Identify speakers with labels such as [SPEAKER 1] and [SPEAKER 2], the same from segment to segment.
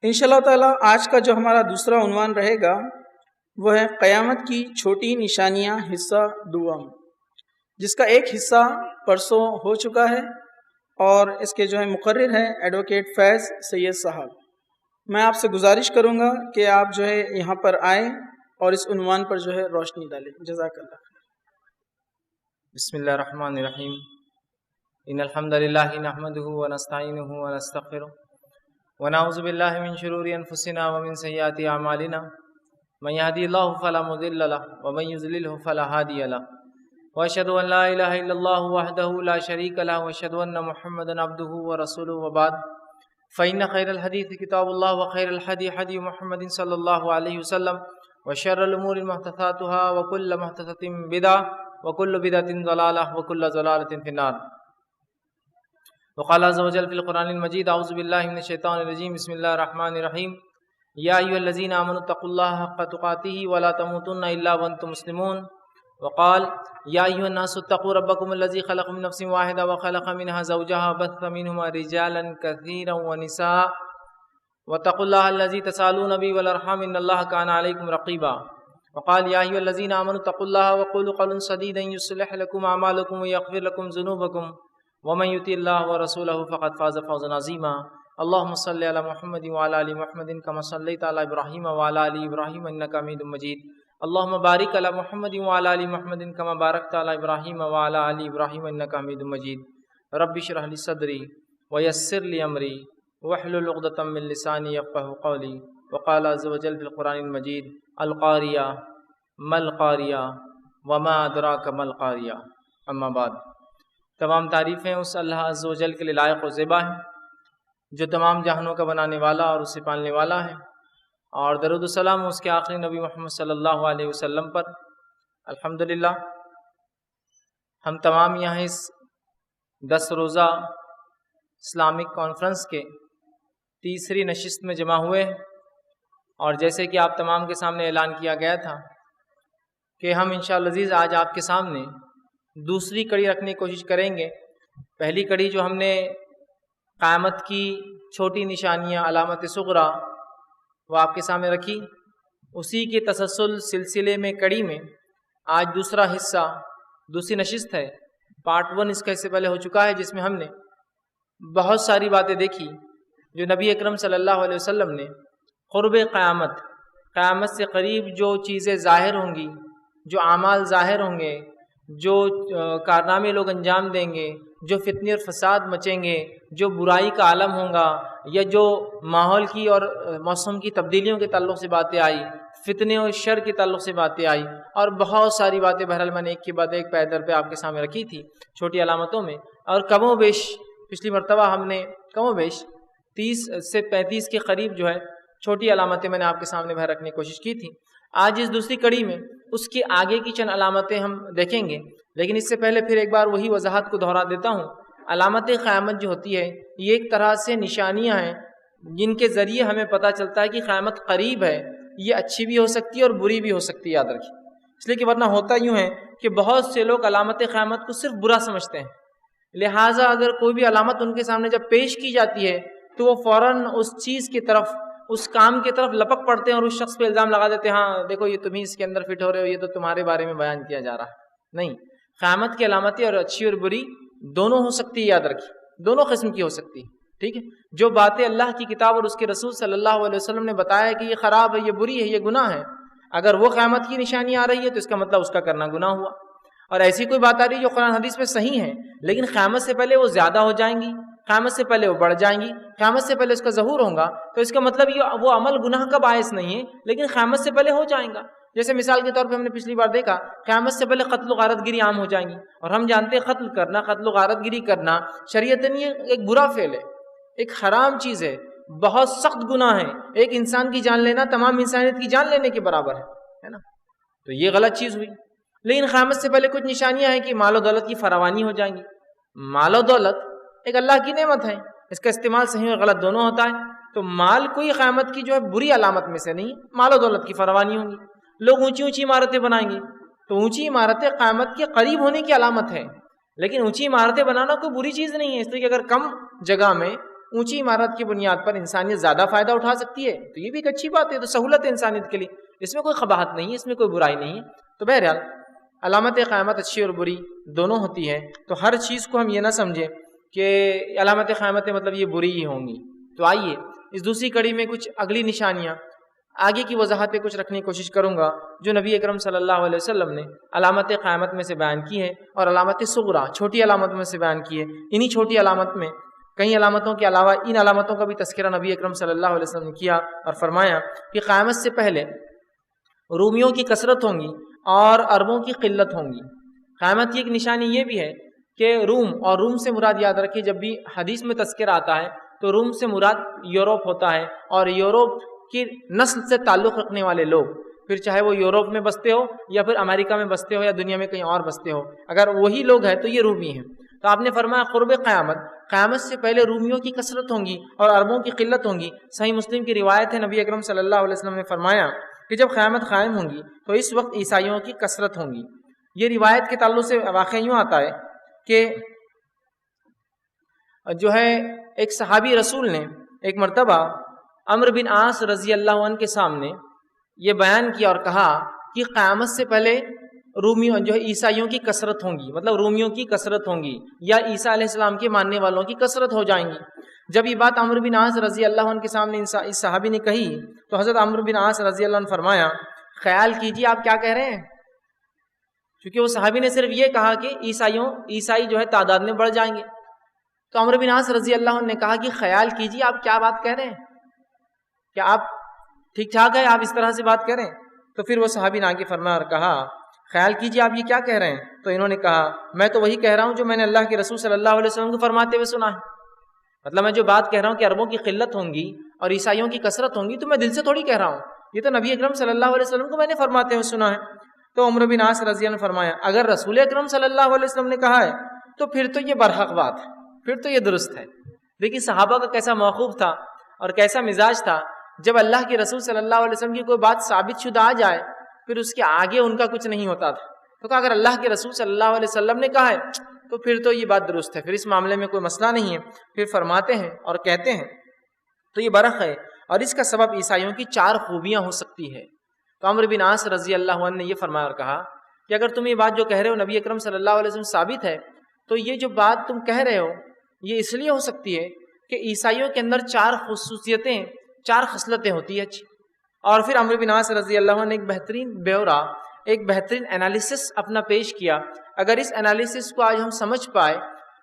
[SPEAKER 1] انشاءاللہ تعالیٰ آج کا جو ہمارا دوسرا عنوان رہے گا وہ ہے قیامت کی چھوٹی نشانیاں حصہ دوم، جس کا ایک حصہ پرسوں ہو چکا ہے اور اس کے جو ہے مقرر ہیں ایڈوکیٹ فیض سید صاحب۔ میں آپ سے گزارش کروں گا کہ آپ جو ہے یہاں پر آئیں اور اس عنوان پر جو ہے روشنی ڈالیں۔ جزاک اللہ۔
[SPEAKER 2] بسم اللہ الرحمن الرحیم۔ ان الحمد للہ نحمده ونستعینه ونستغفره ونعوذ باللہ من شرور انفسنا ومن سیئات اعمالنا من يهدي الله فلا مضل له ومن يضلل فلا هادي له واشهد ان لا اله الا الله وحده لا شريك له واشهد ان محمدا عبده ورسوله وبعد فان خير الحديث كتاب الله وخير الهدي هدي محمد صلى الله عليه وسلم وشر الامور محدثاتها وكل محدثة بدعة وكل بدعة ضلالة وكل ضلالة في النار۔ وقال عز وجل في القرآن المجيد اعوذ بالله من الشيطان الرجيم بسم الله الرحمن الرحيم يا ايها الذين امنوا اتقوا الله حق تقاته ولا تموتن الا وانتم مسلمون وقال يا ايها الناس اتقوا ربكم الذي خلق من نفس واحدة وخلق منها زوجها وبث منهما رجالا كثيرا ونساء واتقوا الله الذي تسالون به والارحام ان الله كان عليكم رقيبا وقال يا ايها الذين امنوا اتقوا الله وقولوا قولا سديدا يصلح لكم اعمالكم ويغفر لكم ذنوبكم ومن يطع الله ورسوله فقد فاز فوزا عظيما اللهم صل على محمد وعلى ال محمد كما صليت على ابراهيم وعلى ال ابراهيم انك حميد مجيد اللهم بارك على محمد وعلى ال محمد كما باركت على ابراهيم وعلى ال ابراهيم انك حميد مجيد رب اشرح لي صدري ويسر لي امري واحلل عقدة من لساني يفقهوا قولي وقال عز وجل في القرآن المجيد القارية ما القارية وما أدراك ما القارية اما بعد۔ تمام تعریفیں اس اللہ عز و جل کے لیے لائق و زیبا ہیں جو تمام جہانوں کا بنانے والا اور اسے پالنے والا ہے، اور درود و سلام اس کے آخری نبی محمد صلی اللہ علیہ وسلم پر۔ الحمدللہ ہم تمام یہاں اس 10 روزہ اسلامک کانفرنس کے تیسری نشست میں جمع ہوئے ہیں، اور جیسے کہ آپ تمام کے سامنے اعلان کیا گیا تھا کہ ہم انشاءاللہ عزیز آج آپ کے سامنے دوسری کڑی رکھنے کی کوشش کریں گے۔ پہلی کڑی جو ہم نے قیامت کی چھوٹی نشانیاں علامت صغریٰ وہ آپ کے سامنے رکھی، اسی کے تسلسل سلسلے میں کڑی میں آج دوسرا حصہ دوسری نشست ہے۔ پارٹ 1 اس کا اس سے پہلے ہو چکا ہے، جس میں ہم نے بہت ساری باتیں دیکھی جو نبی اکرم صلی اللہ علیہ وسلم نے قرب قیامت سے قریب جو چیزیں ظاہر ہوں گی، جو اعمال ظاہر ہوں گے، جو کارنامے لوگ انجام دیں گے، جو فتنے اور فساد مچیں گے، جو برائی کا عالم ہوں گا، یا جو ماحول کی اور موسم کی تبدیلیوں کے تعلق سے باتیں آئی، فتنے اور شر کے تعلق سے باتیں آئی، اور بہت ساری باتیں بہرحال میں نے ایک کے بعد ایک پیدر پہ آپ کے سامنے رکھی تھی چھوٹی علامتوں میں، اور کم و بیش پچھلی مرتبہ ہم نے کم و بیش 30 سے 35 کے قریب جو ہے چھوٹی علامتیں میں نے آپ کے سامنے بہر رکھنے کی کوشش کی تھی۔ آج اس دوسری کڑی میں اس کے آگے کی چند علامتیں ہم دیکھیں گے، لیکن اس سے پہلے پھر ایک بار وہی وضاحت کو دہرا دیتا ہوں۔ علامت قیامت جو ہوتی ہے یہ ایک طرح سے نشانیاں ہیں جن کے ذریعے ہمیں پتہ چلتا ہے کہ قیامت قریب ہے۔ یہ اچھی بھی ہو سکتی ہے اور بری بھی ہو سکتی ہے، یاد رکھیے، اس لیے کہ ورنہ ہوتا یوں ہے کہ بہت سے لوگ علامت قیامت کو صرف برا سمجھتے ہیں، لہٰذا اگر کوئی بھی علامت ان کے سامنے جب پیش کی جاتی ہے تو وہ فوراً اس چیز کی طرف، اس کام کی طرف لپک پڑتے ہیں اور اس شخص پہ الزام لگا دیتے ہیں، ہاں دیکھو یہ تم ہی اس کے اندر فٹ ہو رہے ہو، یہ تو تمہارے بارے میں بیان کیا جا رہا ہے۔ نہیں، قیامت کی علامتیں اور اچھی اور بری دونوں ہو سکتی ہے، یاد رکھیے، دونوں قسم کی ہو سکتی ہے، ٹھیک ہے۔ جو باتیں اللہ کی کتاب اور اس کے رسول صلی اللہ علیہ وسلم نے بتایا کہ یہ خراب ہے، یہ بری ہے، یہ گناہ ہے، اگر وہ قیامت کی نشانی آ رہی ہے تو اس کا مطلب اس کا کرنا گناہ ہوا۔ اور ایسی کوئی بات آ رہی ہے جو قرآن حدیث میں صحیح ہے لیکن قیامت سے پہلے وہ زیادہ ہو جائیں گی، قیامت سے پہلے وہ بڑھ جائیں گی، قیامت سے پہلے اس کا ظہور ہوگا، تو اس کا مطلب یہ وہ عمل گناہ کا باعث نہیں ہے لیکن قیامت سے پہلے ہو جائیں گا۔ جیسے مثال کے طور پہ ہم نے پچھلی بار دیکھا قیامت سے پہلے قتل و غارت گیری عام ہو جائیں گی، اور ہم جانتے ہیں قتل کرنا، قتل و غارت گیری کرنا شریعتاً یہ ایک برا فعل ہے، ایک حرام چیز ہے، بہت سخت گناہ ہے، ایک انسان کی جان لینا تمام انسانیت کی جان لینے کے برابر ہے نا، تو یہ غلط چیز ہوئی۔ لیکن قیامت سے پہلے کچھ نشانیاں ہیں کہ مال و دولت کی فراوانی ہو جائیں گی۔ مال و دولت ایک اللہ کی نعمت ہے، اس کا استعمال صحیح اور غلط دونوں ہوتا ہے، تو مال کوئی قیامت کی جو ہے بری علامت میں سے نہیں، مال و دولت کی فراوانی ہوگی۔ لوگ اونچی اونچی عمارتیں بنائیں گے تو اونچی عمارتیں قیامت کے قریب ہونے کی علامت ہے، لیکن اونچی عمارتیں بنانا کوئی بری چیز نہیں ہے، اس لیے کہ اگر کم جگہ میں اونچی عمارت کی بنیاد پر انسانیت زیادہ فائدہ اٹھا سکتی ہے تو یہ بھی ایک اچھی بات ہے، تو سہولت ہے انسانیت کے لیے، اس میں کوئی قباحت نہیں ہے، اس میں کوئی برائی نہیں ہے۔ تو بہرحال علامت قیامت اچھی اور بری دونوں ہوتی ہے، تو ہر چیز کو ہم یہ نہ سمجھیں کہ علامت قیامت مطلب یہ بری ہی ہوں گی۔ تو آئیے اس دوسری کڑی میں کچھ اگلی نشانیاں آگے کی وضاحتیں کچھ رکھنے کی کوشش کروں گا جو نبی اکرم صلی اللہ علیہ وسلم نے علامت قیامت میں سے بیان کی ہے، اور علامت صغریٰ چھوٹی علامت میں سے بیان کی ہے۔ انہی چھوٹی علامت میں کئی علامتوں کے علاوہ ان علامتوں کا بھی تذکرہ نبی اکرم صلی اللہ علیہ وسلم نے کیا اور فرمایا کہ قیامت سے پہلے رومیوں کی کثرت ہوں گی اور عربوں کی قلت ہوں گی۔ قیامت کی ایک نشانی یہ بھی ہے کہ روم، اور روم سے مراد یاد رکھیے جب بھی حدیث میں تذکرہ آتا ہے تو روم سے مراد یورپ ہوتا ہے، اور یورپ کی نسل سے تعلق رکھنے والے لوگ، پھر چاہے وہ یورپ میں بستے ہو یا پھر امریکہ میں بستے ہو یا دنیا میں کہیں اور بستے ہو، اگر وہی لوگ ہیں تو یہ رومی ہیں۔ تو آپ نے فرمایا قرب قیامت سے پہلے رومیوں کی کثرت ہوں گی اور عربوں کی قلت ہوں گی۔ صحیح مسلم کی روایت ہے، نبی اکرم صلی اللہ علیہ وسلم نے فرمایا کہ جب قیامت قائم ہوں گی تو اس وقت عیسائیوں کی کثرت ہوں گی۔ یہ روایت کے تعلق سے واقعہ یوں آتا ہے کہ جو ہے ایک صحابی رسول نے ایک مرتبہ عمرو بن عاص رضی اللہ عنہ کے سامنے یہ بیان کیا اور کہا کہ قیامت سے پہلے رومیوں جو ہے عیسائیوں کی کثرت ہوں گی، مطلب رومیوں کی کثرت ہوں گی یا عیسیٰ علیہ السلام کے ماننے والوں کی کثرت ہو جائیں گی۔ جب یہ بات عمرو بن عاص رضی اللہ عنہ کے سامنے اس صحابی نے کہی تو حضرت عمرو بن عاص رضی اللہ عنہ فرمایا خیال کیجیے آپ کیا کہہ رہے ہیں، کیونکہ وہ صحابی نے صرف یہ کہا کہ عیسائی جو ہے تعداد میں بڑھ جائیں گے، تو عمرو بن عاص رضی اللہ عنہ نے کہا کہ خیال کیجیے آپ کیا بات کہہ رہے ہیں، کیا آپ ٹھیک ٹھاک ہے، آپ اس طرح سے بات کریں؟ تو پھر وہ صحابی نے آگے فرمایا اور کہا خیال کیجیے آپ یہ کیا کہہ رہے ہیں؟ تو انہوں نے کہا میں تو وہی کہہ رہا ہوں جو میں نے اللہ کے رسول صلی اللہ علیہ وسلم کو فرماتے ہوئے سنا ہے، مطلب میں جو بات کہہ رہا ہوں کہ عربوں کی قلت ہوں گی اور عیسائیوں کی کثرت ہوں گی تو میں دل سے تھوڑی کہہ رہا ہوں، یہ تو نبی اکرم صلی اللہ علیہ وسلم کو میں نے فرماتے ہوئے سنا ہے۔ تو عمرو بن عاص رضی اللہ عنہ نے فرمایا اگر رسول اکرم صلی اللہ علیہ وسلم نے کہا ہے تو پھر تو یہ برحق بات ہے، پھر تو یہ درست ہے۔ دیکھیے صحابہ کا کیسا موقوف تھا اور کیسا مزاج تھا، جب اللہ کے رسول صلی اللہ علیہ وسلم کی کوئی بات ثابت شدہ آ جائے پھر اس کے آگے ان کا کچھ نہیں ہوتا تھا، تو کہا اگر اللہ کے رسول صلی اللہ علیہ وسلم نے کہا ہے تو پھر تو یہ بات درست ہے، پھر اس معاملے میں کوئی مسئلہ نہیں ہے، پھر فرماتے ہیں اور کہتے ہیں تو یہ برحق ہے، اور اس کا سبب عیسائیوں کی 4 خوبیاں ہو سکتی ہے۔ تو عمرو بن عاص رضی اللہ عنہ نے یہ فرمایا اور کہا کہ اگر تم یہ بات جو کہہ رہے ہو نبی اکرم صلی اللہ علیہ وسلم ثابت ہے تو یہ جو بات تم کہہ رہے ہو یہ اس لیے ہو سکتی ہے کہ عیسائیوں کے اندر 4 خصوصیتیں 4 خصلتیں ہوتی ہیں اچھی۔ اور پھر عمرو بن عاص رضی اللہ عنہ نے ایک بہترین بیورا، ایک بہترین انالیسس اپنا پیش کیا۔ اگر اس انالیسس کو آج ہم سمجھ پائے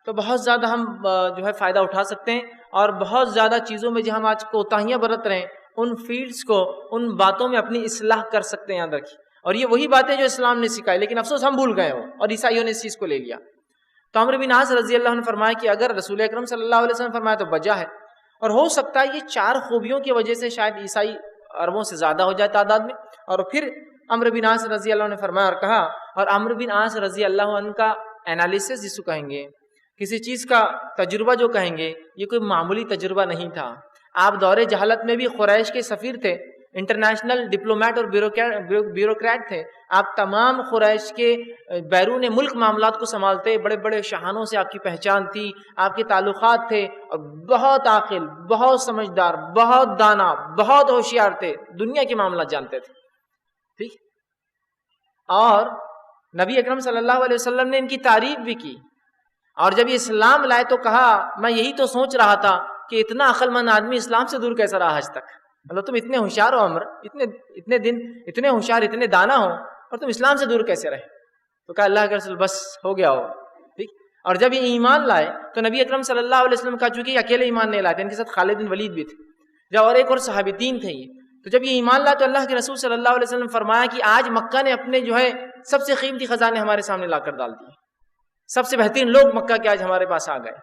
[SPEAKER 2] تو بہت زیادہ ہم جو ہے فائدہ اٹھا سکتے ہیں، اور بہت زیادہ چیزوں میں جو ہم آج کوتاہیاں برت رہے ہیں ان فیلڈز کو، ان باتوں میں اپنی اصلاح کر سکتے ہیں، یاد رکھیے۔ اور یہ وہی باتیں جو اسلام نے سکھائی، لیکن افسوس ہم بھول گئے ہو اور عیسائیوں نے اس چیز کو لے لیا۔ تو عمرو بن عاص رضی اللہ عنہ نے فرمایا کہ اگر رسول اکرم صلی اللہ علیہ وسلم فرمایا تو بجا ہے، اور ہو سکتا ہے یہ 4 خوبیوں کی وجہ سے شاید عیسائی عربوں سے زیادہ ہو جائے تعداد میں۔ اور پھر عمرو بن عاص رضی اللہ عنہ نے فرمایا اور کہا، اور عمرو بن عاص رضی اللہ عنہ کا انالیسس جس کو کہیں گے، کسی چیز کا تجربہ جو کہیں گے، یہ کوئی معمولی تجربہ نہیں تھا۔ آپ دور جہالت میں بھی قریش کے سفیر تھے، انٹرنیشنل ڈپلومیٹ اور بیوروکریٹ تھے، آپ تمام قریش کے بیرون ملک معاملات کو سنبھالتے، بڑے بڑے شاہانوں سے آپ کی پہچان تھی، آپ کے تعلقات تھے، اور بہت عاقل، بہت سمجھدار، بہت دانا، بہت ہوشیار تھے، دنیا کے معاملات جانتے تھے، ٹھیک۔ اور نبی اکرم صلی اللہ علیہ وسلم نے ان کی تعریف بھی کی، اور جب یہ اسلام لائے تو کہا میں یہی تو سوچ رہا تھا کہ اتنا عقل مند آدمی اسلام سے دور کیسا رہا آج تک، مطلب تم اتنے ہوشیار ہو عمر، اتنے دن اتنے ہوشیار، اتنے دانا ہو، اور تم اسلام سے دور کیسے رہے؟ تو کہا اللہ کے رسول بس ہو گیا ہو، ٹھیک۔ اور جب یہ ایمان لائے تو نبی اکرم صلی اللہ علیہ وسلم کا، چونکہ یہ اکیلے ایمان نہیں لائے تھے، ان کے ساتھ خالد بن ولید بھی تھے، جب اور ایک اور صحابی 3 تھے یہ، تو جب یہ ایمان لائے تو اللہ کے رسول صلی اللہ علیہ وسلم فرمایا کہ آج مکہ نے اپنے جو ہے سب سے قیمتی خزانے ہمارے سامنے لا کر ڈال دیے، سب سے بہترین لوگ مکہ کے آج ہمارے پاس آ گئے۔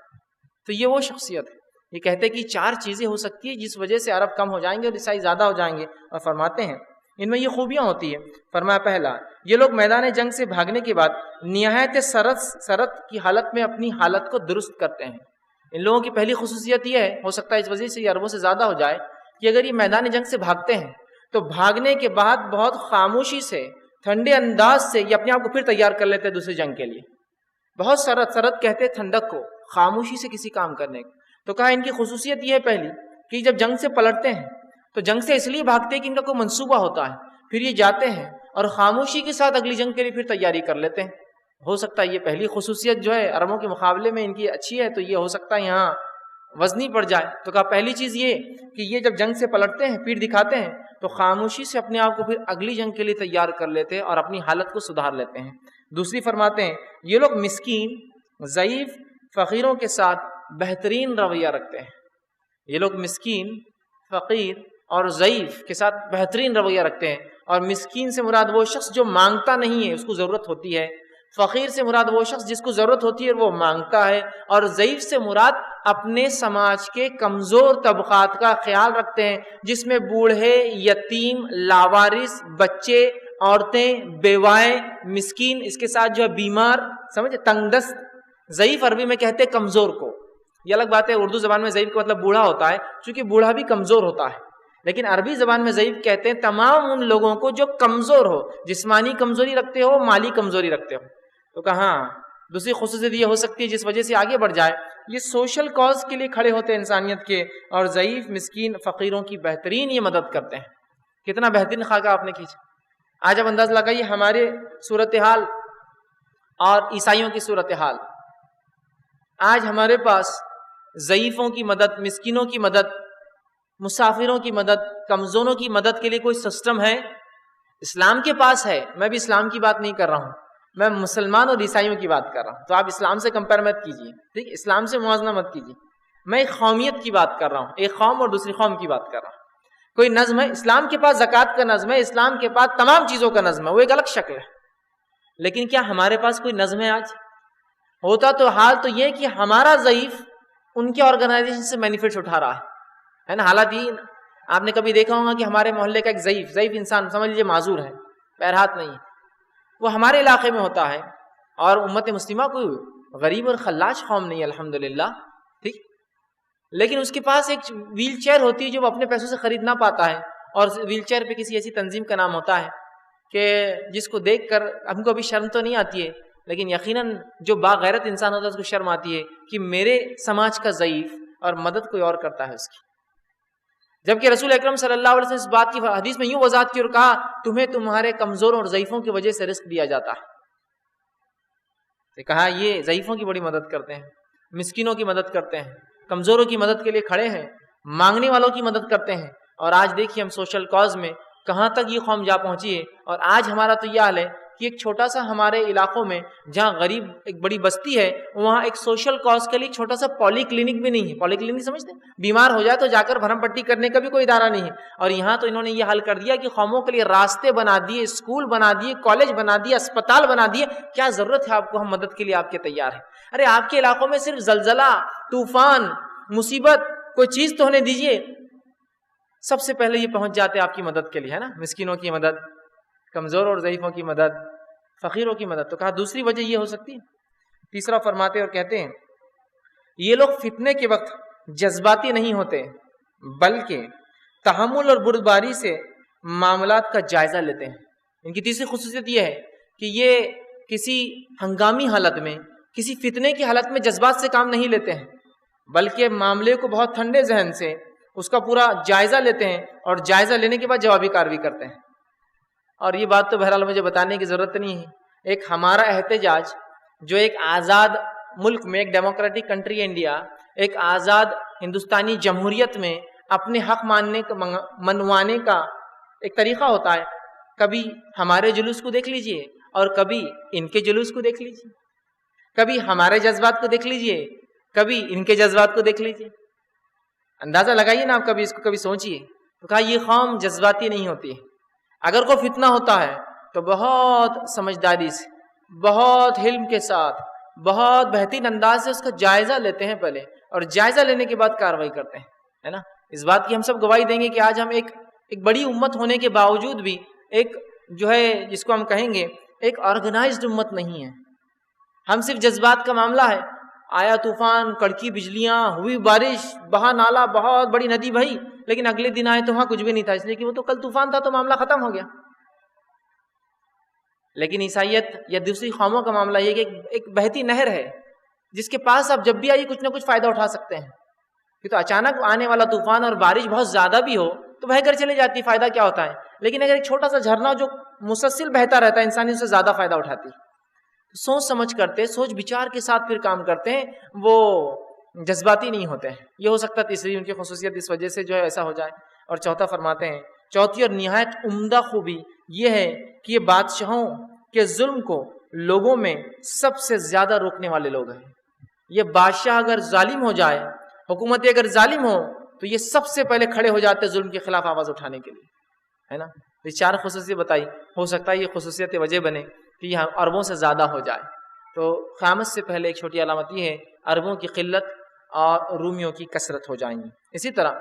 [SPEAKER 2] تو یہ وہ شخصیت ہے، یہ کہتے ہیں کہ 4 چیزیں ہو سکتی ہیں جس وجہ سے عرب کم ہو جائیں گے اور عیسائی زیادہ ہو جائیں گے، اور فرماتے ہیں ان میں یہ خوبیاں ہوتی ہیں۔ فرمایا پہلا، یہ لوگ میدان جنگ سے بھاگنے کے بعد نہایت سرت کی حالت میں اپنی حالت کو درست کرتے ہیں۔ ان لوگوں کی پہلی خصوصیت یہ ہے، ہو سکتا ہے اس وجہ سے یہ عربوں سے زیادہ ہو جائے، کہ اگر یہ میدان جنگ سے بھاگتے ہیں تو بھاگنے کے بعد بہت خاموشی سے، ٹھنڈے انداز سے یہ اپنے آپ کو پھر تیار کر لیتے ہیں دوسری جنگ کے لیے۔ بہت سرت کہتے ہیں ٹھنڈک کو، خاموشی سے کسی کام کرنے کو۔ تو کہا ان کی خصوصیت یہ ہے پہلی کہ جب جنگ سے پلٹتے ہیں تو جنگ سے اس لیے بھاگتے ہیں کہ ان کا کوئی منصوبہ ہوتا ہے، پھر یہ جاتے ہیں اور خاموشی کے ساتھ اگلی جنگ کے لیے پھر تیاری کر لیتے ہیں. ہو سکتا ہے یہ پہلی خصوصیت جو ہے عربوں کے مقابلے میں ان کی اچھی ہے، تو یہ ہو سکتا ہے یہاں وزنی پڑ جائے. تو کہا پہلی چیز یہ کہ یہ جب جنگ سے پلٹتے ہیں، پیٹھ دکھاتے ہیں، تو خاموشی سے اپنے آپ کو پھر اگلی جنگ کے لیے تیار کر لیتے ہیں اور اپنی حالت کو سدھار لیتے ہیں. دوسری فرماتے ہیں یہ لوگ مسکین، ضعیف، فقیروں کے ساتھ بہترین رویہ رکھتے ہیں. یہ لوگ مسکین، فقیر اور ضعیف کے ساتھ بہترین رویہ رکھتے ہیں. اور مسکین سے مراد وہ شخص جو مانگتا نہیں ہے، اس کو ضرورت ہوتی ہے. فقیر سے مراد وہ شخص جس کو ضرورت ہوتی ہے وہ مانگتا ہے. اور ضعیف سے مراد اپنے سماج کے کمزور طبقات کا خیال رکھتے ہیں، جس میں بوڑھے، یتیم، لاوارث، بچے، عورتیں، بیوائیں، مسکین، اس کے ساتھ جو ہے بیمار، سمجھے، تنگ دست. ضعیف عربی میں کہتے ہیں کمزور کو. یہ الگ بات ہے، اردو زبان میں ضعیف کا مطلب بوڑھا ہوتا ہے، چونکہ بوڑھا بھی کمزور ہوتا ہے. لیکن عربی زبان میں ضعیف کہتے ہیں تمام ان لوگوں کو جو کمزور ہو، جسمانی کمزوری رکھتے ہو، مالی کمزوری رکھتے ہو. تو کہاں دوسری خصوصیت یہ ہو سکتی ہے جس وجہ سے آگے بڑھ جائے، یہ سوشل کاز کے لیے کھڑے ہوتے ہیں انسانیت کے، اور ضعیف، مسکین، فقیروں کی بہترین یہ مدد کرتے ہیں. کتنا بہترین خاکہ آپ نے کھینچا. آج آپ انداز لگائیے ہمارے صورتحال اور عیسائیوں کی صورتحال. آج ہمارے پاس ضعیفوں کی مدد، مسکینوں کی مدد، مسافروں کی مدد، کمزوروں کی مدد کے لیے کوئی سسٹم ہے؟ اسلام کے پاس ہے. میں بھی اسلام کی بات نہیں کر رہا ہوں، میں مسلمان اور عیسائیوں کی بات کر رہا ہوں. تو آپ اسلام سے کمپیئر مت کیجیے، ٹھیک، اسلام سے موازنہ مت کیجیے. میں ایک قومیت کی بات کر رہا ہوں، ایک قوم اور دوسری قوم کی بات کر رہا ہوں. کوئی نظم ہے، اسلام کے پاس زکوٰۃ کا نظم ہے، اسلام کے پاس تمام چیزوں کا نظم ہے، وہ ایک الگ شکل ہے. لیکن کیا ہمارے پاس کوئی نظم ہے آج؟ ہوتا تو حال تو یہ کہ ہمارا ضعیف ان کے آرگنائزیشن سے بینیفٹس اٹھا رہا ہے نا. حالات یہ آپ نے کبھی دیکھا ہوگا کہ ہمارے محلے کا ایک ضعیف انسان، سمجھ لیجیے معذور ہے، پیر ہاتھ نہیں ہے، وہ ہمارے علاقے میں ہوتا ہے، اور امت مسلمہ کوئی غریب اور خلاش قوم نہیں ہے الحمدللہ، ٹھیک. لیکن اس کے پاس ایک ویل چیئر ہوتی ہے جو وہ اپنے پیسوں سے خرید نہ پاتا ہے، اور ویل چیئر پہ کسی ایسی تنظیم کا نام ہوتا ہے کہ جس کو دیکھ کر ہم کو ابھی شرم تو نہیں آتی ہے، لیکن یقیناً جو باغیرت انسان ہوتا ہے اس کو شرم آتی ہے کہ میرے سماج کا ضعیف اور مدد کوئی اور کرتا ہے اس کی. جبکہ رسول اکرم صلی اللہ علیہ وسلم اس بات کی حدیث میں یوں وضاحت کی اور کہا تمہیں تمہارے کمزوروں اور ضعیفوں کی وجہ سے رزق دیا جاتا ہے. تو کہا یہ ضعیفوں کی بڑی مدد کرتے ہیں، مسکینوں کی مدد کرتے ہیں، کمزوروں کی مدد کے لیے کھڑے ہیں، مانگنے والوں کی مدد کرتے ہیں. اور آج دیکھیے ہم سوشل کاز میں کہاں تک یہ قوم جا پہنچی ہے. اور آج ہمارا تو یہ حال ہے کہ ایک چھوٹا سا ہمارے علاقوں میں جہاں غریب ایک بڑی بستی ہے، وہاں ایک سوشل کاز کے لیے چھوٹا سا پولی کلینک بھی نہیں ہے. پولی کلینک سمجھتے ہیں؟ بیمار ہو جائے تو جا کر بھرم پٹی کرنے کا بھی کوئی ادارہ نہیں ہے. اور یہاں تو انہوں نے یہ حل کر دیا کہ قوموں کے لیے راستے بنا دیے، اسکول بنا دیے، کالج بنا دیے، اسپتال بنا دیے. کیا ضرورت ہے آپ کو؟ ہم مدد کے لیے آپ کے تیار ہیں. ارے آپ کے علاقوں میں صرف زلزلہ، طوفان، مصیبت، کوئی چیز تو ہونے دیجیے، سب سے پہلے یہ پہنچ جاتے ہیں آپ کی مدد کے لیے، ہے نا. مسکینوں کی مدد، کمزور اور ضعیفوں کی مدد، فقیروں کی مدد. تو کہا دوسری وجہ یہ ہو سکتی ہے. تیسرا فرماتے اور کہتے ہیں یہ لوگ فتنے کے وقت جذباتی نہیں ہوتے، بلکہ تحمل اور بردباری سے معاملات کا جائزہ لیتے ہیں. ان کی تیسری خصوصیت یہ ہے کہ یہ کسی ہنگامی حالت میں، کسی فتنے کی حالت میں جذبات سے کام نہیں لیتے ہیں، بلکہ معاملے کو بہت ٹھنڈے ذہن سے اس کا پورا جائزہ لیتے ہیں، اور جائزہ لینے کے بعد جوابی کارروائی کرتے ہیں. اور یہ بات تو بہرحال مجھے بتانے کی ضرورت نہیں ہے. ایک ہمارا احتجاج جو ایک آزاد ملک میں، ایک ڈیموکریٹک کنٹری انڈیا، ایک آزاد ہندوستانی جمہوریت میں اپنے حق منوانے کا ایک طریقہ ہوتا ہے. کبھی ہمارے جلوس کو دیکھ لیجئے اور کبھی ان کے جلوس کو دیکھ لیجئے، کبھی ہمارے جذبات کو دیکھ لیجئے، کبھی ان کے جذبات کو دیکھ لیجئے. اندازہ لگائیے نا آپ، کبھی اس کو کبھی سوچئے. تو کہا یہ قوم جذباتی نہیں ہوتی ہے. اگر کوئی فتنہ ہوتا ہے تو بہت سمجھداری سے، بہت حلم کے ساتھ، بہت بہترین انداز سے اس کا جائزہ لیتے ہیں پہلے، اور جائزہ لینے کے بعد کارروائی کرتے ہیں، ہے نا. اس بات کی ہم سب گواہی دیں گے کہ آج ہم ایک بڑی امت ہونے کے باوجود بھی ایک جو ہے جس کو ہم کہیں گے ایک آرگنائزڈ امت نہیں ہے. ہم صرف جذبات کا معاملہ ہے، آیا طوفان، کڑکی بجلیاں، ہوئی بارش، بہا نالا، بہت بڑی ندی بہی، لیکن اگلے دن آئے تو وہاں کچھ بھی نہیں تھا، اس لیے کہ وہ تو کل طوفان تھا تو معاملہ ختم ہو گیا. لیکن عیسائیت یا دوسری قوموں کا معاملہ یہ کہ ایک بہتی نہر ہے جس کے پاس آپ جب بھی آئیے کچھ نہ کچھ فائدہ اٹھا سکتے ہیں. کہ تو اچانک آنے والا طوفان اور بارش بہت زیادہ بھی ہو تو بہہ کر چلے جاتی، فائدہ کیا ہوتا ہے. لیکن اگر ایک چھوٹا سا جھرنا جو مسلسل بہتا رہتا ہے، انسان اس سے زیادہ فائدہ اٹھاتی. سوچ سمجھ کرتے، سوچ بچار کے ساتھ پھر کام کرتے ہیں، وہ جذباتی نہیں ہوتے ہیں. یہ ہو سکتا ہے تیسری ان کی خصوصیت اس وجہ سے جو ہے ایسا ہو جائے. اور چوتھا فرماتے ہیں، چوتھی اور نہایت عمدہ خوبی یہ ہے کہ یہ بادشاہوں کے ظلم کو لوگوں میں سب سے زیادہ روکنے والے لوگ ہیں. یہ بادشاہ اگر ظالم ہو جائے، حکومت اگر ظالم ہو تو یہ سب سے پہلے کھڑے ہو جاتے ظلم کے خلاف آواز اٹھانے کے لیے، ہے نا. یہ چار خصوصیت بتائی، ہو سکتا ہے یہ خصوصیت وجہ بنے کہ یہ عربوں سے زیادہ ہو جائے. تو قیامت سے پہلے ایک چھوٹی علامت یہ ہے، عربوں کی قلت اور رومیوں کی کثرت ہو جائیں گی. اسی طرح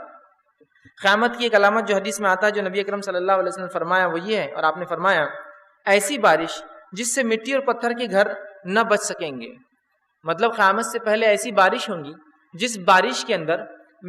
[SPEAKER 2] قیامت کی ایک علامت جو حدیث میں آتا ہے، جو نبی اکرم صلی اللہ علیہ وسلم نے فرمایا، وہ یہ ہے، اور آپ نے فرمایا، ایسی بارش جس سے مٹی اور پتھر کے گھر نہ بچ سکیں گے. مطلب قیامت سے پہلے ایسی بارش ہوں گی جس بارش کے اندر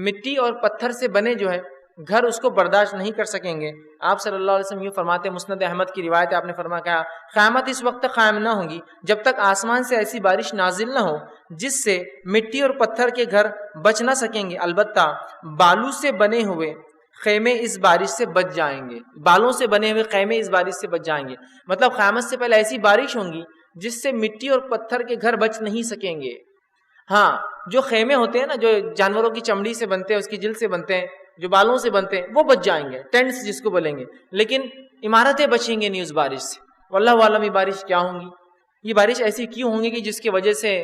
[SPEAKER 2] مٹی اور پتھر سے بنے جو ہے گھر اس کو برداشت نہیں کر سکیں گے. آپ صلی اللہ علیہ وسلم یہ فرماتے ہیں، مسند احمد کی روایت ہے، آپ نے فرمایا قیامت اس وقت تک قائم نہ ہوگی جب تک آسمان سے ایسی بارش نازل نہ ہو جس سے مٹی اور پتھر کے گھر بچ نہ سکیں گے، البتہ بالوں سے بنے ہوئے خیمے اس بارش سے بچ جائیں گے. بالوں سے بنے ہوئے خیمے اس بارش سے بچ جائیں گے. مطلب قیامت سے پہلے ایسی بارش ہوں گی جس سے مٹی اور پتھر کے گھر بچ نہیں سکیں گے. ہاں، جو خیمے ہوتے ہیں نا، جو جانوروں کی چمڑی سے بنتے ہیں، اس کی جلد سے بنتے ہیں، جو بالوں سے بنتے ہیں، وہ بچ جائیں گے، ٹینٹس جس کو بولیں گے. لیکن عمارتیں بچیں گے نہیں اس بارش سے. واللہ عالم یہ بارش کیا ہوں گی، یہ بارش ایسی کیوں ہوں گی کہ جس کی وجہ سے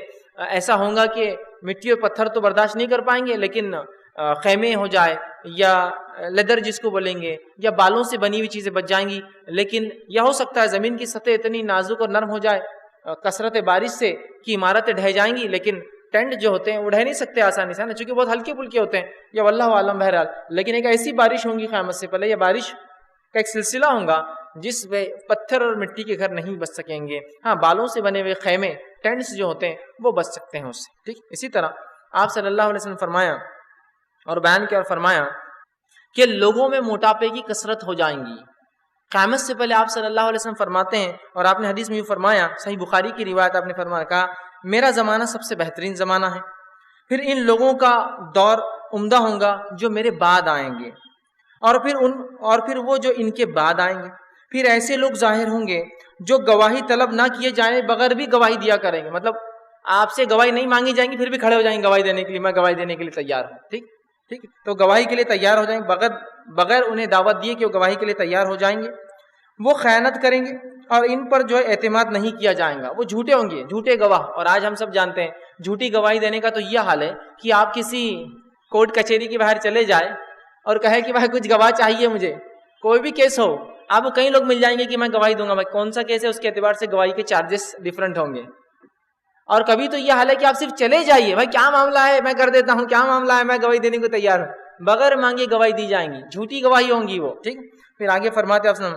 [SPEAKER 2] ایسا ہوگا کہ مٹی اور پتھر تو برداشت نہیں کر پائیں گے، لیکن خیمے ہو جائے یا لیدر جس کو بولیں گے یا بالوں سے بنی ہوئی چیزیں بچ جائیں گی. لیکن یہ ہو سکتا ہے زمین کی سطح اتنی نازک اور نرم ہو جائے کثرت بارش سے کہ عمارتیں ڈھہ جائیں گی، لیکن ٹینٹ جو ہوتے ہیں وہ ڈھہ نہیں سکتے آسانی سے، چونکہ بہت ہلکے پھلکے ہوتے ہیں. یا واللہ عالم بہرحال. لیکن ایک ایسی بارش ہوں گی قیامت سے پہلے، یہ بارش کا ایک سلسلہ ہوگا جس میں پتھر اور مٹی کے گھر نہیں بچ سکیں گے. ہاں، بالوں سے بنے ہوئے خیمے، ٹینٹس جو ہوتے ہیں وہ بچ سکتے ہیں اس سے. ٹھیک. اسی طرح آپ صلی اللہ علیہ وسلم فرمایا اور بیان کیا اور فرمایا کہ لوگوں میں موٹاپے کی کثرت ہو جائیں گی. قیامت سے پہلے آپ صلی اللہ علیہ وسلم فرماتے ہیں، اور آپ نے حدیث میں فرمایا، صحیح بخاری کی روایت، آپ نے فرمایا، کہا میرا زمانہ سب سے بہترین زمانہ ہے، پھر ان لوگوں کا دور عمدہ ہوگا جو میرے بعد آئیں گے، اور پھر وہ جو ان کے بعد آئیں گے. پھر ایسے لوگ ظاہر ہوں گے جو گواہی طلب نہ کیے جائیں بغیر بھی گواہی دیا کریں گے. مطلب آپ سے گواہی نہیں مانگی جائیں گی، پھر بھی کھڑے ہو جائیں گے گواہی دینے کے لیے، میں گواہی دینے کے لیے تیار ہوں. ٹھیک. تو گواہی کے لیے تیار ہو جائیں گے، بغیر انہیں دعوت دیے کہ وہ گواہی کے لیے تیار ہو جائیں گے. وہ خیانت کریں گے اور ان پر جو ہے اعتماد نہیں کیا جائے گا. وہ جھوٹے ہوں گے، جھوٹے گواہ. اور آج ہم سب جانتے ہیں جھوٹی گواہی دینے کا تو یہ حال ہے کہ آپ کسی کورٹ کچہری کے باہر چلے جائیں اور کہے کہ بھائی کچھ گواہ چاہیے مجھے، کوئی بھی کیس ہو، آپ کو کئی لوگ مل جائیں گے کہ میں گواہی دوں گا. بھائی کون سا کیس ہے، اس کے اعتبار سے گواہی کے چارجز ڈفرنٹ ہوں گے. اور کبھی تو یہ حال ہے کہ آپ صرف چلے جائیے، بھائی کیا معاملہ ہے، میں کر دیتا ہوں، کیا معاملہ ہے، میں گواہی دینے کو تیار ہوں. بغیر مانگے گواہی دی جائیں گی، جھوٹی گواہی ہوں گی وہ. ٹھیک. پھر آگے فرماتے ہیں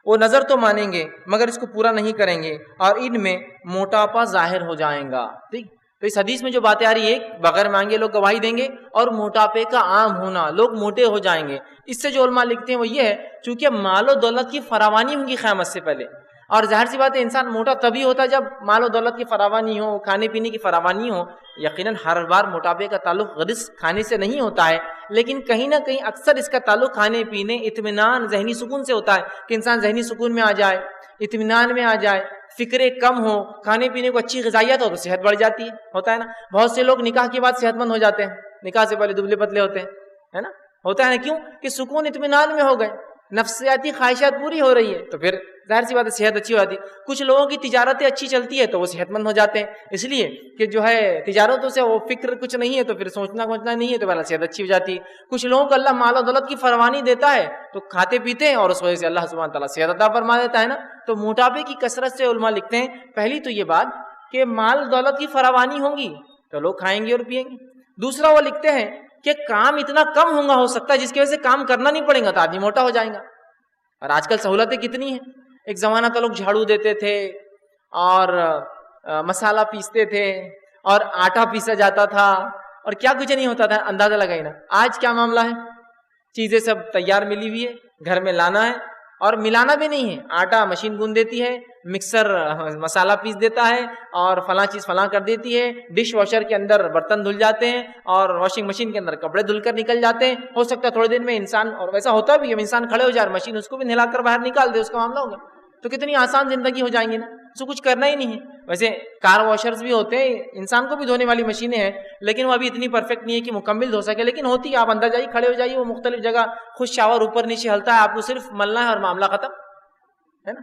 [SPEAKER 2] وہ نظر تو مانیں گے مگر اس کو پورا نہیں کریں گے، اور ان میں موٹاپا ظاہر ہو جائیں گا. ٹھیک. تو اس حدیث میں جو باتیں آ رہی ہے، بغیر مانگے لوگ گواہی دیں گے اور موٹاپے کا عام ہونا، لوگ موٹے ہو جائیں گے. اس سے جو علماء لکھتے ہیں وہ یہ ہے، چونکہ مال و دولت کی فراوانی ہوگی قیامت سے پہلے، اور ظاہر سی بات ہے انسان موٹا تبھی ہوتا ہے جب مال و دولت کی فراوانی ہو، کھانے پینے کی فراوانی ہو. یقیناً ہر بار موٹاپے کا تعلق غرض کھانے سے نہیں ہوتا ہے، لیکن کہیں نہ کہیں اکثر اس کا تعلق کھانے پینے، اطمینان، ذہنی سکون سے ہوتا ہے کہ انسان ذہنی سکون میں آ جائے، اطمینان میں آ جائے، فکریں کم ہو، کھانے پینے کو اچھی غذائیت ہو تو صحت بڑھ جاتی ہے. ہوتا ہے نا. بہت سے لوگ نکاح کے بعد صحت مند ہو جاتے ہیں، نکاح سے پہلے دبلے پتلے ہوتے ہیں، ہے نا. ہوتا ہے نا. کیوں؟ کہ سکون اطمینان میں ہو گئے، نفسیاتی خواہشات پوری ہو رہی ہے، تو پھر ظاہر سی بات ہے صحت اچھی ہو جاتی ہے. کچھ لوگوں کی تجارتیں اچھی چلتی ہے تو وہ صحت مند ہو جاتے ہیں، اس لیے کہ جو ہے تجارتوں سے وہ فکر کچھ نہیں ہے، تو پھر سوچنا نہیں ہے، تو پہلے صحت اچھی ہو جاتی ہے. کچھ لوگوں کو اللہ مال و دولت کی فراوانی دیتا ہے تو کھاتے پیتے ہیں اور اس وجہ سے اللہ سبحانہ تعالیٰ صحت عطا فرما دیتا ہے نا. تو موٹاپے کی کثرت سے علماء لکھتے ہیں، پہلی تو یہ بات کہ مال دولت کی فراوانی ہوگی تو لوگ کھائیں گے اور پیئیں گے. دوسرا وہ لکھتے ہیں کہ کام اتنا کم ہو سکتا ہے جس کی وجہ سے کام کرنا نہیں پڑے گا تو آدمی موٹا ہو جائے گا. اور آج کل سہولتیں کتنی ہیں. ایک زمانہ تو لوگ جھاڑو دیتے تھے اور مسالہ پیستے تھے اور آٹا پیسا جاتا تھا اور کیا کچھ نہیں ہوتا تھا، اندازہ لگائی نا. آج کیا معاملہ ہے، چیزیں سب تیار ملی ہوئی ہے، گھر میں لانا ہے اور ملانا بھی نہیں ہے. آٹا مشین گوندھ دیتی ہے، مکسر مسالہ پیس دیتا ہے اور فلاں چیز فلاں کر دیتی ہے، ڈش واشر کے اندر برتن دھل جاتے ہیں اور واشنگ مشین کے اندر کپڑے دھل کر نکل جاتے ہیں. ہو سکتا ہے تھوڑے دن میں انسان، اور ویسا ہوتا بھی ہے، انسان کھڑے ہو جائے مشین اس کو بھی نہلا کر باہر نکال دے، اس کا معاملہ ہوگا. تو کتنی آسان زندگی ہو جائیں گی نا، اس کو کچھ کرنا ہی نہیں ہے. ویسے کار واشرز بھی ہوتے ہیں، انسان کو بھی دھونے والی مشینیں ہیں، لیکن وہ ابھی اتنی پرفیکٹ نہیں ہے کہ مکمل دھو سکے، لیکن ہوتی ہے. آپ اندر جائیے، کھڑے ہو جائیے، وہ مختلف جگہ خود شاور اوپر نیچے ہلتا ہے، آپ کو صرف ملنا ہے اور معاملہ ختم ہے نا.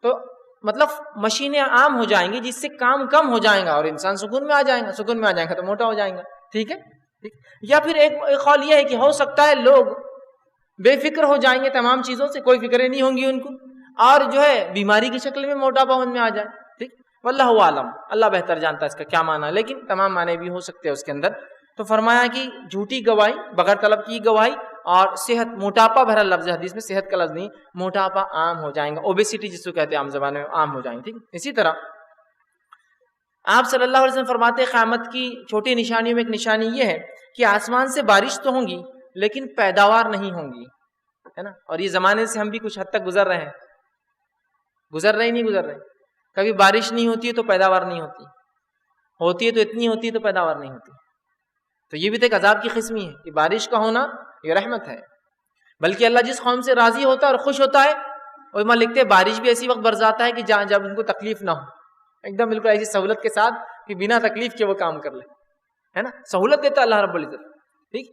[SPEAKER 2] تو مطلب مشینیں عام ہو جائیں گی جس سے کام کم ہو جائیں گا اور انسان سکون میں آ جائیں گا. سکون میں آ جائیں گا تو موٹا ہو جائیں گا. ٹھیک ہے. یا پھر ایک قول یہ ہے کہ ہو سکتا ہے لوگ بے فکر ہو جائیں گے تمام چیزوں سے، کوئی فکریں نہیں ہوں گی ان کو، اور جو ہے بیماری کی شکل میں موٹاپا ان میں آ جائے. ٹھیک. واللہ عالم، اللہ بہتر جانتا ہے اس کا کیا معنی ہے، لیکن تمام معنی بھی ہو سکتے ہیں اس کے اندر. تو فرمایا کہ جھوٹی گواہی، بغیر طلب کی گواہی، اور صحت، موٹاپا بھرا لفظ حدیث میں، صحت کا لفظ نہیں، موٹاپا عام ہو جائیں گا، اوبیسٹی جس کو کہتے ہیں عام زبان میں، عام ہو جائیں گے. ٹھیک. اسی طرح آپ صلی اللہ علیہ وسلم فرماتے ہیں قیامت کی چھوٹی نشانیوں میں ایک نشانی یہ ہے کہ آسمان سے بارش تو ہوں گی لیکن پیداوار نہیں ہوں گی، ہے نا. اور یہ زمانے سے ہم بھی کچھ حد تک گزر رہے ہیں، گزر رہے نہیں گزر رہے. کبھی بارش نہیں ہوتی ہے تو پیداوار نہیں ہوتی، ہوتی ہے تو اتنی ہوتی ہے تو پیداوار نہیں ہوتی. تو یہ بھی تو ایک عذاب کی قسمی ہے کہ بارش کا ہونا یہ رحمت ہے. بلکہ اللہ جس قوم سے راضی ہوتا ہے اور خوش ہوتا ہے، اور وہاں لکھتے ہیں بارش بھی ایسی وقت برساتا ہے کہ جب ان کو تکلیف نہ ہو، ایک دم بالکل ایسی سہولت کے ساتھ کہ بنا تکلیف کے وہ کام کر لے، ہے نا. سہولت دیتا اللہ رب العزت. ٹھیک.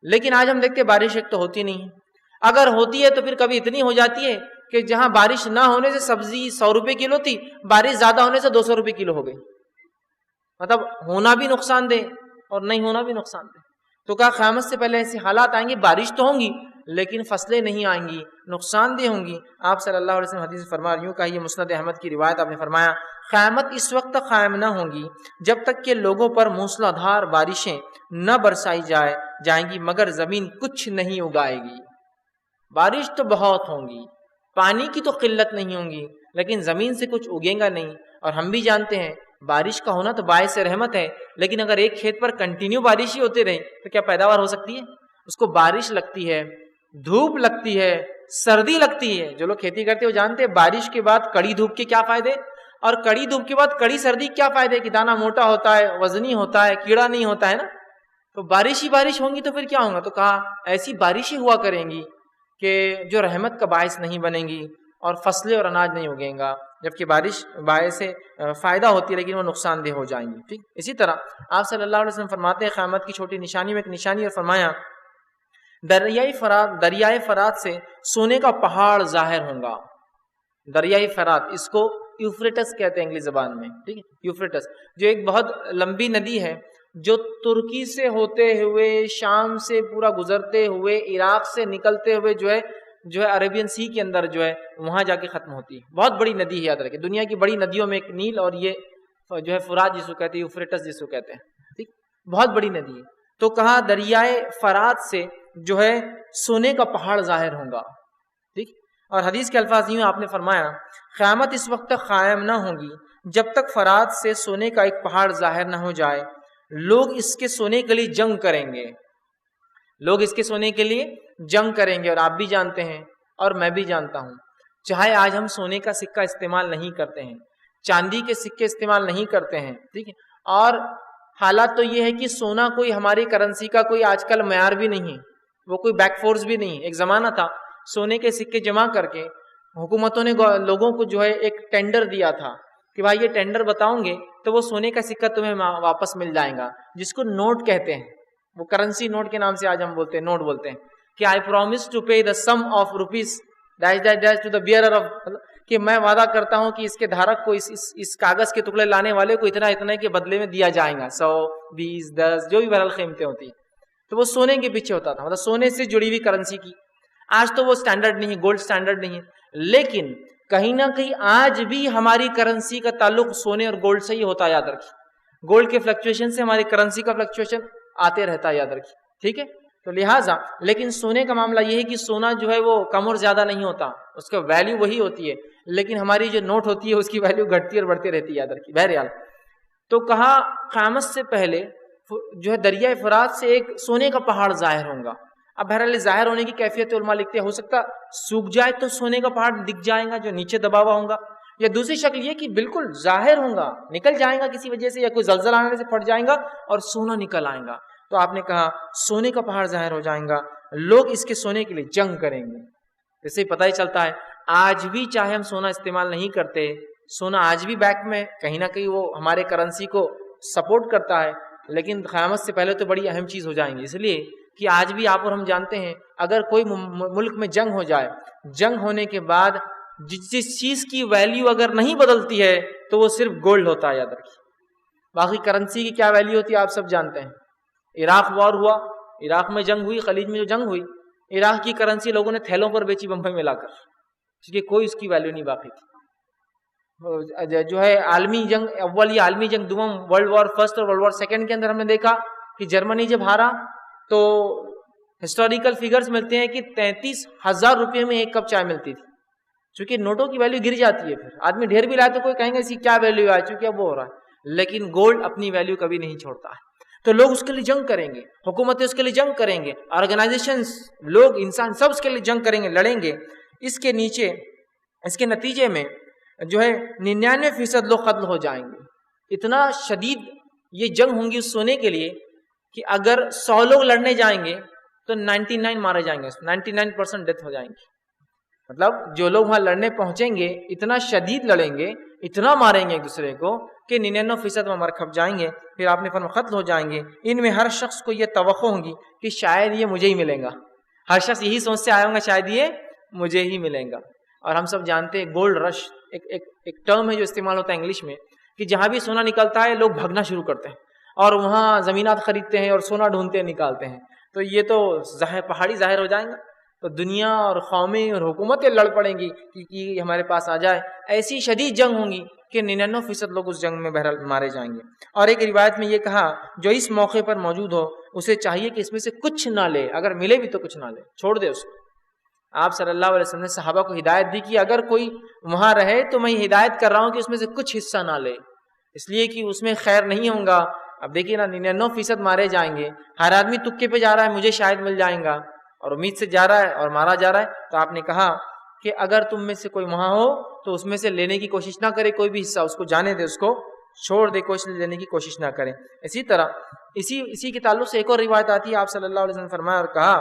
[SPEAKER 2] لیکن آج ہم دیکھتے ہیں بارش ایک تو ہوتی نہیں ہے، اگر ہوتی ہے تو پھر کبھی اتنی ہو جاتی ہے کہ جہاں بارش نہ ہونے سے سبزی 100 روپے کلو تھی، بارش زیادہ ہونے سے 200 روپے کلو ہو گئی. مطلب ہونا بھی نقصان دہ اور نہیں ہونا بھی نقصان دہ. تو کہا قیامت سے پہلے ایسے حالات آئیں گے، بارش تو ہوں گی لیکن فصلیں نہیں آئیں گی، نقصان دہ ہوں گی. آپ صلی اللہ علیہ وسلم حدیث فرما یوں کہا، یہ مسند احمد کی روایت، آپ نے فرمایا قیامت اس وقت تک قائم نہ ہوں گی جب تک کہ لوگوں پر موسلا دھار بارشیں نہ برسائی جائیں گی مگر زمین کچھ نہیں اگائے گی. بارش تو بہت ہوں گی، پانی کی تو قلت نہیں ہوں گی، لیکن زمین سے کچھ اگے گا نہیں. اور ہم بھی جانتے ہیں بارش کا ہونا تو باعث رحمت ہے، لیکن اگر ایک کھیت پر کنٹینیو بارش ہی ہوتے رہے تو کیا پیداوار ہو سکتی ہے؟ اس کو بارش لگتی ہے، دھوپ لگتی ہے، سردی لگتی ہے. جو لوگ کھیتی کرتے ہیں وہ جانتے ہیں بارش کے بعد کڑی دھوپ کے کیا فائدے، اور کڑی دھوپ کے بعد کڑی سردی کیا فائدے، کہ دانہ موٹا ہوتا ہے، وزنی ہوتا ہے، کیڑا نہیں ہوتا ہے نا. تو بارش ہی بارش ہوں گی تو پھر کیا ہوگا؟ تو کہا ایسی بارش ہی ہوا کریں گی کہ جو رحمت کا باعث نہیں بنیں گی اور فصلیں اور اناج نہیں اگیں گا، جبکہ بارش باعث فائدہ ہوتی ہے لیکن وہ نقصان دہ ہو جائیں گی. ٹھیک. اسی طرح آپ صلی اللہ علیہ وسلم فرماتے ہیں قیامت کی چھوٹی نشانی میں ایک نشانی، اور فرمایا دریائے فرات سے سونے کا پہاڑ ظاہر ہوگا. دریائے فرات، اس کو یوفریٹس کہتے ہیں انگلش زبان میں. ٹھیک ہے. یوفریٹس جو ایک بہت لمبی ندی ہے، جو ترکی سے ہوتے ہوئے، شام سے پورا گزرتے ہوئے، عراق سے نکلتے ہوئے جو ہے عربین سی کے اندر جو ہے وہاں جا کے ختم ہوتی ہے. بہت بڑی ندی ہے، یاد رکھیں دنیا کی بڑی ندیوں میں ایک نیل اور یہ جو ہے فرات جس کو کہتے ہیں، یوفریٹس جس کو کہتے ہیں. ٹھیک. بہت بڑی ندی ہے. تو کہا دریائے فرات سے جو ہے سونے کا پہاڑ ظاہر ہوگا. ٹھیک. اور حدیث کے الفاظ یوں آپ نے فرمایا قیامت اس وقت تک قائم نہ ہوگی جب تک فرات سے سونے کا ایک پہاڑ ظاہر نہ ہو جائے. لوگ اس کے سونے کے لیے جنگ کریں گے، لوگ اس کے سونے کے لیے جنگ کریں گے. اور آپ بھی جانتے ہیں اور میں بھی جانتا ہوں، چاہے آج ہم سونے کا سکہ استعمال نہیں کرتے ہیں، چاندی کے سکے استعمال نہیں کرتے ہیں، ٹھیک ہے، اور حالات تو یہ ہے کہ سونا کوئی ہماری کرنسی کا کوئی آج کل معیار بھی نہیں ہے، وہ کوئی بیک فورس بھی نہیں ہے. ایک زمانہ تھا سونے کے سکے جمع کر کے حکومتوں نے لوگوں کو جو ہے ایک ٹینڈر دیا تھا کہ بھائی یہ ٹینڈر بتاؤں گے تو وہ سونے کا سکہ تمہیں واپس مل جائے گا، جس کو نوٹ کہتے ہیں. وہ کرنسی نوٹ کے نام سے آج ہم بولتے ہیں، نوٹ بولتے ہیں کہ I promise to pay the sum of rupees dash dash dash to the bearer of, کہ میں وعدہ کرتا ہوں کہ اس کے دھارک کو اس کاغذ کے ٹکڑے لانے والے کو اتنا اتنا کے بدلے میں دیا جائے گا، 100 20 10 جو بھی بہرحال قیمتیں ہوتی ہیں. تو وہ سونے کے پیچھے ہوتا تھا، مطلب سونے سے جڑی ہوئی کرنسی کی. آج تو وہ سٹینڈرڈ نہیں ہے، گولڈ سٹینڈرڈ نہیں ہے، لیکن کہیں نہ کہیں آج بھی ہماری کرنسی کا تعلق سونے اور گولڈ سے ہی ہوتا ہے. یاد رکھیے گولڈ کے فلکچویشن سے ہماری کرنسی کا فلکچویشن آتے رہتا ہے، یاد رکھیے. ٹھیک ہے. تو لہٰذا لیکن سونے کا معاملہ یہ ہے کہ سونا جو ہے وہ کم اور زیادہ نہیں ہوتا، اس کا ویلیو وہی ہوتی ہے، لیکن ہماری جو نوٹ ہوتی ہے اس کی ویلیو گھٹتی اور بڑھتی رہتی ہے، یاد رکھیے. بہرحال تو کہا قیامت سے پہلے جو ہے دریائے فرات سے ایک سونے کا پہاڑ ظاہر ہوگا. اب بہرحال ظاہر ہونے کی کیفیت علماء لکھتے ہیں ہو سکتا سوکھ جائے تو سونے کا پہاڑ دکھ جائے گا جو نیچے دبا ہوا ہوگا، یا دوسری شکل یہ کہ بالکل ظاہر ہوں گا، نکل جائیں گا کسی وجہ سے، یا کوئی زلزلہ آنے سے پھٹ جائیں گا اور سونا نکل آئے گا. تو آپ نے کہا سونے کا پہاڑ ظاہر ہو جائیں گا، لوگ اس کے سونے کے لیے جنگ کریں گے. جیسے پتہ ہی چلتا ہے آج بھی چاہے ہم سونا استعمال نہیں کرتے، سونا آج بھی بینک میں کہیں نہ کہیں وہ ہمارے کرنسی کو سپورٹ کرتا ہے، لیکن قیامت سے پہلے تو بڑی اہم چیز ہو جائیں گی. اس لیے کہ آج بھی آپ اور ہم جانتے ہیں اگر کوئی ملک میں جنگ ہو جائے، جنگ ہونے کے بعد جس چیز کی ویلیو اگر نہیں بدلتی ہے تو وہ صرف گولڈ ہوتا ہے، یاد رکھیے. باقی کرنسی کی کیا ویلیو ہوتی ہے آپ سب جانتے ہیں. عراق وار ہوا، عراق میں جنگ ہوئی، خلیج میں جو جنگ ہوئی، عراق کی کرنسی لوگوں نے تھیلوں پر بیچی بمبئی میں لا کر، کیونکہ کوئی اس کی ویلیو نہیں باقی تھی. جو ہے عالمی جنگ اول یا عالمی جنگ دوم، ورلڈ وار فرسٹ اور ورلڈ وار سیکنڈ کے اندر ہم نے دیکھا کہ جرمنی جب ہارا تو ہسٹوریکل فیگرز ملتے ہیں کہ 33,000 روپے میں ایک کپ چائے ملتی تھی. چونکہ نوٹوں کی ویلیو گر جاتی ہے، پھر آدمی ڈھیر بھی لائے تو کوئی کہیں گے اسی کیا ویلیو ہے، چونکہ اب وہ ہو رہا ہے. لیکن گولڈ اپنی ویلیو کبھی نہیں چھوڑتا ہے. تو لوگ اس کے لیے جنگ کریں گے، حکومتیں اس کے لیے جنگ کریں گے، آرگنائزیشنز، لوگ، انسان سب اس کے لیے جنگ کریں گے، لڑیں گے. اس کے نتیجے میں جو ہے 99% لوگ قتل ہو جائیں گے. اتنا شدید یہ جنگ ہوں گی اس سونے کے لیے کہ اگر 100 لوگ لڑنے جائیں گے تو 99 مارے جائیں گے، 99% ڈیتھ ہو جائیں گے. مطلب جو لوگ وہاں لڑنے پہنچیں گے اتنا شدید لڑیں گے، اتنا ماریں گے ایک دوسرے کو کہ 99% وہ مر کھپ جائیں گے. پھر آپ نے فرمایا قتل ہو جائیں گے. ان میں ہر شخص کو یہ توقع ہوگی کہ شاید یہ مجھے ہی ملیں گا. ہر شخص یہی سوچ سے آیا ہوگا شاید یہ مجھے ہی ملیں گا. اور ہم سب جانتے ہیں گولڈ رش ایک ٹرم ہے جو استعمال ہوتا ہے انگلش میں، کہ جہاں بھی سونا نکلتا ہے لوگ بھگنا شروع کرتے ہیں اور وہاں زمینات خریدتے ہیں اور سونا ڈھونڈتے ہیں، نکالتے ہیں. تو یہ تو پہاڑی ظاہر ہو جائیں گا، تو دنیا اور قومیں اور حکومتیں لڑ پڑیں گی کہ ہمارے پاس آ جائے. ایسی شدید جنگ ہوں گی کہ 99% لوگ اس جنگ میں بہرحال مارے جائیں گے. اور ایک روایت میں یہ کہا جو اس موقع پر موجود ہو اسے چاہیے کہ اس میں سے کچھ نہ لے، اگر ملے بھی تو کچھ نہ لے، چھوڑ دے اس کو. آپ صلی اللہ علیہ وسلم نے صحابہ کو ہدایت دی کہ اگر کوئی وہاں رہے تو میں ہدایت کر رہا ہوں کہ اس میں سے کچھ حصہ نہ لے، اس لیے کہ اس میں خیر نہیں ہوگا. اب دیکھیے نا 99% مارے جائیں گے. ہر آدمی تکے پہ جا رہا ہے مجھے شاید مل جائیں گا، اور امید سے جا رہا ہے اور مارا جا رہا ہے. تو آپ نے کہا کہ اگر تم میں سے کوئی وہاں ہو تو اس میں سے لینے کی کوشش نہ کرے، کوئی بھی حصہ اس کو جانے دے، اس کو چھوڑ دے، کوشش لینے کی کوشش نہ کرے. اسی طرح اسی کے تعلق سے ایک اور روایت آتی ہے. آپ صلی اللہ علیہ وسلم نے فرمایا اور کہا،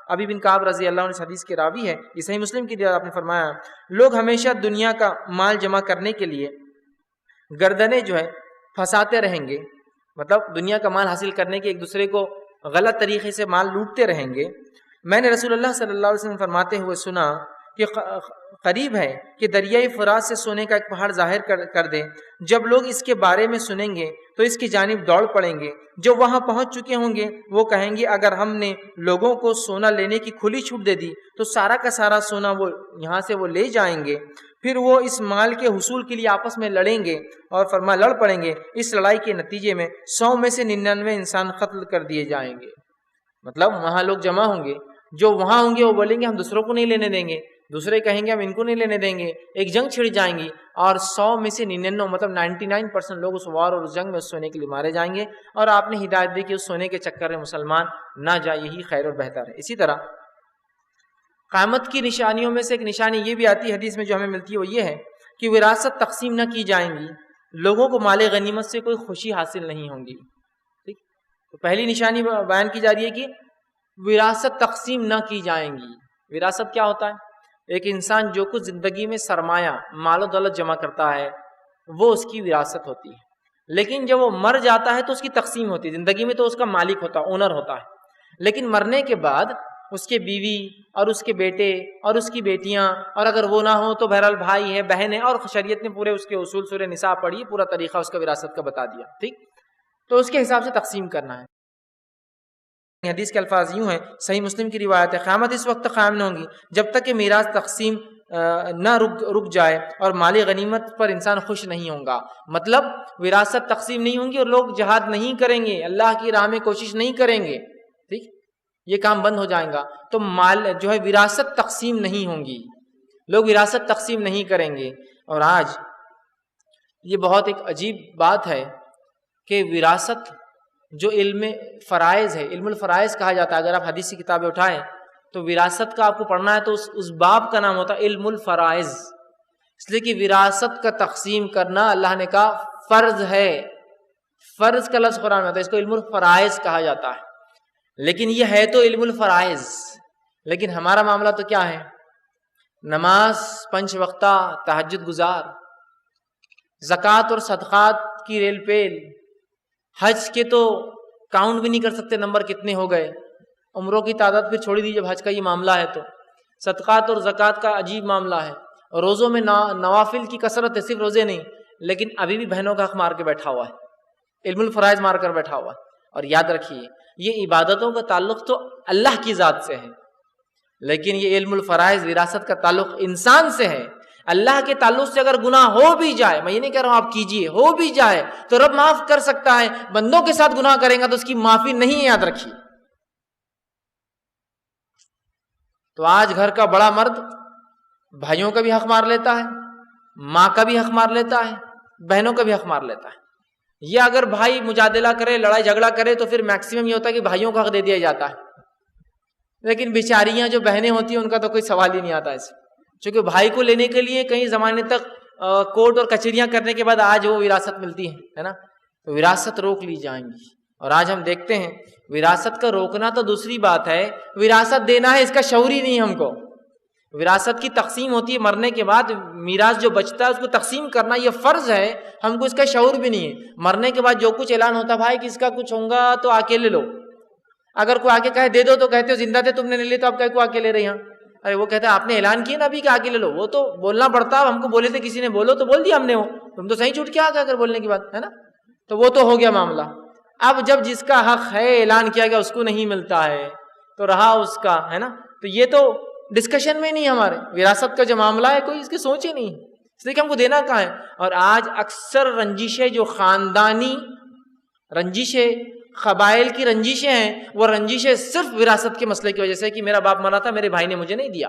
[SPEAKER 2] ابی بن کعب رضی اللہ عنہ اس حدیث کے راوی ہے، یہ صحیح مسلم کی روایت. آپ نے فرمایا لوگ ہمیشہ دنیا کا مال جمع کرنے کے لیے گردنیں جو ہے پھنساتے رہیں گے، مطلب دنیا کا مال حاصل کرنے کے ایک دوسرے کو غلط طریقے سے مال لوٹتے رہیں گے. میں نے رسول اللہ صلی اللہ علیہ وسلم فرماتے ہوئے سنا کہ قریب ہے کہ دریائے فرات سے سونے کا ایک پہاڑ ظاہر کر دے. جب لوگ اس کے بارے میں سنیں گے تو اس کی جانب دوڑ پڑیں گے. جو وہاں پہنچ چکے ہوں گے وہ کہیں گے اگر ہم نے لوگوں کو سونا لینے کی کھلی چھوٹ دے دی تو سارا کا سارا سونا وہ یہاں سے وہ لے جائیں گے. پھر وہ اس مال کے حصول کے لیے آپس میں لڑیں گے اور فرمایا لڑ پڑیں گے. اس لڑائی کے نتیجے میں 100 میں سے 99 انسان قتل کر دیے جائیں گے. مطلب وہاں لوگ جمع ہوں گے، جو وہاں ہوں گے وہ بولیں گے ہم دوسروں کو نہیں لینے دیں گے، دوسرے کہیں گے ہم ان کو نہیں لینے دیں گے. ایک جنگ چھڑ جائیں گی اور 100 میں سے 99 مطلب 99% لوگ اس وار اور اس جنگ میں اس سونے کے لیے مارے جائیں گے. اور آپ نے ہدایت دی کہ اس سونے کے چکر میں مسلمان نہ جائے، یہی خیر اور بہتر ہے. اسی طرح قیامت کی نشانیوں میں سے ایک نشانی یہ بھی آتی ہے حدیث میں جو ہمیں ملتی ہے، وہ یہ ہے کہ وراثت تقسیم نہ کی جائیں گی، لوگوں کو مال غنیمت سے کوئی خوشی حاصل نہیں ہوں گی. ٹھیک، تو پہلی نشانی بیان کی جا رہی ہے کہ وراثت تقسیم نہ کی جائیں گی. وراثت کیا ہوتا ہے؟ ایک انسان جو کچھ زندگی میں سرمایہ مال و دولت جمع کرتا ہے وہ اس کی وراثت ہوتی ہے، لیکن جب وہ مر جاتا ہے تو اس کی تقسیم ہوتی ہے. زندگی میں تو اس کا مالک ہوتا ہے، اونر ہوتا ہے، لیکن مرنے کے بعد اس کے بیوی اور اس کے بیٹے اور اس کی بیٹیاں، اور اگر وہ نہ ہو تو بہرحال بھائی ہے، بہن ہے، اور شریعت نے پورے اس کے اصول سورہ نساء پڑھی، پورا طریقہ اس کا وراثت کا بتا دیا. ٹھیک، تو اس کے حساب سے تقسیم کرنا ہے. حدیث کے الفاظ یوں ہیں، صحیح مسلم کی روایت ہے، قیامت اس وقت قائم نہ ہوگی جب تک کہ میراث تقسیم نہ رک جائے اور مال غنیمت پر انسان خوش نہیں ہوگا. مطلب وراثت تقسیم نہیں ہوں گی اور لوگ جہاد نہیں کریں گے، اللہ کی راہ میں کوشش نہیں کریں گے. ٹھیک، یہ کام بند ہو جائیں گا. تو مال جو ہے وراثت تقسیم نہیں ہوں گی، لوگ وراثت تقسیم نہیں کریں گے. اور آج یہ بہت ایک عجیب بات ہے کہ وراثت جو علم فرائض ہے، علم الفرائض کہا جاتا ہے. اگر آپ حدیث کی کتابیں اٹھائیں تو وراثت کا آپ کو پڑھنا ہے تو اس باب کا نام ہوتا ہے علم الفرائض. اس لیے کہ وراثت کا تقسیم کرنا اللہ نے کہا فرض ہے. فرض کا لفظ قرآن میں آتا ہے، اس کو علم الفرائض کہا جاتا ہے. لیکن یہ ہے تو علم الفرائض، لیکن ہمارا معاملہ تو کیا ہے؟ نماز 5 وقتہ، تہجد گزار، زکوٰۃ اور صدقات کی ریل پیل، حج کے تو کاؤنٹ بھی نہیں کر سکتے نمبر کتنے ہو گئے، عمروں کی تعداد پھر چھوڑی دیجیے. جب حج کا یہ معاملہ ہے تو صدقات اور زکوٰۃ کا عجیب معاملہ ہے. روزوں میں نوافل کی کثرت ہے، صرف روزے نہیں، لیکن ابھی بھی بہنوں کا حق مار کے بیٹھا ہوا ہے، علم الفرائض مار کر بیٹھا ہوا ہے. اور یاد رکھیے یہ عبادتوں کا تعلق تو اللہ کی ذات سے ہے، لیکن یہ علم الفرائض وراثت کا تعلق انسان سے ہے. اللہ کے تعلق سے اگر گناہ ہو بھی جائے، میں یہ نہیں کہہ رہا ہوں آپ کیجئے، ہو بھی جائے تو رب معاف کر سکتا ہے. بندوں کے ساتھ گناہ کریں گا تو اس کی معافی نہیں ہے، یاد رکھیے. تو آج گھر کا بڑا مرد بھائیوں کا بھی حق مار لیتا ہے، ماں کا بھی حق مار لیتا ہے، بہنوں کا بھی حق مار لیتا ہے. یہ اگر بھائی مجادلہ کرے، لڑائی جھگڑا کرے تو پھر میکسیمم یہ ہوتا ہے کہ بھائیوں کا حق دے دیا جاتا ہے. لیکن بیچاریاں جو بہنیں ہوتی ہیں ان کا تو کوئی سوال ہی نہیں آتا ایسے، چونکہ بھائی کو لینے کے لیے کئی زمانے تک کورٹ اور کچہریاں کرنے کے بعد آج وہ وراثت ملتی ہے نا. تو وراثت روک لی جائیں گی. اور آج ہم دیکھتے ہیں وراثت کا روکنا تو دوسری بات ہے، وراثت دینا ہے اس کا شعور ہی نہیں ہم کو. وراثت کی تقسیم ہوتی ہے مرنے کے بعد، میراث جو بچتا ہے اس کو تقسیم کرنا یہ فرض ہے، ہم کو اس کا شعور بھی نہیں ہے. مرنے کے بعد جو کچھ اعلان ہوتا ہے بھائی کہ اس کا کچھ ہوگا تو آکے لے لو. اگر کوئی آگے کہے دے دو تو کہتے ہو زندہ تھے تم نے لے لی تو آپ کہے کو آکے لے رہے ہیں. ارے وہ کہتے ہیں آپ نے اعلان کیا نا ابھی کہ آگے لے لو، وہ تو بولنا پڑتا ہے. ہم کو بولے تھے کسی نے بولو تو بول دیا ہم نے، وہ تم تو صحیح چھوٹ کے آ گئے اگر بولنے کی بات ہے نا. تو وہ تو ہو گیا معاملہ. اب جب جس کا حق ہے اعلان کیا گیا اس کو نہیں ملتا ہے تو رہا اس کا ہے نا. تو یہ تو ڈسکشن میں نہیں، ہمارے وراثت کا جو معاملہ ہے کوئی اس کی سوچ ہی نہیں، اس لیے کہ ہم کو دینا کہاں ہے. اور آج اکثر رنجشیں جو خاندانی رنجشیں، قبائل کی رنجشیں ہیں، وہ رنجشیں صرف وراثت کے مسئلے کی وجہ سے کہ میرا باپ مرا تھا میرے بھائی نے مجھے نہیں دیا،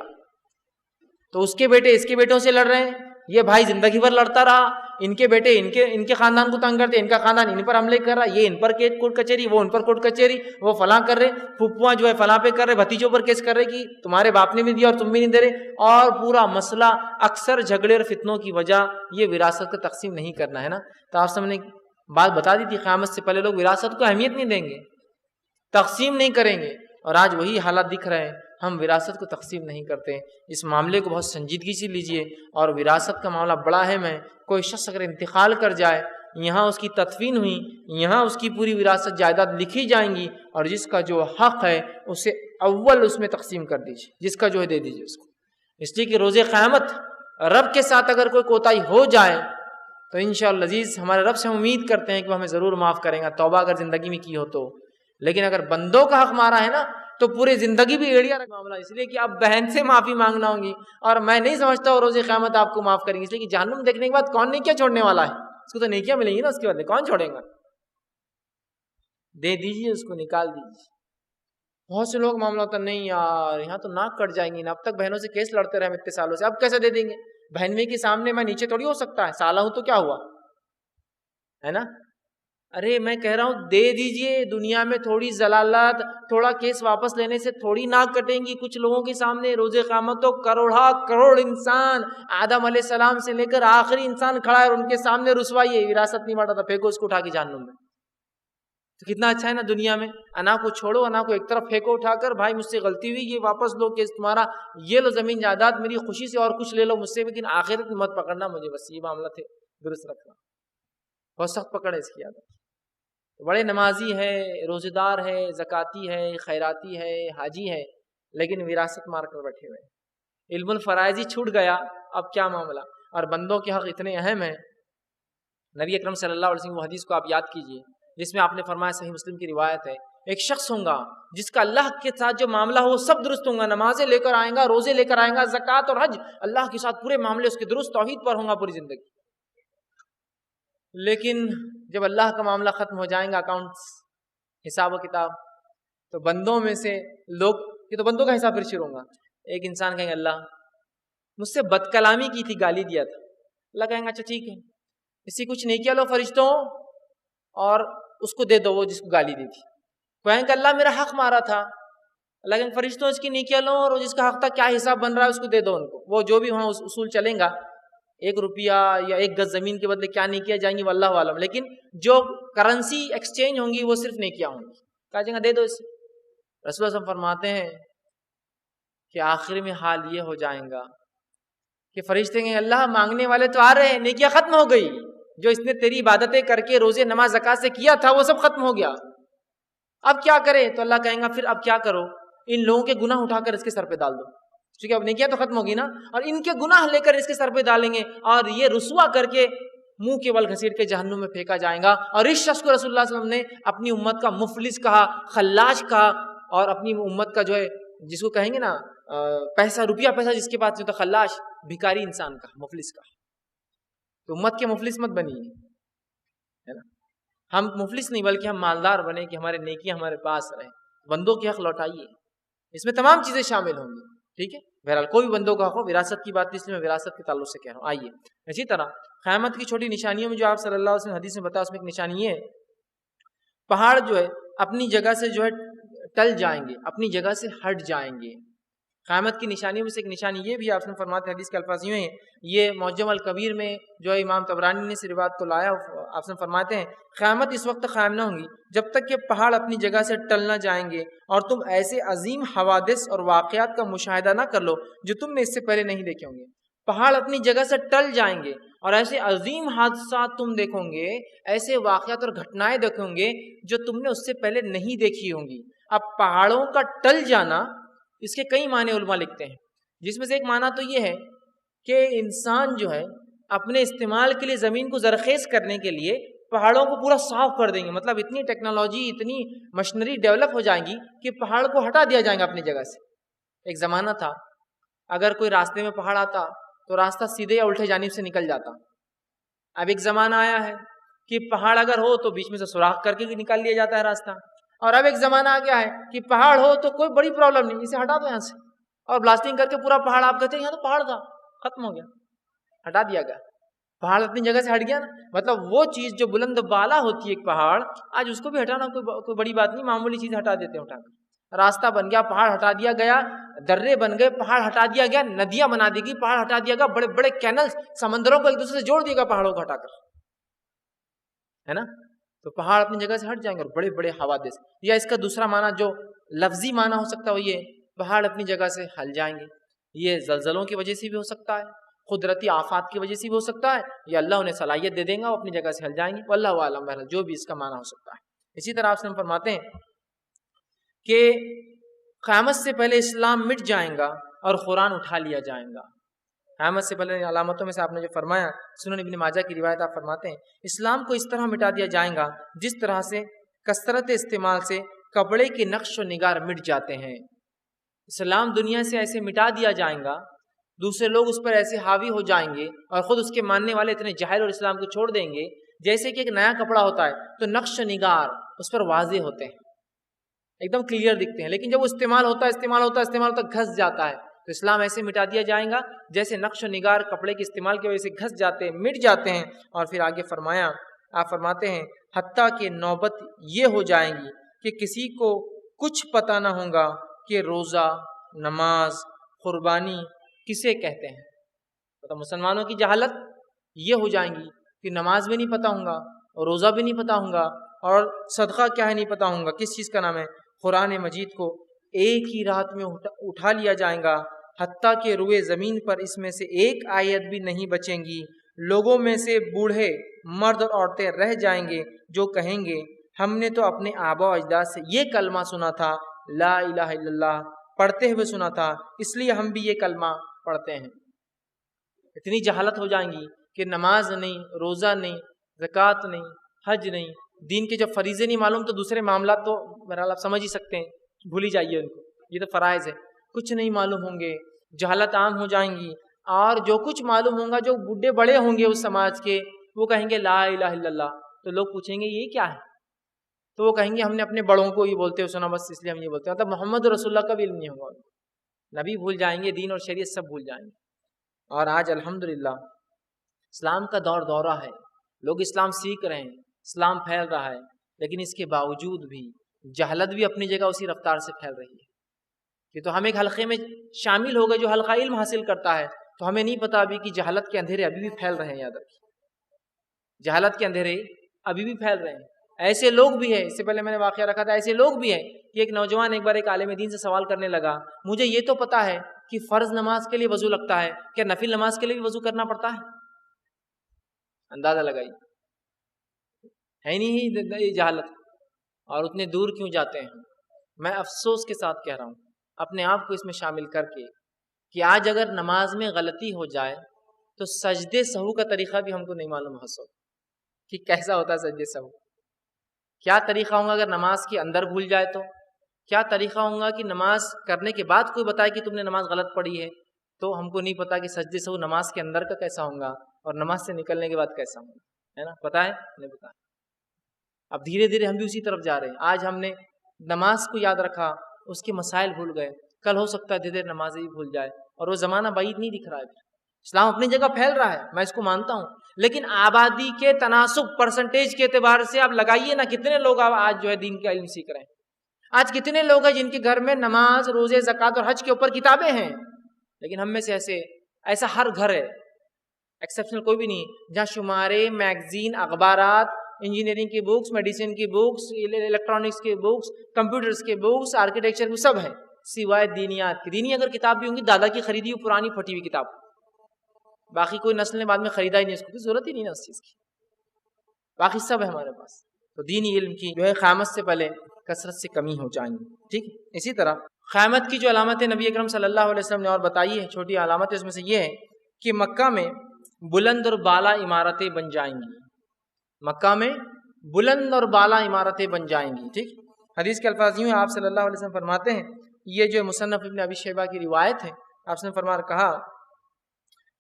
[SPEAKER 2] تو اس کے بیٹے اس کے بیٹوں سے لڑ رہے ہیں. یہ بھائی زندگی بھر لڑتا رہا، ان کے بیٹے ان کے خاندان کو تنگ کرتے، ان کا خاندان ان پر حملے کر رہا، یہ ان پر کورٹ کچہری، وہ ان پر کورٹ کچہری، وہ فلاں کر رہے، پھپھواں جو ہے فلاں پہ کر رہے، بھتیجوں پر کیس کر رہے کہ تمہارے باپ نے بھی دیا اور تم بھی نہیں دے رہے. اور پورا مسئلہ اکثر جھگڑے اور فتنوں کی وجہ یہ وراثت کا تقسیم نہیں کرنا ہے نا. تو آپ سب نے بات بتا دی تھی، قیامت سے پہلے لوگ وراثت کو اہمیت نہیں دیں گے، تقسیم نہیں کریں گے. اور آج وہی حالات دکھ رہے ہیں، ہم وراثت کو تقسیم نہیں کرتے. اس معاملے کو بہت سنجیدگی سے لیجئے. اور وراثت کا معاملہ بڑا اہم ہے. کوئی شخص اگر انتقال کر جائے، یہاں اس کی تدفین ہوئی، یہاں اس کی پوری وراثت جائیداد لکھی جائیں گی، اور جس کا جو حق ہے اسے اول اس میں تقسیم کر دیجیے، جس کا جو ہے دے دیجیے اس کو. اس لیے کہ روز قیامت رب کے ساتھ اگر کوئی کوتاہی ہو جائے تو انشاءاللہ عزیز ہمارے رب سے ہم امید کرتے ہیں کہ وہ ہمیں ضرور معاف کریں گا، توبہ اگر زندگی میں کی ہو تو. لیکن اگر بندوں کا حق مارا ہے نا تو پوری زندگی بھی ایڑیا رکھ معاملہ. اس لیے کہ اب بہن سے معافی مانگنا ہوگی، اور میں نہیں سمجھتا وہ روز قیامت آپ کو معاف کریں گے. اس لیے کہ جہنم دیکھنے کے بعد کون نیکیاں چھوڑنے والا ہے؟ اس کو تو نیکیاں ملیں گی نا، اس کے بعد کون چھوڑے گا؟ دے دیجیے اس کو، نکال دیجیے. بہت سے لوگ معاملہ ہوتا نہیں یار یہاں تو ناک کٹ جائیں گی نا، اب تک بہنوں سے کیس لڑتے رہے اتنے سالوں سے، اب کیسے دے دیں گے؟ بہنویں کے سامنے میں نیچے تھوڑی ہو سکتا ہے، سالہ ہوں تو کیا ہوا ہے نا. ارے میں کہہ رہا ہوں دے دیجئے. دنیا میں تھوڑی ضلالت، تھوڑا کیس واپس لینے سے تھوڑی ناک کٹیں گی. کچھ لوگوں کے سامنے روز قیامت تو کروڑ انسان، آدم علیہ السلام سے لے کر آخری انسان کھڑا ہے اور ان کے سامنے رسوائی ہے، وراثت نہیں بانٹا تھا، پھینکو اس کو اٹھا کے جہنم میں. تو کتنا اچھا ہے نا دنیا میں، انا کو چھوڑو، انا کو ایک طرف پھینکو اٹھا کر، بھائی مجھ سے غلطی ہوئی، یہ واپس لو کیس تمہارا، یہ لو زمین جائیداد میری، خوشی سے اور کچھ لے لو مجھ سے، لیکن آخرت میں مت پکڑنا مجھے، بس یہ معاملہ تھے درست رکھنا. بہت سخت پکڑ ہے اس کی عادت. بڑے نمازی ہے، روزے دار ہے، زکاتی ہے، خیراتی ہے، حاجی ہے، لیکن وراثت مار کر بیٹھے ہوئے. علم الفرائض ہی چھوٹ گیا، اب کیا معاملہ. اور بندوں کے حق اتنے اہم ہیں. نبی اکرم صلی اللہ علیہ وسلم وہ حدیث کو آپ یاد کیجئے جس میں آپ نے فرمایا، صحیح مسلم کی روایت ہے، ایک شخص ہوگا جس کا اللہ کے ساتھ جو معاملہ ہو سب درست ہوں گا، نمازیں لے کر آئیں گا، روزے لے کر آئیں گا، زکوٰۃ اور حج اللہ کے ساتھ پورے معاملے اس کے درست، توحید پر ہوں گا پوری زندگی. لیکن جب اللہ کا معاملہ ختم ہو جائیں گا، اکاؤنٹس، حساب و کتاب، تو بندوں میں سے لوگ، یہ تو بندوں کا حساب پھر شروع ہوگا. ایک انسان کہیں گے اللہ مجھ سے بد کلامی کی تھی، گالی دیا تھا. اللہ کہیں گا اچھا ٹھیک ہے، اسی کچھ نیکیاں لو فرشتوں اور اس کو دے دو وہ جس کو گالی دی تھی. کہیں گے اللہ میرا حق مارا تھا، اللہ کہیں فرشتوں اس کی نیکیاں لو اور جس کا حق تھا کیا حساب بن رہا ہے اس کو دے دو ان کو. وہ جو بھی وہاں اصول چلیں گا 1 روپیہ یا 1 گز زمین کے بدلے کیا نیکیاں جائیں گی واللہ عالم، لیکن جو کرنسی ایکسچینج ہوں گی وہ صرف نیکیاں ہوں گی. کہا جائے گا دے دو اسے. رسول اللہ صلی اللہ علیہ وسلم فرماتے ہیں کہ آخر میں حال یہ ہو جائیں گا کہ فرشتے کہیں اللہ مانگنے والے تو آ رہے ہیں، نیکیاں ختم ہو گئی، جو اس نے تیری عبادتیں کر کے روزے نماز زکات سے کیا تھا وہ سب ختم ہو گیا، اب کیا کرے؟ تو اللہ کہیں گا پھر اب کیا کرو، ان لوگوں کے گناہ اٹھا کر اس کے سر پہ ڈال دو، کیونکہ اب نیکیاں تو ختم ہوگی نا، اور ان کے گناہ لے کر اس کے سر پہ ڈالیں گے اور یہ رسوا کر کے منہ کے بل گھسیٹ کے جہنم میں پھینکا جائے گا. اور اس شخص کو رسول اللہ صلی اللہ علیہ وسلم نے اپنی امت کا مفلس کہا، خلاش کہا، اور اپنی امت کا جو ہے جس کو کہیں گے نا پیسہ روپیہ پیسہ جس کے پاس نہیں تو خلاش، بھکاری انسان کا، مفلس کا. تو امت کے مفلس مت بنیے، ہے نا. ہم مفلس نہیں بلکہ ہم مالدار بنے کہ ہمارے نیکیاں ہمارے پاس رہیں. بندوں کے حق لوٹائیے، اس میں تمام چیزیں شامل ہوں گی. ٹھیک ہے، بہرحال کوئی بھی بندوں کا حق ہو. وراثت کی بات تھی اس لیے میں وراثت کے تعلق سے کہہ رہا ہوں. آئیے اسی طرح قیامت کی چھوٹی نشانیوں میں جو آپ صلی اللہ علیہ وسلم حدیث میں بتایا اس میں ایک نشانی یہ ہے، پہاڑ جو ہے اپنی جگہ سے جو ہے ٹل جائیں گے، اپنی جگہ سے ہٹ جائیں گے. قیامت کی نشانیوں میں سے ایک نشانی یہ بھی آپ نے فرماتے حدیث کے الفاظ یوں ہیں، یہ معجم الکبیر میں جو امام طبرانی نے اس روایت کو لایا. آپ نے فرماتے ہیں قیامت اس وقت قائم نہ ہوں گی جب تک کہ پہاڑ اپنی جگہ سے ٹل نہ جائیں گے اور تم ایسے عظیم حوادث اور واقعات کا مشاہدہ نہ کر لو جو تم نے اس سے پہلے نہیں دیکھے ہوں گے. پہاڑ اپنی جگہ سے ٹل جائیں گے اور ایسے عظیم حادثات تم دیکھو گے، ایسے واقعات اور گھٹنائیں دیکھو گے جو تم نے اس سے پہلے نہیں دیکھی ہوں گی. اب پہاڑوں کا ٹل جانا اس کے کئی معنی علماء لکھتے ہیں، جس میں سے ایک معنی تو یہ ہے کہ انسان جو ہے اپنے استعمال کے لیے زمین کو زرخیز کرنے کے لیے پہاڑوں کو پورا صاف کر دیں گے. مطلب اتنی ٹیکنالوجی، اتنی مشینری ڈیولپ ہو جائیں گی کہ پہاڑ کو ہٹا دیا جائے گا اپنی جگہ سے. ایک زمانہ تھا اگر کوئی راستے میں پہاڑ آتا تو راستہ سیدھے یا الٹے جانب سے نکل جاتا. اب ایک زمانہ آیا ہے کہ پہاڑ اگر ہو تو بیچ میں سے سوراخ کر کے نکال لیا جاتا ہے راستہ. اور اب ایک زمانہ آ گیا ہے کہ پہاڑ ہو تو کوئی بڑی پرابلم نہیں، اسے ہٹا دو یہاں سے، اور بلاسٹنگ کر کے پورا پہاڑ آپ کہتے ہیں یہاں تو پہاڑ تھا، ختم ہو گیا، ہٹا دیا گیا، پہاڑ اپنی جگہ سے ہٹ گیا نا. مطلب وہ چیز جو بلند بالا ہوتی ہے ایک پہاڑ، آج اس کو بھی ہٹانا کوئی بڑی بات نہیں، معمولی چیز ہٹا دیتے ہیں اٹھا کر. راستہ بن گیا، پہاڑ ہٹا دیا گیا، درے بن گئے، پہاڑ ہٹا دیا گیا، ندیاں بنا دی گئی، پہاڑ ہٹا دیا گیا، بڑے بڑے کینلز سمندروں کو ایک دوسرے سے جوڑ دیا گیا پہاڑوں کو ہٹا کر، ہے نا. تو پہاڑ اپنی جگہ سے ہٹ جائیں گے اور بڑے بڑے حوادث. یا اس کا دوسرا معنی جو لفظی معنی ہو سکتا ہے وہ یہ پہاڑ اپنی جگہ سے ہل جائیں گے. یہ زلزلوں کی وجہ سے بھی ہو سکتا ہے، قدرتی آفات کی وجہ سے بھی ہو سکتا ہے، یا اللہ انہیں صلاحیت دے دیں گا وہ اپنی جگہ سے ہل جائیں گے، واللہ اعلم. بہرحال جو بھی اس کا معنی ہو سکتا ہے. اسی طرح آپ سے ہم فرماتے ہیں کہ قیامت سے پہلے اسلام مٹ جائیں گا اور قرآن اٹھا لیا جائیں گا. قیامت سے پہلے علامتوں میں سے آپ نے جو فرمایا سنن ابن ماجہ کی روایت آپ فرماتے ہیں اسلام کو اس طرح مٹا دیا جائے گا جس طرح سے کثرت استعمال سے کپڑے کے نقش و نگار مٹ جاتے ہیں. اسلام دنیا سے ایسے مٹا دیا جائیں گا، دوسرے لوگ اس پر ایسے حاوی ہو جائیں گے اور خود اس کے ماننے والے اتنے جاہل اور اسلام کو چھوڑ دیں گے جیسے کہ ایک نیا کپڑا ہوتا ہے تو نقش و نگار اس پر واضح ہوتے ہیں، ایک دم کلیئر دکھتے ہیں، لیکن جب وہ استعمال ہوتا گھس جاتا ہے. تو اسلام ایسے مٹا دیا جائے گا جیسے نقش و نگار کپڑے کے استعمال کی وجہ سے گھس جاتے ہیں، مٹ جاتے ہیں. اور پھر آگے فرمایا، آپ فرماتے ہیں حتیٰ کہ نوبت یہ ہو جائیں گی کہ کسی کو کچھ پتہ نہ ہوگا کہ روزہ، نماز، قربانی کسے کہتے ہیں. مطلب مسلمانوں کی جہالت یہ ہو جائیں گی کہ نماز بھی نہیں پتہ ہوگا، روزہ بھی نہیں پتہ ہوگا، اور صدقہ کیا ہے نہیں پتہ ہوگا، کس چیز کا نام ہے. قرآن مجید کو ایک ہی رات میں اٹھا لیا جائے گا حتیٰ کہ روئے زمین پر اس میں سے ایک آیت بھی نہیں بچیں گی. لوگوں میں سے بوڑھے، مرد اور عورتیں رہ جائیں گے جو کہیں گے ہم نے تو اپنے آبا و اجداد سے یہ کلمہ سنا تھا، لا الہ الا اللہ پڑھتے ہوئے سنا تھا، اس لیے ہم بھی یہ کلمہ پڑھتے ہیں. اتنی جہالت ہو جائیں گی کہ نماز نہیں، روزہ نہیں، زکوٰۃ نہیں، حج نہیں، دین کے جب فریضے نہیں معلوم تو دوسرے معاملات تو بہرحال آپ سمجھ ہی سکتے ہیں، بھول ہی جائیے ان کو، یہ تو فرائض ہے، کچھ نہیں معلوم ہوں گے، جہالت عام ہو جائیں گی. اور جو کچھ معلوم ہوں گا، جو بوڑھے بڑے ہوں گے اس سماج کے، وہ کہیں گے لا الہ الا اللہ. تو لوگ پوچھیں گے یہ کیا ہے؟ تو وہ کہیں گے ہم نے اپنے بڑوں کو یہ بولتے ہوئے سنا، بس اس لیے ہم یہ بولتے ہیں. مطلب محمد رسول اللہ کا بھی علم نہیں ہوگا، نبی بھول جائیں گے، دین اور شریعت سب بھول جائیں گے. اور آج الحمدللہ اسلام کا دورہ ہے، لوگ اسلام سیکھ رہے ہیں، اسلام پھیل رہا ہے، لیکن اس کے باوجود بھی جہالت بھی اپنی جگہ اسی رفتار سے پھیل رہی ہے. کہ تو ہم ایک حلقے میں شامل ہو گئے جو حلقہ علم حاصل کرتا ہے، تو ہمیں نہیں پتا ابھی کہ جہالت کے اندھیرے ابھی بھی پھیل رہے ہیں. یاد رکھیے جہالت کے اندھیرے ابھی بھی پھیل رہے ہیں. ایسے لوگ بھی ہیں, اس سے پہلے میں نے واقعہ رکھا تھا, ایسے لوگ بھی ہیں کہ ایک نوجوان ایک بار ایک عالم دین سے سوال کرنے لگا, مجھے یہ تو پتا ہے کہ فرض نماز کے لیے وضو لگتا ہے, کیا نفل نماز کے لیے بھی وضو کرنا پڑتا ہے؟ اندازہ لگائی ہے نہیں یہ جہالت, اور اتنے دور کیوں جاتے ہیں. میں افسوس کے ساتھ کہہ رہا ہوں اپنے آپ کو اس میں شامل کر کے کہ آج اگر نماز میں غلطی ہو جائے تو سجدے سہو کا طریقہ بھی ہم کو نہیں معلوم ہو کہ کیسا ہوتا ہے سجدے سہو. کیا طریقہ ہوگا اگر نماز کے اندر بھول جائے تو؟ کیا طریقہ ہوگا کہ نماز کرنے کے بعد کوئی بتائے کہ تم نے نماز غلط پڑھی ہے؟ تو ہم کو نہیں پتا کہ سجدے سہو نماز کے اندر کا کیسا ہوگا اور نماز سے نکلنے کے بعد کیسا ہوگا, ہے نا؟ پتا ہے نہیں پتا. اب دھیرے دھیرے ہم بھی اسی طرف جا رہے ہیں. آج ہم نے نماز کو یاد رکھا, اس کے مسائل بھول گئے, کل ہو سکتا ہے دھیرے دھیرے نماز بھی بھول جائے, اور وہ زمانہ بعید نہیں دکھ رہا ہے. اسلام اپنی جگہ پھیل رہا ہے, میں اس کو مانتا ہوں, لیکن آبادی کے تناسب پرسنٹیج کے اعتبار سے آپ لگائیے نا کتنے لوگ آج جو ہے دین کا علم سیکھ رہے ہیں. آج کتنے لوگ ہیں جن کے گھر میں نماز, روزے, زکوٰۃ اور حج کے اوپر کتابیں ہیں, لیکن ہم میں سے ایسا ہر گھر ہے, ایکسیپشنل کوئی بھی نہیں, جہاں شمارے, میگزین, اخبارات, انجینئرنگ کی بکس, میڈیسن کی بکس, الیکٹرانکس کی بکس, کمپیوٹرز کی بکس, آرکیٹیکچر کی, سب ہیں سوائے دینیات کی. دینی اگر کتاب بھی ہوں گی دادا کی خریدی ہوئی پرانی پھٹی ہوئی کتاب, باقی کوئی نسل نے بعد میں خریدا ہی نہیں, اس کو ضرورت ہی نہیں نا اس چیز کی, باقی سب ہے ہمارے پاس. تو دینی علم کی جو ہے قیامت سے پہلے کثرت سے کمی ہو جائیں گی. ٹھیک, اسی طرح قیامت کی جو علامتیں نبی اکرم صلی اللہ علیہ وسلم نے اور بتائی ہے, چھوٹی علامتیں, اس میں سے یہ ہے کہ مکہ میں بلند اور بالا عمارتیں بن جائیں گی. مکہ میں بلند اور بالا عمارتیں بن جائیں گی. ٹھیک, حدیث کے الفاظ یوں ہیں, آپ صلی اللہ علیہ وسلم فرماتے ہیں, یہ جو مصنف ابن ابی شیبہ کی روایت ہے, آپ نے کہا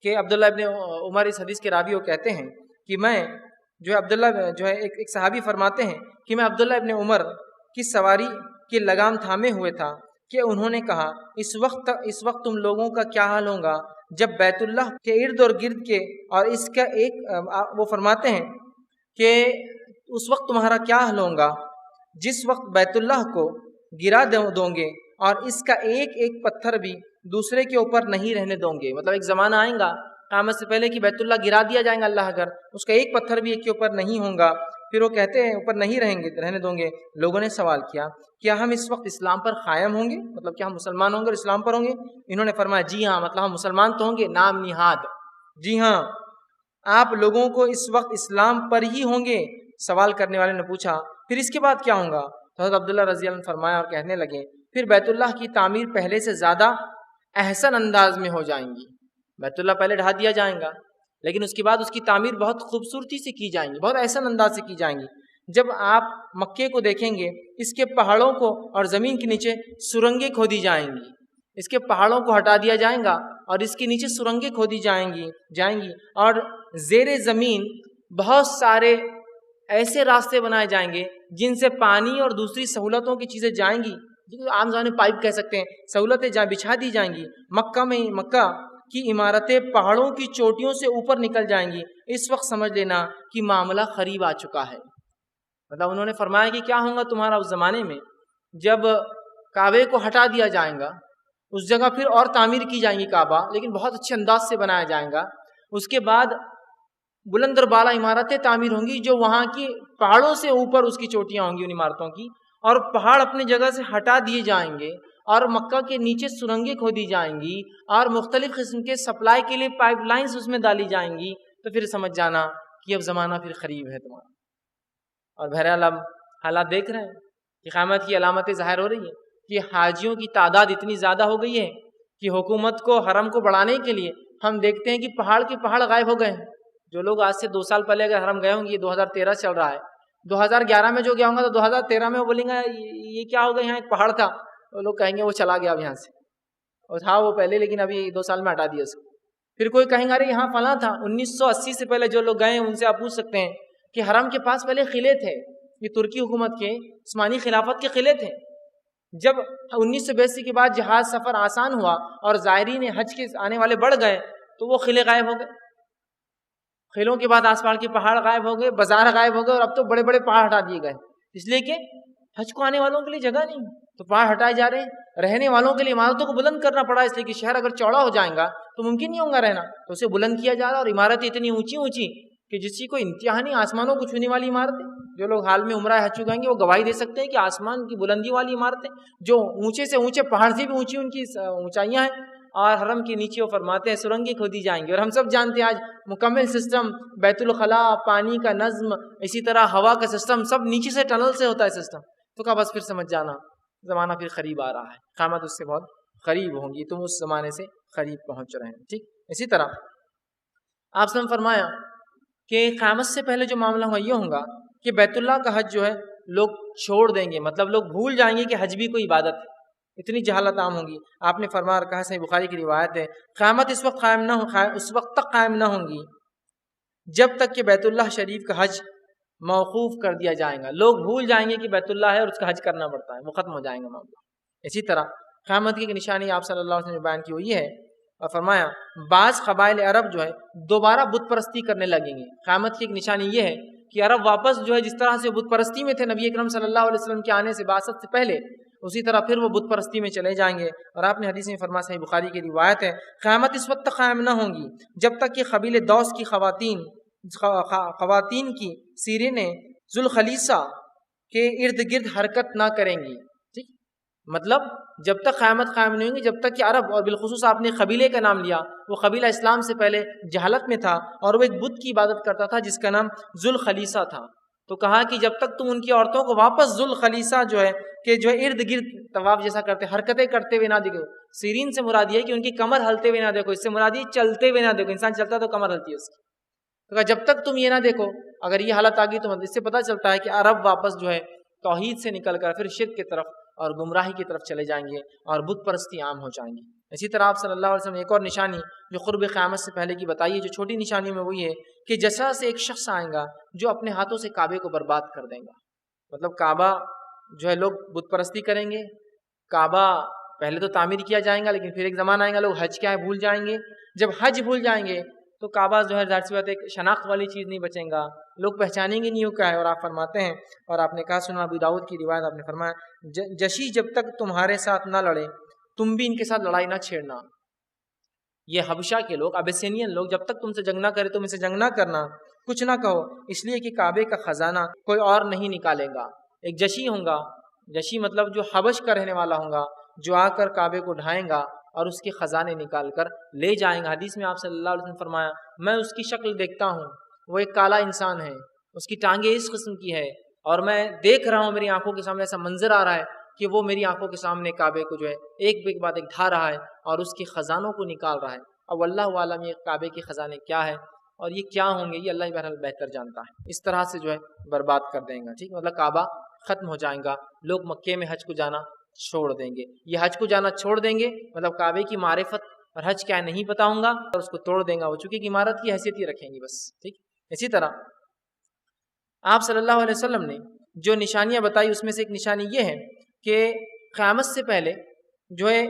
[SPEAKER 2] کہ عبداللہ ابن عمر اس حدیث کے راوی وہ کہتے ہیں کہ میں جو ہے عبداللہ جو ہے ایک صحابی فرماتے ہیں کہ میں عبداللہ ابن عمر کی سواری کی لگام تھامے ہوئے تھا کہ انہوں نے کہا اس وقت تم لوگوں کا کیا حال ہوگا جب بیت اللہ کے ارد اور گرد کے, اور اس کا ایک وہ فرماتے ہیں کہ اس وقت تمہارا کیا حال ہوگا جس وقت بیت اللہ کو گرا دو گے اور اس کا ایک ایک پتھر بھی دوسرے کے اوپر نہیں رہنے دوں گے. مطلب ایک زمانہ آئے گا قیامت سے پہلے کہ بیت اللہ گرا دیا جائے گا اللہ اگر, اس کا ایک پتھر بھی ایک کے اوپر نہیں ہوگا. پھر وہ کہتے ہیں اوپر نہیں رہنے دوں گے. لوگوں نے سوال کیا کیا ہم اس وقت اسلام پر قائم ہوں گے, مطلب کیا ہم مسلمان ہوں گے اور اسلام پر ہوں گے؟ انہوں نے فرمایا جی ہاں, مطلب ہم مسلمان تو ہوں گے نام نہاد, جی ہاں آپ لوگوں کو اس وقت اسلام پر ہی ہوں گے. سوال کرنے والے نے پوچھا پھر اس کے بعد کیا ہوگا؟ تو حضرت عبداللہ رضی اللہ عنہ فرمایا اور کہنے لگے پھر بیت اللہ کی تعمیر پہلے سے زیادہ احسن انداز میں ہو جائیں گی. بیت اللہ پہلے ڈھا دیا جائیں گا, لیکن اس کے بعد اس کی تعمیر بہت خوبصورتی سے کی جائیں گی, بہت احسن انداز سے کی جائیں گی. جب آپ مکے کو دیکھیں گے اس کے پہاڑوں کو اور زمین کے نیچے سرنگیں کھودی جائیں گی, اس کے پہاڑوں کو ہٹا دیا جائے گا اور اس کے نیچے سرنگیں کھودی جائیں گی اور زیر زمین بہت سارے ایسے راستے بنائے جائیں گے جن سے پانی اور دوسری سہولتوں کی چیزیں جائیں گی, عام زبان میں پائپ کہہ سکتے ہیں, سہولتیں بچھا دی جائیں گی. مکہ کی عمارتیں پہاڑوں کی چوٹیوں سے اوپر نکل جائیں گی. اس وقت سمجھ لینا کہ معاملہ قریب آ چکا ہے. مطلب انہوں نے فرمایا کہ کیا ہوگا تمہارا اس زمانے میں جب کعبے کو ہٹا دیا جائے گا, اس جگہ پھر اور تعمیر کی جائیں گی کعبہ, لیکن بہت اچھے انداز سے بنایا جائے گا. اس کے بعد بلند اور بالا عمارتیں تعمیر ہوں گی جو وہاں کی پہاڑوں سے اوپر اس کی چوٹیاں ہوں گی ان عمارتوں کی, اور پہاڑ اپنی جگہ سے ہٹا دیے جائیں گے اور مکہ کے نیچے سرنگیں کھودی جائیں گی اور مختلف قسم کے سپلائی کے لیے پائپ لائنز اس میں ڈالی جائیں گی. تو پھر سمجھ جانا کہ اب زمانہ پھر قریب ہے تمہارا. اور بہرحال اب حالات دیکھ رہے ہیں کہ قیامت کی علامتیں ظاہر ہو رہی ہیں کہ حاجیوں کی تعداد اتنی زیادہ ہو گئی ہے کہ حکومت کو حرم کو بڑھانے کے لیے ہم دیکھتے ہیں کہ پہاڑ کے پہاڑ غائب ہو گئے ہیں. جو لوگ آج سے 2 سال پہلے اگر حرم گئے ہوں گے, یہ 2013 چل رہا ہے, 2011 میں جو گیا ہوں گا تو 2013 میں وہ بولیں گے یہ کیا ہو گیا, یہاں ایک پہاڑ تھا, وہ لوگ کہیں گے وہ چلا گیا اب یہاں سے, اور تھا وہ پہلے لیکن ابھی 2 سال میں ہٹا دیا اس کو. پھر کوئی کہیں گا ارے یہاں فلاں تھا. 1980 سے پہلے جو لوگ گئے ہیں ان سے آپ پوچھ سکتے ہیں کہ حرم کے پاس پہلے قلعے تھے, یہ ترکی حکومت کے عثمانی خلافت کے قلعے تھے. جب 1982 کے بعد جہاز سفر آسان ہوا اور زائرین حج کے آنے والے بڑھ گئے تو وہ قلعے غائب ہو گئے. قلعوں کے بعد آس پاس کے پہاڑ غائب ہو گئے, بازار غائب ہو گئے, اور اب تو بڑے بڑے پہاڑ ہٹا دیے گئے, اس لیے کہ حج کو آنے والوں کے لیے جگہ نہیں, تو پہاڑ ہٹائے جا رہے ہیں. رہنے والوں کے لیے عمارتوں کو بلند کرنا پڑا, اس لیے کہ شہر اگر چوڑا ہو جائے گا تو ممکن نہیں ہوگا رہنا، تو اسے بلند کیا جا رہا ہے، اور عمارتیں اتنی اونچی اونچی کہ جس کی کوئی انتہا نہیں، آسمانوں کو چھونے والی عمارتیں. جو لوگ حال میں عمرہ حج چکائیں گے وہ گواہی دے سکتے ہیں کہ آسمان کی بلندی والی عمارتیں جو اونچے سے اونچے پہاڑ سے بھی اونچی ان کی اونچائیاں ہیں. اور حرم کے نیچے وہ فرماتے ہیں سرنگیں کھودی جائیں گی. اور ہم سب جانتے ہیں آج مکمل سسٹم، بیت الخلاء، پانی کا نظم، اسی طرح ہوا کا سسٹم، سب نیچے سے ٹنل سے ہوتا ہے سسٹم. تو کہا بس پھر سمجھ جانا زمانہ پھر قریب آ رہا ہے، قیامت اس سے بہت قریب ہوں گی، تم اس زمانے سے قریب پہنچ رہے ہیں. ٹھیک. اسی طرح آپ سے فرمایا کہ قیامت سے پہلے جو معاملہ ہوگا یہ ہوگا کہ بیت اللہ کا حج جو ہے لوگ چھوڑ دیں گے، مطلب لوگ بھول جائیں گے کہ حج بھی کوئی عبادت ہے. اتنی جہالت عام ہوگی. آپ نے فرمایا اور کہا، صحیح بخاری کی روایت ہے، قیامت اس وقت تک قائم نہ ہوں گی جب تک کہ بیت اللہ شریف کا حج موقوف کر دیا جائے گا. لوگ بھول جائیں گے کہ بیت اللہ ہے اور اس کا حج کرنا پڑتا ہے، وہ ختم ہو جائیں گا معاملہ. اسی طرح قیامت کی نشانی آپ صلی اللہ علیہ وسلم نے بیان کی وہ یہ ہے، اور فرمایا بعض قبائل عرب جو ہے دوبارہ بت پرستی کرنے لگیں گے. قیامت کی ایک نشانی یہ ہے کہ عرب واپس جو ہے جس طرح سے بت پرستی میں تھے نبی اکرم صلی اللہ علیہ وسلم کے آنے سے بعثت سے پہلے، اسی طرح پھر وہ بت پرستی میں چلے جائیں گے. اور آپ نے حدیث میں فرمایا، صحیح بخاری کی روایت ہے، قیامت اس وقت تک قائم نہ ہوں گی جب تک کہ قبیلے دوس کی خواتین کی سیرینیں ذوالخلیصہ کے ارد گرد حرکت نہ کریں گی. ٹھیک. مطلب جب تک قیامت قائم نہیں ہوگی جب تک کہ عرب، اور بالخصوص آپ نے قبیلے کا نام لیا، وہ قبیلہ اسلام سے پہلے جہالت میں تھا اور وہ ایک بت کی عبادت کرتا تھا جس کا نام ذوالخلیصہ تھا. تو کہا کہ جب تک تم ان کی عورتوں کو واپس ذوالخلیصہ جو ہے کہ جو ہے ارد گرد طواف جیسا کرتے حرکتیں کرتے ہوئے نہ دیکھو. سیرین سے مراد یہ ہے کہ ان کی کمر ہلتے ہوئے نہ دیکھو، اس سے مراد یہ چلتے ہوئے نہ دیکھو. انسان چلتا تو کمر ہلتی ہے اس کی. تو کہا جب تک تم یہ نہ دیکھو، اگر یہ حالت آ گئی تو اس سے پتہ چلتا ہے کہ عرب واپس جو ہے توحید سے نکل کر پھر شرک کی طرف اور گمراہی کی طرف چلے جائیں گے اور بت پرستی عام ہو جائیں گی. اسی طرح آپ صلی اللہ علیہ وسلم نے ایک اور نشانی جو قرب قیامت سے پہلے کی بتائی ہے، جو چھوٹی نشانیوں میں وہی ہے کہ جیسا سے ایک شخص آئے گا جو اپنے ہاتھوں سے کعبے کو برباد کر دیں گا. مطلب کعبہ جو ہے لوگ بت پرستی کریں گے، کعبہ پہلے تو تعمیر کیا جائے گا لیکن پھر ایک زمانہ آئے گا لوگ حج کیا ہے بھول جائیں گے. جب حج بھول جائیں گے تو کعبہ جو ہے ظاہر سی بات ایک شناخت والی چیز نہیں بچیں گا، لوگ پہچانیں گے نہیں وہ کیا ہے. اور آپ فرماتے ہیں، اور آپ نے کہا سنا ابو داؤد کی روایت، آپ نے فرمایا جشی جب تک تمہارے ساتھ نہ لڑے تم بھی ان کے ساتھ لڑائی نہ چھیڑنا. یہ حبشہ کے لوگ، ابیسینین لوگ، جب تک تم سے جنگ نہ کرے تم اسے جنگ نہ کرنا، کچھ نہ کہو، اس لیے کہ کعبے کا خزانہ کوئی اور نہیں نکالے گا. ایک جشی ہوں گا، جشی مطلب جو حبش کا رہنے والا ہوں گا، جو آ کر کعبے کو ڈھائیں گا اور اس کے خزانے نکال کر لے جائیں گا. حدیث میں آپ صلی اللہ علیہ وسلم فرمایا، میں اس کی شکل دیکھتا ہوں، وہ ایک کالا انسان ہے، اس کی ٹانگیں اس قسم کی ہے، اور میں دیکھ رہا ہوں میری آنکھوں کے سامنے ایسا منظر آ رہا ہے کہ وہ میری آنکھوں کے سامنے کعبے کو جو ہے ایک کے بعد ایک ڈھا رہا ہے اور اس کے خزانوں کو نکال رہا ہے. اب اللہ عالم یہ کعبے کے خزانے کیا ہے اور یہ کیا ہوں گے، یہ اللہ بہرحال بہتر جانتا ہے. اس طرح سے جو ہے برباد کر دیں گا. ٹھیک، مطلب کعبہ ختم ہو جائیں گا، لوگ مکے میں حج کو جانا چھوڑ دیں گے. یہ حج کو جانا چھوڑ دیں گے مطلب کعبے کی معرفت اور حج کیا نہیں بتاؤں گا اور اس کو توڑ دیں گا. وہ چونکہ عمارت کی حیثیت ہی رکھیں گی بس. ٹھیک. اسی طرح آپ صلی اللہ علیہ وسلم نے جو نشانیاں بتائی اس میں سے ایک نشانی یہ ہے کہ قیامت سے پہلے جو ہے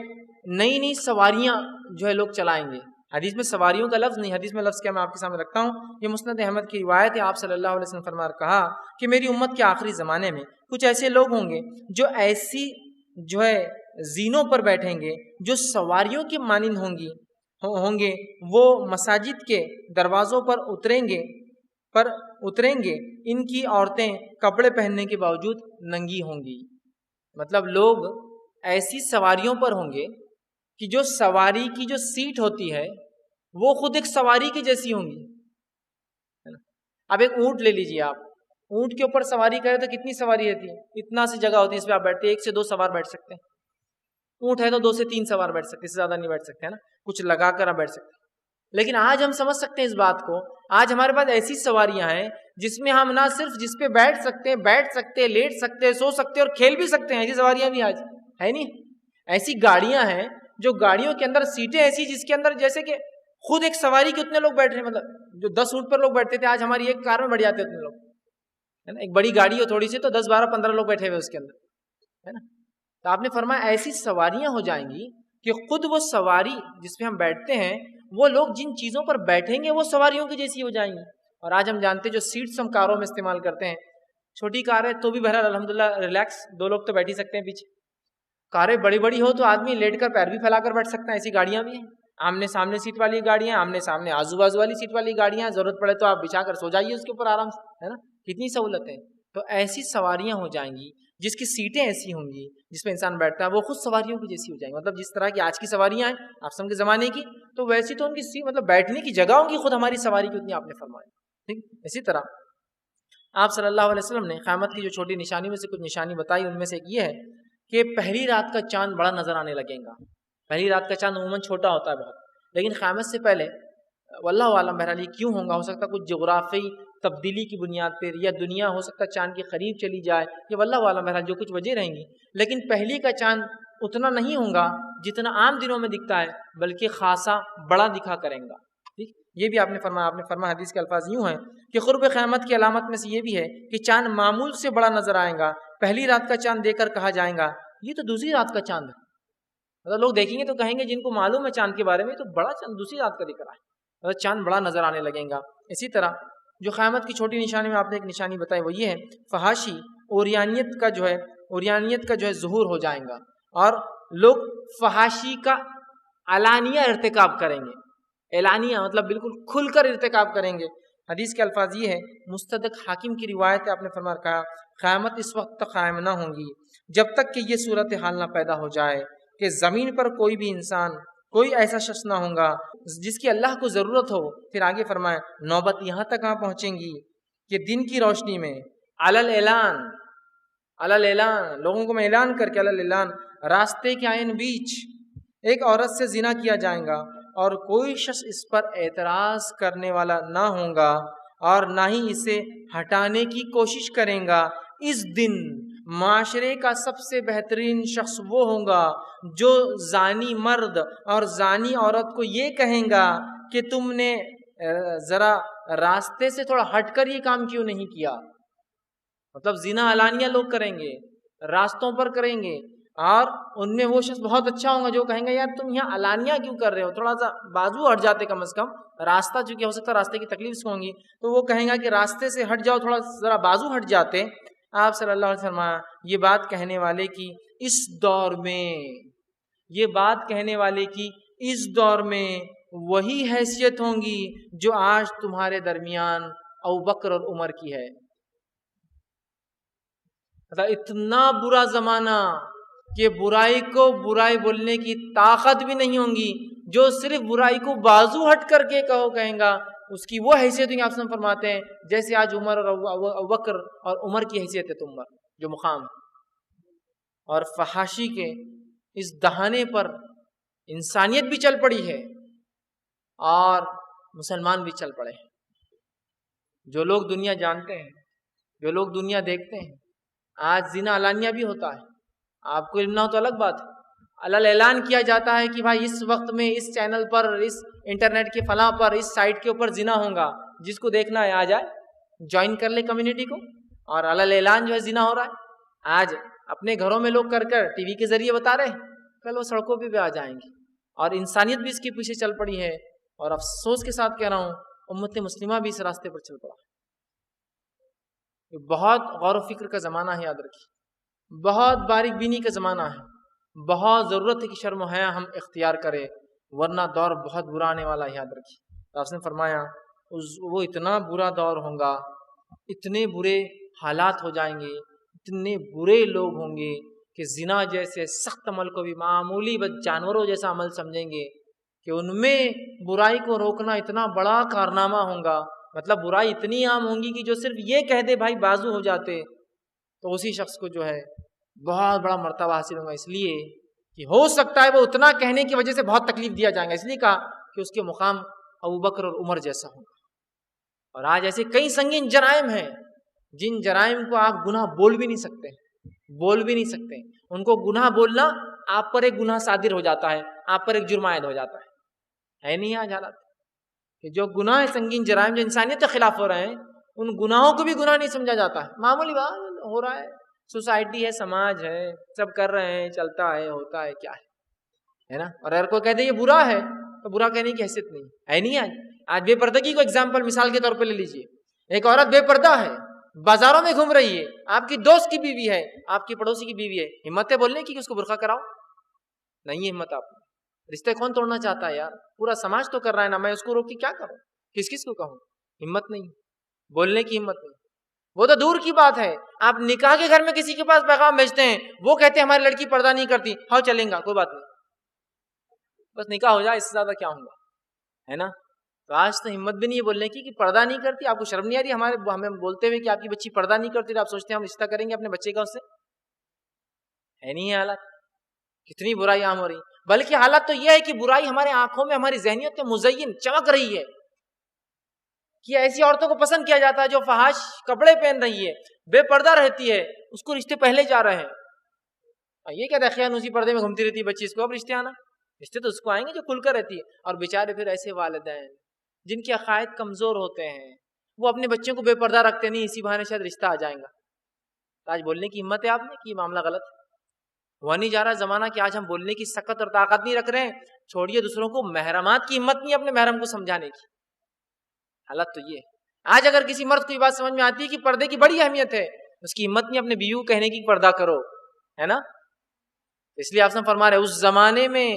[SPEAKER 2] نئی نئی سواریاں جو ہے لوگ چلائیں گے. حدیث میں سواریوں کا لفظ نہیں، حدیث میں لفظ کیا میں آپ کے سامنے رکھتا ہوں، یہ مسند احمد کی روایت ہے. آپ صلی اللہ علیہ وسلم فرما کہا کہ میری امت کے آخری زمانے میں کچھ ایسے لوگ ہوں گے جو ایسی جو ہے زینوں پر بیٹھیں گے جو سواریوں کے مانند ہوں گے. وہ مساجد کے دروازوں پر اتریں گے. ان کی عورتیں کپڑے پہننے کے باوجود ننگی ہوں گی. مطلب لوگ ایسی سواریوں پر ہوں گے کہ جو سواری کی جو سیٹ ہوتی ہے وہ خود ایک سواری کی جیسی ہوں گی. اب ایک اونٹ لے لیجیے آپ، اونٹ کے اوپر سواری کرے تو کتنی سواری رہتی ہے، اتنا سی جگہ ہوتی ہے، اس پہ آپ بیٹھتے ہیں، 1 سے 2 سوار بیٹھ سکتے ہیں. اونٹ ہے تو 2 سے 3 سوار بیٹھ سکتے ہیں، اس سے زیادہ نہیں بیٹھ سکتے ہیں نا، کچھ لگا کر آپ بیٹھ سکتے ہیں. لیکن آج ہم سمجھ سکتے ہیں اس بات کو، آج ہمارے پاس ایسی سواریاں ہیں جس میں ہم نہ صرف جس پہ بیٹھ سکتے ہیں، لیٹ سکتے ہیں، سو سکتے ہیں اور کھیل بھی سکتے ہیں. ایسی سواریاں بھی آج ہے نہیں. ایسی گاڑیاں ہیں جو گاڑیوں کے اندر سیٹیں ایسی جس کے اندر جیسے کہ خود ایک سواری کے اتنے لوگ بیٹھ رہے ہیں. مطلب جو 10 اونٹ پر لوگ بیٹھتے تھے آج ہماری ایک کار میں بڑھ جاتے اتنے لوگ، ہے نا. ایک بڑی گاڑی ہو تھوڑی سی تو 10 12 15 لوگ بیٹھے ہوئے اس کے اندر، ہے نا. تو آپ نے فرمایا ایسی سواریاں ہو جائیں گی کہ خود وہ سواری جس پہ ہم بیٹھتے ہیں وہ لوگ جن چیزوں پر بیٹھیں گے وہ سواریوں کی جیسی ہو جائیں گی. اور آج ہم جانتے ہیں جو سیٹس ہم کاروں میں استعمال کرتے ہیں، چھوٹی کار ہے تو بھی بہرحال الحمدللہ ریلیکس 2 لوگ تو بیٹھ ہی سکتے ہیں پیچھے. کاریں بڑی بڑی ہو تو آدمی لیٹ کر پیر بھی پھیلا کر بیٹھ سکتا ہے، ایسی گاڑیاں بھی ہیں. آمنے سامنے سیٹ والی گاڑیاں، آمنے سامنے آزو بازو والی سیٹ والی گاڑیاں، ضرورت پڑے تو آپ بچھا کر سو جائیے اس کے اوپر آرام سے، ہے نا، کتنی سہولت ہے۔ تو ایسی سواریاں ہو جائیں گی جس کی سیٹیں ایسی ہوں گی جس پہ انسان بیٹھتا ہے وہ خود سواریوں کی جیسی ہو جائیں گی، مطلب جس طرح کی آج کی سواریاں ہیں آسم کے زمانے کی، تو ویسی تو ان کی مطلب بیٹھنے کی جگہ ہوں گی خود ہماری سواری کی اتنی آپ نے فرمایا، ٹھیک۔ اسی طرح آپ صلی اللہ علیہ وسلم نے قیامت کی جو چھوٹی نشانی میں سے کچھ نشانی بتائی، ان میں سے ایک یہ ہے کہ پہلی رات کا چاند بڑا نظر آنے لگے گا۔ پہلی رات کا چاند عموماً چھوٹا ہوتا ہے بہت، لیکن قیامت سے پہلے واللہ عالم بہرحال یہ کیوں ہوگا، ہو سکتا کچھ جغرافی تبدیلی کی بنیاد پر، یا دنیا ہو سکتا چاند کے قریب چلی جائے، یہ واللہ عالم بہرحال جو کچھ وجہ رہیں گی، لیکن پہلی کا چاند اتنا نہیں ہوگا جتنا عام دنوں میں دکھتا ہے، بلکہ خاصا بڑا دکھا کریں گا، ٹھیک۔ یہ بھی آپ نے فرمایا حدیث کے الفاظ یوں ہیں کہ قرب قیامت کی علامت میں سے یہ بھی ہے کہ چاند معمول سے بڑا نظر آئے گا۔ پہلی رات کا چاند دیکھ کر کہا جائے گا یہ تو دوسری رات کا چاند ہے، مطلب لوگ دیکھیں گے تو کہیں گے جن کو معلوم ہے چاند کے بارے میں تو بڑا چاند دوسری رات کا دکھ رہا ہے، مطلب چاند بڑا نظر آنے لگے گا۔ اسی طرح جو قیامت کی چھوٹی نشانی میں آپ نے ایک نشانی بتائی وہ یہ ہے فحاشی اوریانیت کا جو ہے ظہور ہو جائے گا، اور لوگ فحاشی کا علانیہ ارتکاب کریں گے، اعلانیہ مطلب بالکل کھل کر ارتکاب کریں گے۔ حدیث کے الفاظ یہ ہے، مستدرک حاکم کی روایت ہے، آپ نے فرمایا کہا قیامت اس وقت تک قائم نہ ہوں گی جب تک کہ یہ صورتحال نہ پیدا ہو جائے کہ زمین پر کوئی بھی انسان، کوئی ایسا شخص نہ ہوگا جس کی اللہ کو ضرورت ہو۔ پھر آگے فرمائے نوبت یہاں تک پہنچیں گی کہ دن کی روشنی میں علل اعلان لوگوں کو میں اعلان کر کے علل اعلان راستے کے عین بیچ ایک عورت سے زنا کیا جائے گا، اور کوئی شخص اس پر اعتراض کرنے والا نہ ہوگا اور نہ ہی اسے ہٹانے کی کوشش کریں گا۔ اس دن معاشرے کا سب سے بہترین شخص وہ ہوگا جو زانی مرد اور زانی عورت کو یہ کہیں گا کہ تم نے ذرا راستے سے تھوڑا ہٹ کر یہ کام کیوں نہیں کیا، مطلب زنا علانیہ لوگ کریں گے، راستوں پر کریں گے، اور ان میں وہ شخص بہت اچھا ہوگا جو کہیں گا یار تم یہاں علانیہ کیوں کر رہے ہو، تھوڑا سا بازو ہٹ جاتے کم از کم، راستہ چونکہ ہو سکتا ہے راستے کی تکلیف ہوں گی تو وہ کہیں گا کہ راستے سے ہٹ جاؤ، تھوڑا ذرا بازو ہٹ جاتے۔ آپ صلی اللہ علیہ وسلم یہ بات کہنے والے کی اس دور میں وہی حیثیت ہوں گی جو آج تمہارے درمیان ابوبکر اور عمر کی ہے، مطلب اتنا برا زمانہ کہ برائی کو برائی بولنے کی طاقت بھی نہیں ہوں گی، جو صرف برائی کو بازو ہٹ کر کے کہیں گا اس کی وہ حیثیت ہوگی۔ آپ فرماتے ہیں جیسے آج عمر اور ابوبکر اور عمر کی حیثیت ہے تم پر جو مقام ہے، اور فحاشی کے اس دہانے پر انسانیت بھی چل پڑی ہے اور مسلمان بھی چل پڑے ہیں۔ جو لوگ دنیا جانتے ہیں، جو لوگ دنیا دیکھتے ہیں، آج زنا علانیہ بھی ہوتا ہے، آپ کو علم نہ ہو تو الگ بات ہے، علل اعلان کیا جاتا ہے کہ بھائی اس وقت میں اس چینل پر، اس انٹرنیٹ کے فلاں پر، اس سائٹ کے اوپر زنا ہوگا، جس کو دیکھنا ہے آ جائے، جوائن کر لے کمیونٹی کو، اور علل اعلان جو ہے زنا ہو رہا ہے۔ آج اپنے گھروں میں لوگ کر ٹی وی کے ذریعے بتا رہے ہیں، کل وہ سڑکوں پہ بھی آ جائیں گے، اور انسانیت بھی اس کے پیچھے چل پڑی ہے، اور افسوس کے ساتھ کہہ رہا ہوں امت مسلمہ بھی اس راستے پر چل پڑا۔ یہ بہت غور و فکر کا زمانہ ہے، یاد رکھیے، بہت باریک بینی کا زمانہ ہے، بہت ضرورت ہے کہ شرم و حیا ہم اختیار کریں، ورنہ دور بہت برا آنے والا ہے، یاد رکھیے۔ آپ نے فرمایا وہ اتنا برا دور ہوگا، اتنے برے حالات ہو جائیں گے، اتنے برے لوگ ہوں گے کہ زنا جیسے سخت عمل کو بھی معمولی جانوروں جیسا عمل سمجھیں گے، کہ ان میں برائی کو روکنا اتنا بڑا کارنامہ ہوگا، مطلب برائی اتنی عام ہوں گی کہ جو صرف یہ کہہ دے بھائی بازو ہو جاتے تو اسی شخص کو جو ہے بہت بڑا مرتبہ حاصل ہوگا، اس لیے کہ ہو سکتا ہے وہ اتنا کہنے کی وجہ سے بہت تکلیف دیا جائے گا، اس لیے کہا کہ اس کے مقام ابوبکر اور عمر جیسا ہوگا۔ اور آج ایسے کئی سنگین جرائم ہیں جن جرائم کو آپ گناہ بول بھی نہیں سکتے، ان کو گناہ بولنا آپ پر ایک گناہ صادر ہو جاتا ہے، آپ پر ایک جرم عائد ہو جاتا ہے نہیں آج حالات کہ جو گناہ سنگین جرائم جو انسانیت کے خلاف ہو رہے ہیں ان گناہوں کو بھی گناہ نہیں سمجھا جاتا ہے، معمولی بات ہو رہا ہے، سوسائٹی ہے، سماج ہے، سب کر رہے ہیں، چلتا ہے، ہوتا ہے، کیا ہے نا۔ اور اگر کوئی کہتے یہ برا ہے تو برا کہنے کی حیثیت نہیں ہے۔ آج بے پردگی کو ایگزامپل مثال کے طور پہ لے لیجئے، ایک عورت بے پردہ ہے، بازاروں میں گھوم رہی ہے، آپ کی دوست کی بیوی ہے، آپ کی پڑوسی کی بیوی ہے، ہمت ہے بولنے کی کہ اس کو برقع کراؤ؟ نہیں ہے ہمت آپ کو، رشتے کون توڑنا چاہتا ہے یار؟ پورا سماج تو کر رہا ہے نا، میں اس کو روک کے کیا کروں؟ کس کس کو کہوں؟ ہمت نہیں، بولنے کی ہمت نہیں۔ وہ تو دور کی بات ہے، آپ نکاح کے گھر میں کسی کے پاس پیغام بھیجتے ہیں، وہ کہتے ہیں ہماری لڑکی پردہ نہیں کرتی، ہاں چلیں گا، کوئی بات نہیں، بس نکاح ہو جائے، اس سے زیادہ کیا ہوں گا، ہے نا؟ تو آج تو ہمت بھی نہیں ہے بولنے کی کہ پردہ نہیں کرتی۔ آپ کو شرم نہیں آ رہی ہمیں بولتے ہوئے کہ آپ کی بچی پردہ نہیں کرتی، آپ سوچتے ہیں ہم رشتہ کریں گے اپنے بچے کا اس سے؟ ہے نہیں ہے حالت؟ کتنی برائی عام ہو رہی، بلکہ حالت تو یہ ہے کہ برائی ہمارے آنکھوں میں، ہماری ذہنیت میں مزین چمک رہی ہے کہ ایسی عورتوں کو پسند کیا جاتا ہے جو فحش کپڑے پہن رہی ہے، بے پردہ رہتی ہے، اس کو رشتے پہلے جا رہے ہیں۔ یہ کیا دیکھیں اسی پردے میں گھومتی رہتی ہے بچی، اس کو اب رشتے آنا؟ رشتے تو اس کو آئیں گے جو کھل کر رہتی ہے۔ اور بیچارے پھر ایسے والدین جن کے عقائد کمزور ہوتے ہیں، وہ اپنے بچوں کو بے پردہ رکھتے نہیں، اسی بہانے شاید رشتہ آ جائیں گا۔ تو آج بولنے کی ہمت ہے آپ نے کہ یہ معاملہ غلط ہے؟ ہوا نہیں جا رہا زمانہ کہ آج ہم بولنے کی سخت اور طاقت نہیں رکھ رہے ہیں، چھوڑیے دوسروں کو، محرمات کی ہمت نہیں اپنے محرم کو سمجھانے کی۔ حالت تو یہ ہے۔ آج اگر کسی مرد کو یہ بات سمجھ میں آتی ہے کہ پردے کی بڑی اہمیت ہے، اس کی ہمت نہیں اپنے بیوی کو کہنے کی پردہ کرو، ہے نا؟ اس لیے آپ نے فرما رہے اس زمانے میں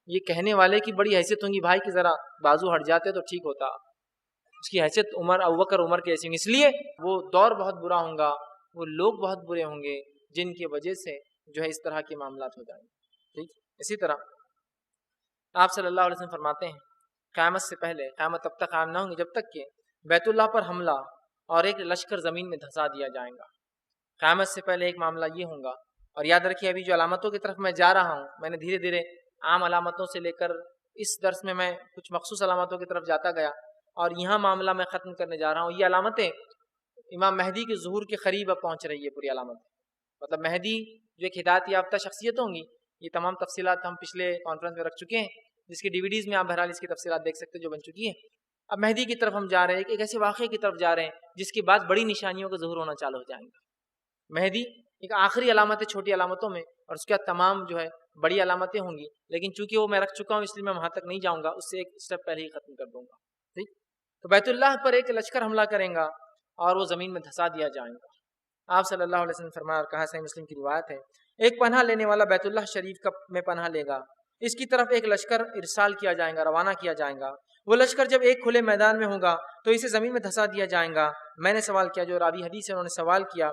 [SPEAKER 2] یہ کہنے والے کی بڑی حیثیت ہوں گی، بھائی کی ذرا بازو ہٹ جاتے تو ٹھیک ہوتا، اس کی حیثیت ابوبکر عمر کی ایسی ہوں گی۔ اس لیے وہ دور بہت برا ہوں گا، وہ لوگ بہت برے ہوں گے جن کی وجہ سے جو ہے اس طرح کے معاملات ہو جائیں گے۔ ٹھیک، اسی طرح آپ صلی اللہ علیہ وسلم فرماتے ہیں قیامت سے پہلے، قیامت تب تک قائم نہ ہوں گی جب تک کہ بیت اللہ پر حملہ اور ایک لشکر زمین میں دھسا دیا جائے گا۔ قیامت سے پہلے ایک معاملہ یہ ہوگا، اور یاد رکھیے ابھی جو علامتوں کی طرف میں جا رہا ہوں، میں نے دھیرے دھیرے عام علامتوں سے لے کر اس درس میں کچھ مخصوص علامتوں کی طرف جاتا گیا، اور یہاں معاملہ میں ختم کرنے جا رہا ہوں۔ یہ علامتیں امام مہدی کے ظہور کے قریب اب پہنچ رہی ہے، پوری علامت، مطلب مہدی جو ایک ہدایت یافتہ شخصیت ہوں گی، یہ تمام تفصیلات ہم پچھلے کانفرنس میں رکھ چکے ہیں، جس کی ڈی وی ڈیز میں آپ بہرحال اس کی تفصیلات دیکھ سکتے ہیں جو بن چکی ہیں۔ اب مہدی کی طرف ہم جا رہے ہیں، ایک ایسے واقعے کی طرف جا رہے ہیں جس کے بعد بڑی نشانیوں کا ظہور ہونا چالو ہو جائیں گا۔ مہدی ایک آخری علامت ہے چھوٹی علامتوں میں، اور اس کے بعد تمام جو ہے بڑی علامتیں ہوں گی، لیکن چونکہ وہ میں رکھ چکا ہوں اس لیے میں وہاں تک نہیں جاؤں گا، اس سے ایک اسٹیپ پہلے ہی ختم کر دوں گا۔ ٹھیک، تو بیت اللہ پر ایک لشکر حملہ کریں گا اور وہ زمین میں دھسا دیا جائے گا۔ آپ صلی اللہ علیہ وسلم فرمایا، اور کہا صحیح مسلم کی روایت ہے، ایک پناہ لینے والا بیت اللہ شریف میں پناہ لے گا، اس کی طرف ایک لشکر ارسال کیا جائے گا، روانہ کیا جائے گا۔ وہ لشکر جب ایک کھلے میدان میں ہوگا تو اسے زمین میں دھسا دیا جائے گا۔ میں نے سوال کیا، جو راوی حدیث ہے انہوں نے سوال کیا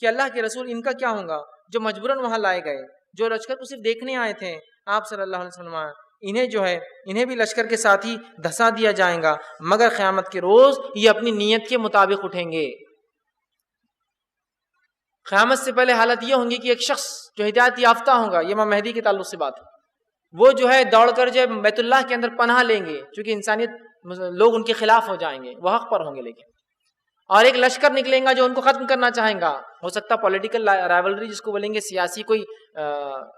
[SPEAKER 2] کہ اللہ کے رسول ان کا کیا ہوگا جو مجبوراً وہاں لائے گئے، جو لشکر کو صرف دیکھنے آئے تھے؟ آپ صلی اللہ علیہ وسلم انہیں بھی لشکر کے ساتھ ہی دھسا دیا جائے گا، مگر قیامت کے روز یہ اپنی نیت کے مطابق اٹھیں گے۔ قیامت سے پہلے حالت یہ ہوں گی کہ ایک شخص جو ہدایت یافتہ ہوگا، یہ امام مہدی کے تعلق سے بات ہے، وہ جو ہے دوڑ کر جو بیت اللہ کے اندر پناہ لیں گے، چونکہ انسانیت لوگ ان کے خلاف ہو جائیں گے، وہ حق پر ہوں گے، لیکن اور ایک لشکر نکلیں گا جو ان کو ختم کرنا چاہیں گا۔ ہو سکتا ہے پولیٹیکل رائیولری جس کو بولیں گے، سیاسی کوئی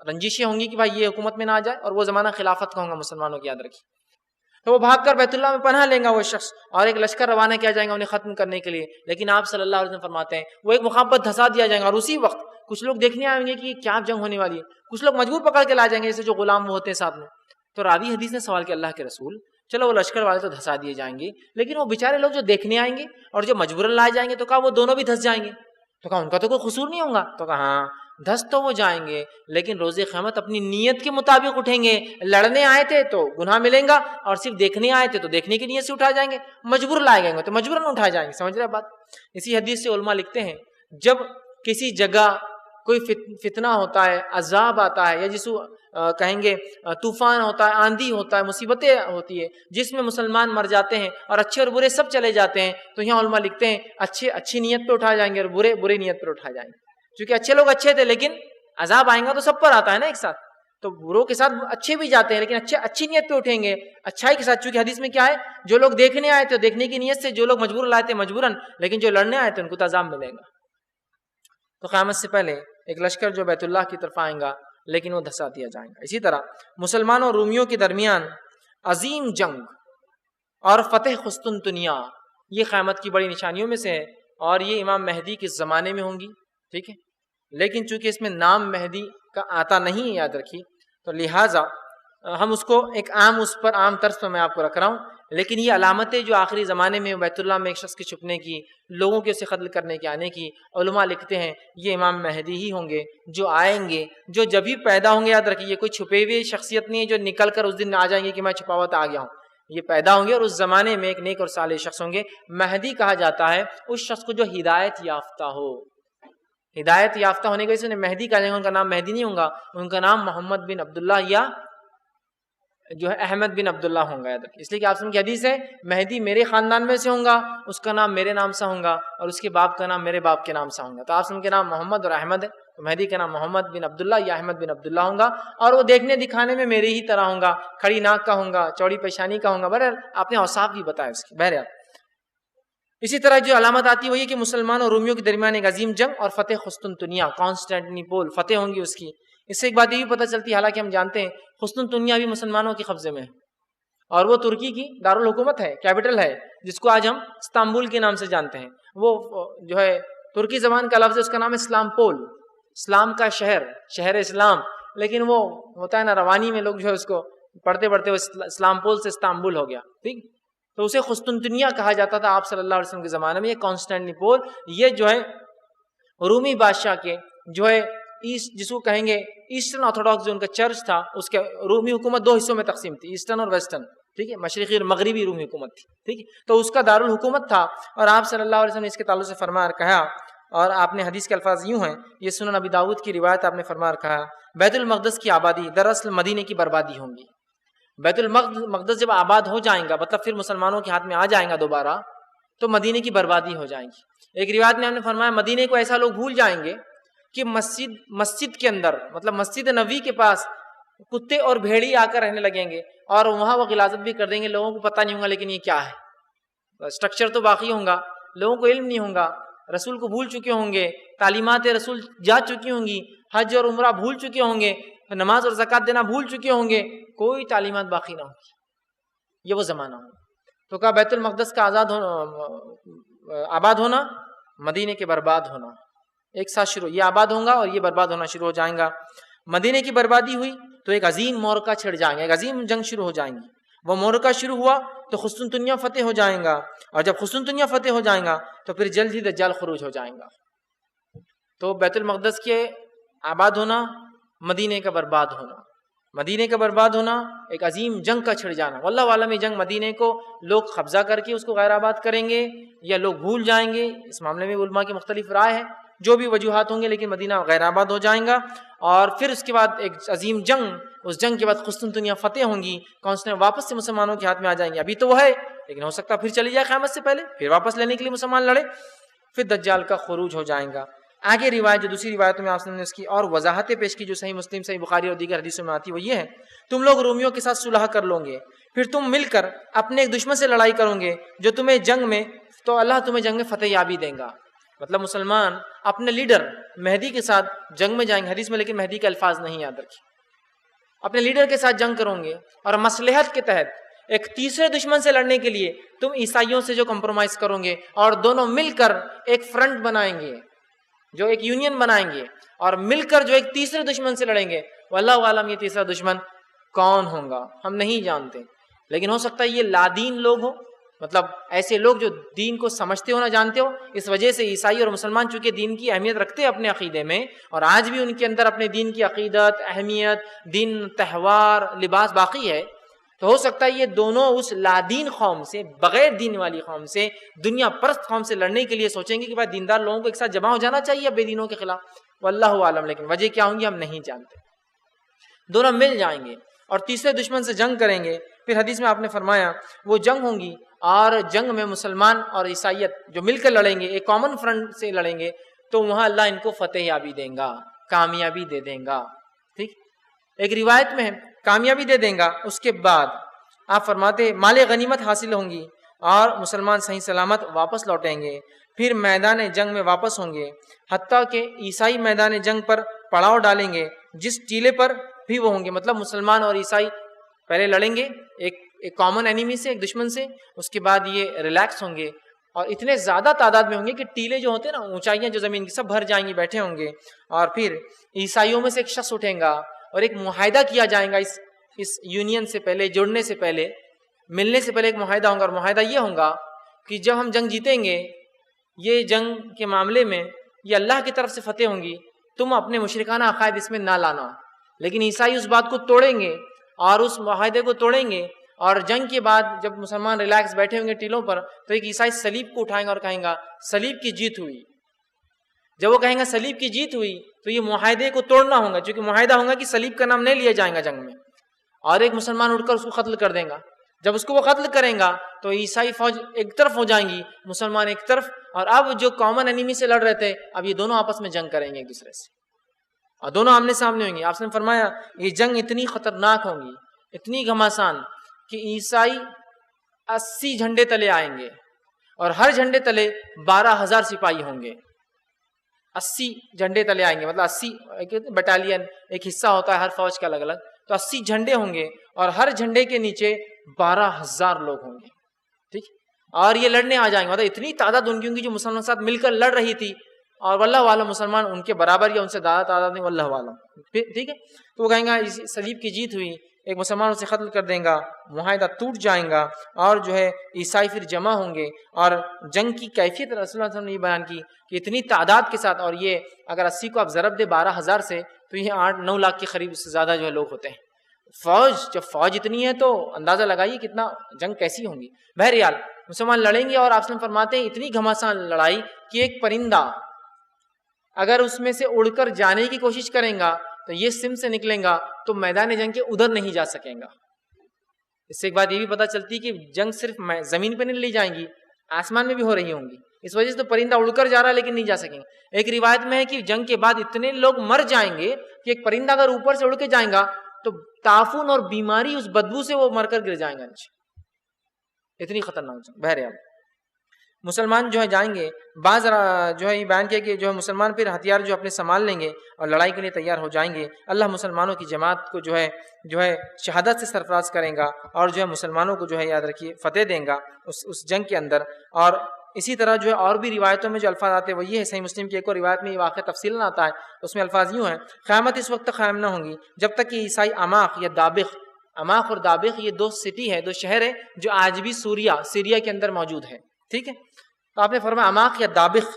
[SPEAKER 2] رنجشیں ہوں گی کہ بھائی یہ حکومت میں نہ آ جائے، اور وہ زمانہ خلافت کا ہوگا مسلمانوں کی، یاد رکھیے۔ تو وہ بھاگ کر بیت اللہ میں پناہ لیں گا وہ شخص، اور ایک لشکر روانہ کیا جائے گا انہیں ختم کرنے کے لیے۔ لیکن آپ صلی اللہ علیہ وسلم فرماتے ہیں وہ ایک مقام پر دھسا دیا جائے گا، اور اسی وقت کچھ لوگ دیکھنے آئیں گے کہ کیا جنگ ہونے والی ہے، کچھ لوگ مجبور پکڑ کے لا جائیں گے، جیسے جو غلام وہ ہوتے ہیں ساتھ میں۔ تو راوی حدیث نے سوال کیا، اللہ کے رسول چلو وہ لشکر والے تو دھسا دیے جائیں گے، لیکن وہ بیچارے لوگ جو دیکھنے آئیں گے اور جو مجبوراً لائے جائیں گے، تو کہا وہ دونوں بھی دھس جائیں گے؟ تو کہا ان کا تو کوئی قصور نہیں ہوگا؟ تو کہا ہاں، دھس تو وہ جائیں گے، لیکن روز قیامت اپنی نیت کے مطابق اٹھیں گے۔ لڑنے آئے تھے تو گناہ ملیں گا، اور صرف دیکھنے آئے تھے تو دیکھنے کی نیت سے اٹھا جائیں گے، مجبور لائے گئے تو مجبوراً اٹھا جائیں گے۔ سمجھ رہے بات؟ اسی حدیث سے علماء لکھتے ہیں جب کسی جگہ کوئی فتنہ ہوتا ہے، عذاب آتا ہے، یا جس کہیں گے طوفان ہوتا ہے، آندھی ہوتا ہے، مصیبتیں ہوتی ہے جس میں مسلمان مر جاتے ہیں اور اچھے اور برے سب چلے جاتے ہیں، تو یہاں علماء لکھتے ہیں اچھی نیت پہ اٹھا جائیں گے اور برے نیت پر اٹھا جائیں گے، کیونکہ اچھے لوگ اچھے تھے، لیکن عذاب آئیں گا تو سب پر آتا ہے نا ایک ساتھ، تو بروں کے ساتھ اچھے بھی جاتے ہیں، لیکن اچھی نیت پہ اٹھیں گے، اچھائی کے ساتھ۔ چونکہ حدیث میں کیا ہے، جو لوگ دیکھنے آئے تھے دیکھنے کی نیت سے، جو لوگ مجبور لائے تھے مجبوراً، لیکن جو لڑنے آئے تھے ان کو تو عذاب ملے گا۔ تو قیامت سے پہلے ایک لشکر جو بیت اللہ کی طرف آئیں گا، لیکن وہ دھسا دیا جائے گا۔ اسی طرح مسلمانوں اور رومیوں کے درمیان عظیم جنگ اور فتح قسطنطنیہ، یہ قیامت کی بڑی نشانیوں میں سے ہے، اور یہ امام مہدی کے زمانے میں ہوں گی، ٹھیک ہے؟ لیکن چونکہ اس میں نام مہدی کا آتا نہیں ہے، یاد رکھیے، تو لہٰذا ہم اس کو ایک عام اس پر عام طرز پر میں آپ کو رکھ رہا ہوں، لیکن یہ علامتیں جو آخری زمانے میں بیت اللہ میں ایک شخص کے چھپنے کی، لوگوں کے اسے قتل کرنے کے آنے کی، علماء لکھتے ہیں یہ امام مہدی ہی ہوں گے جو آئیں گے، جو جب ہی پیدا ہوں گے. یاد رکھیے کوئی چھپے ہوئے شخصیت نہیں ہے جو نکل کر اس دن آ جائیں گے کہ میں چھپا ہوا تھا آ گیا ہوں. یہ پیدا ہوں گے اور اس زمانے میں ایک نیک اور صالح شخص ہوں گے. مہدی کہا جاتا ہے اس شخص کو جو ہدایت یافتہ ہو. ہدایت یافتہ ہونے کی وجہ سے انہیں مہدی کہا جائے گا. ان کا نام مہدی نہیں ہوگا، ان کا نام محمد بن عبداللہ یا جو ہے احمد بن عبداللہ ہوں گا. اس لیے کہ آپ سن کی حدیث ہے مہدی میرے خاندان میں سے ہوں گا، اس کا نام میرے نام سے ہوں گا، اور اس کے باپ کا نام میرے باپ کے نام سے ہوں گا. تو آپ سن کے نام محمد اور احمد ہے، تو مہدی کا نام محمد بن عبداللہ یا احمد بن عبداللہ ہوں گا، اور وہ دیکھنے دکھانے میں میرے ہی طرح ہوں گا، کھڑی ناک کا ہوں گا، چوڑی پیشانی کا ہوں گا. بہرحال آپ نے اوصاف بھی بتایا اس کی. بہرحال اسی طرح جو علامت آتی ہے وہ یہ کہ مسلمانوں اور رومیوں کے درمیان ایک عظیم جنگ اور فتح قسطنطنیہ کانسٹینٹینیپل فتح ہوں گی اس کی. اس سے ایک بات یہ بھی پتہ چلتی ہے، حالانکہ ہم جانتے ہیں قسطنطنیہ بھی مسلمانوں کے قبضے میں ہے، اور وہ ترکی کی دارالحکومت ہے، کیپٹل ہے، جس کو آج ہم استنبول کے نام سے جانتے ہیں. وہ جو ہے ترکی زبان کا لفظ ہے، اس کا نام ہے اسلام پول، اسلام کا شہر، شہر اسلام. لیکن وہ ہوتا ہے نا روانی میں لوگ جو ہے اس کو پڑھتے پڑھتے وہ اسلام پول سے استنبول ہو گیا. ٹھیک، تو اسے قسطنطنیہ کہا جاتا تھا آپ صلی اللہ علیہ وسلم کے زمانے میں. یہ کانسٹینٹینیپل یہ جو ہے رومی بادشاہ کے جو ہے ایسٹ جس کو کہیں گے ایسٹرن آرتھوڈاکس جو ان کا چرچ تھا، اس کے رومی حکومت دو حصوں میں تقسیم تھی، ایسٹرن اور ویسٹرن. ٹھیک ہے، مشرقی اور مغربی رومی حکومت تھی. ٹھیک ہے، تو اس کا دارالحکومت تھا، اور آپ صلی اللہ علیہ وسلم نے اس کے تعلق سے فرمایا اور کہا، اور آپ نے حدیث کے الفاظ یوں ہیں، یہ سنن ابی داؤد کی روایت، آپ نے فرمایا اور کہا بیت المقدس کی آبادی دراصل مدینے کی بربادی ہوں گی. بیت المقدس جب آباد ہو جائیں گا، مطلب پھر مسلمانوں کے ہاتھ میں آ جائیں گا دوبارہ، تو مدینے کی بربادی ہو جائیں گی. ایک روایت میں ہم نے فرمایا مدینے کو ایسا لوگ بھول جائیں گے کہ مسجد کے اندر، مطلب مسجد نبوی کے پاس کتے اور بھیڑی آ کر رہنے لگیں گے، اور وہاں وہ غلاظت بھی کر دیں گے، لوگوں کو پتہ نہیں ہوگا لیکن یہ کیا ہے. اسٹرکچر تو باقی ہوں گا، لوگوں کو علم نہیں ہوگا، رسول کو بھول چکے ہوں گے، تعلیمات رسول جا چکی ہوں گی، حج اور عمرہ بھول چکے ہوں گے، نماز اور زکوٰۃ دینا بھول چکے ہوں گے، کوئی تعلیمات باقی نہ ہوگی. یہ وہ زمانہ ہوگا. تو کہا بیت المقدس کا آباد ہونا، مدینے کے برباد ہونا ایک ساتھ شروع، یہ آباد ہوں گا اور یہ برباد ہونا شروع ہو جائیں گا. مدینے کی بربادی ہوئی تو ایک عظیم معرکہ چھڑ جائیں گے، ایک عظیم جنگ شروع ہو جائیں گی. وہ معرکہ شروع ہوا تو قسطنطنیہ فتح ہو جائیں گا، اور جب قسطنطنیہ فتح ہو جائیں گا تو پھر جلد ہی دجال خروج ہو جائیں گا. تو بیت المقدس کے آباد ہونا، مدینے کا برباد ہونا، مدینے کا برباد ہونا، ایک عظیم جنگ کا چھڑ جانا. واللہ عالم یہ جنگ مدینے کو لوگ قبضہ کر کے اس کو غیر آباد کریں گے یا لوگ بھول جائیں گے، اس معاملے میں علماء کی مختلف رائے ہے، جو بھی وجوہات ہوں گے، لیکن مدینہ غیر آباد ہو جائیں گا. اور پھر اس کے بعد ایک عظیم جنگ، اس جنگ کے بعد قسطنطنیہ فتح ہوں گی، کانسٹینٹینوپل واپس سے مسلمانوں کے ہاتھ میں آ جائیں گے. ابھی تو وہ ہے لیکن ہو سکتا ہے پھر چلی جائے قیامت سے پہلے، پھر واپس لینے کے لیے مسلمان لڑے، پھر دجال کا خروج ہو جائیں گا. آگے روایت جو دوسری روایتوں میں آپ نے اس کی اور وضاحتیں پیش کی جو صحیح مسلم، صحیح بخاری اور دیگر حدیثوں میں آتی، وہ یہ ہے تم لوگ رومیوں کے ساتھ صلح کر لو گے، پھر تم مل کر اپنے ایک دشمن سے لڑائی کرو گے جو تمہیں جنگ میں، تو اللہ تمہیں جنگ میں فتح یابی دیں گا. مطلب مسلمان اپنے لیڈر مہدی کے ساتھ جنگ میں جائیں گے، حدیث میں لیکن مہدی کے الفاظ نہیں یاد رکھیں، اپنے لیڈر کے ساتھ جنگ کرو گے، اور مصلحت کے تحت ایک تیسرے دشمن سے لڑنے کے لیے تم عیسائیوں سے جو کمپرومائز کرو گے، اور دونوں مل کر ایک فرنٹ بنائیں گے، جو ایک یونین بنائیں گے، اور مل کر جو ایک تیسرے دشمن سے لڑیں گے. واللہ عالم یہ تیسرا دشمن کون ہوگا ہم نہیں جانتے، لیکن ہو سکتا ہے یہ لادین لوگ ہو، مطلب ایسے لوگ جو دین کو سمجھتے ہو نہ جانتے ہو. اس وجہ سے عیسائی اور مسلمان چونکہ دین کی اہمیت رکھتے ہیں اپنے عقیدے میں، اور آج بھی ان کے اندر اپنے دین کی عقیدت، اہمیت، دین، تہوار، لباس باقی ہے، تو ہو سکتا ہے یہ دونوں اس لادین قوم سے، بغیر دین والی قوم سے، دنیا پرست قوم سے لڑنے کے لیے سوچیں گے کہ بھائی دیندار لوگوں کو ایک ساتھ جمع ہو جانا چاہیے بے دینوں کے خلاف. واللہ عالم، لیکن وجہ کیا ہوں گی ہم نہیں جانتے. دونوں مل جائیں گے اور تیسرے دشمن سے جنگ کریں گے. پھر حدیث میں آپ نے فرمایا وہ جنگ ہوں گی، اور جنگ میں مسلمان اور عیسائیت جو مل کر لڑیں گے، ایک کامن فرنٹ سے لڑیں گے، تو وہاں اللہ ان کو فتح یابی دیں گا، کامیابی دے دیں گا. ٹھیک، ایک روایت میں ہے کامیابی دے دیں گا. اس کے بعد آپ فرماتے مال غنیمت حاصل ہوں گی اور مسلمان صحیح سلامت واپس لوٹیں گے. پھر میدان جنگ میں واپس ہوں گے، حتیٰ کہ عیسائی میدان جنگ پر پڑاؤ ڈالیں گے جس ٹیلے پر بھی وہ ہوں گے. مطلب مسلمان اور عیسائی پہلے لڑیں گے ایک کامن اینیمی سے، ایک دشمن سے، اس کے بعد یہ ریلیکس ہوں گے اور اتنے زیادہ تعداد میں ہوں گے کہ ٹیلے جو ہوتے ہیں نا، اونچائیاں جو زمین کی سب بھر جائیں گی، بیٹھے ہوں گے. اور پھر عیسائیوں میں سے ایک شخص اٹھیں گا اور ایک معاہدہ کیا جائے گا اس یونین سے پہلے، جڑنے سے پہلے، ملنے سے پہلے ایک معاہدہ ہوگا، اور معاہدہ یہ ہوگا کہ جب ہم جنگ جیتیں گے، یہ جنگ کے معاملے میں یہ اللہ کی طرف سے فتح ہوں گی، تم اپنے مشرکانہ عقائد اس میں نہ لانا. لیکن عیسائی اس بات کو توڑیں گے اور اس معاہدے کو توڑیں گے، اور جنگ کے بعد جب مسلمان ریلیکس بیٹھے ہوں گے ٹیلوں پر، تو ایک عیسائی صلیب کو اٹھائیں گا اور کہیں گا صلیب کی جیت ہوئی. جب وہ کہیں گا صلیب کی جیت ہوئی تو یہ معاہدے کو توڑنا ہوگا، چونکہ معاہدہ ہوگا کہ صلیب کا نام نہیں لیا جائے گا جنگ میں، اور ایک مسلمان اٹھ کر اس کو قتل کر دیں گا. جب اس کو وہ قتل کریں گا تو عیسائی فوج ایک طرف ہو جائیں گی، مسلمان ایک طرف، اور اب جو کامن انیمی سے لڑ رہے تھے اب یہ دونوں آپس میں جنگ کریں گے ایک دوسرے سے، اور دونوں آمنے سامنے ہوں گے. آپ نے فرمایا یہ جنگ اتنی خطرناک ہوں گی، اتنی گھماسان، کہ عیسائی 80 جھنڈے تلے آئیں گے، اور ہر جھنڈے تلے 12,000 سپاہی ہوں گے. 80 جھنڈے تلے آئیں گے، مطلب 80 بٹالین، ایک حصہ ہوتا ہے ہر فوج کا الگ الگ، تو 80 جھنڈے ہوں گے، اور ہر جھنڈے کے نیچے 12,000 لوگ ہوں گے. ٹھیک، اور یہ لڑنے آ جائیں گے، مطلب اتنی تعداد ان کی ہوں گی جو مسلمان ساتھ مل کر لڑ رہی تھی، اور واللہ عالم مسلمان ان کے برابر یا ان سے زیادہ تعداد نہیں، واللہ عالم. ٹھیک ہے، تو وہ کہیں گا صلیب کی جیت ہوئی، ایک مسلمان اسے قتل کر دیں گا، معاہدہ ٹوٹ جائیں گا، اور جو ہے عیسائی پھر جمع ہوں گے. اور جنگ کی کیفیت رسول اللہ صلی اللہ علیہ وسلم نے یہ بیان کی کہ اتنی تعداد کے ساتھ، اور یہ اگر 80 کو آپ ضرب دے 12,000 سے تو یہ 8-9 لاکھ کے قریب اس سے زیادہ جو ہے لوگ ہوتے ہیں. جب فوج اتنی ہے تو اندازہ لگائیے کتنا جنگ کیسی ہوں گی. بہرحال مسلمان لڑیں گے، اور آپ فرماتے ہیں اتنی گھماسان لڑائی کہ ایک پرندہ اگر اس میں سے اڑ کر جانے کی کوشش کریں گا تو یہ سم سے نکلیں گا تو میدان جنگ کے ادھر نہیں جا سکیں گا. اس سے ایک بات یہ بھی پتہ چلتی کہ جنگ صرف زمین پہ نہیں لی جائیں گی، آسمان میں بھی ہو رہی ہوں گی. اس وجہ سے تو پرندہ اڑ کر جا رہا ہے لیکن نہیں جا سکیں گے. ایک روایت میں ہے کہ جنگ کے بعد اتنے لوگ مر جائیں گے کہ ایک پرندہ اگر اوپر سے اڑ کے جائیں گا تو تعفن اور بیماری اس بدبو سے وہ مر کر گر جائیں گے نیچے. اتنی خطرناک جنگ. بہرحال مسلمان جو ہے جائیں گے، بعض جو ہے یہ بیان کیا کہ جو ہے مسلمان پھر ہتھیار جو اپنے سنبھال لیں گے اور لڑائی کے لیے تیار ہو جائیں گے. اللہ مسلمانوں کی جماعت کو جو ہے شہادت سے سرفراز کریں گا، اور جو ہے مسلمانوں کو جو ہے یاد رکھیے فتح دیں گا اس جنگ کے اندر. اور اسی طرح جو ہے اور بھی روایتوں میں جو الفاظ آتے ہیں وہ یہ ہے، صحیح مسلم کی ایک اور روایت میں یہ واقعہ تفصیلاً آتا ہے، اس میں الفاظ یوں ہیں: قیامت اس وقت تک قائم نہ ہوں گی جب تک کہ عیسائی عماق یا دابق، عماق اور دابق یہ 2 سٹی ہے، 2 شہر ہے جو آج بھی سیریا کے اندر موجود ہے. ٹھیک ہے، تو آپ نے فرمایا عماق یا دابق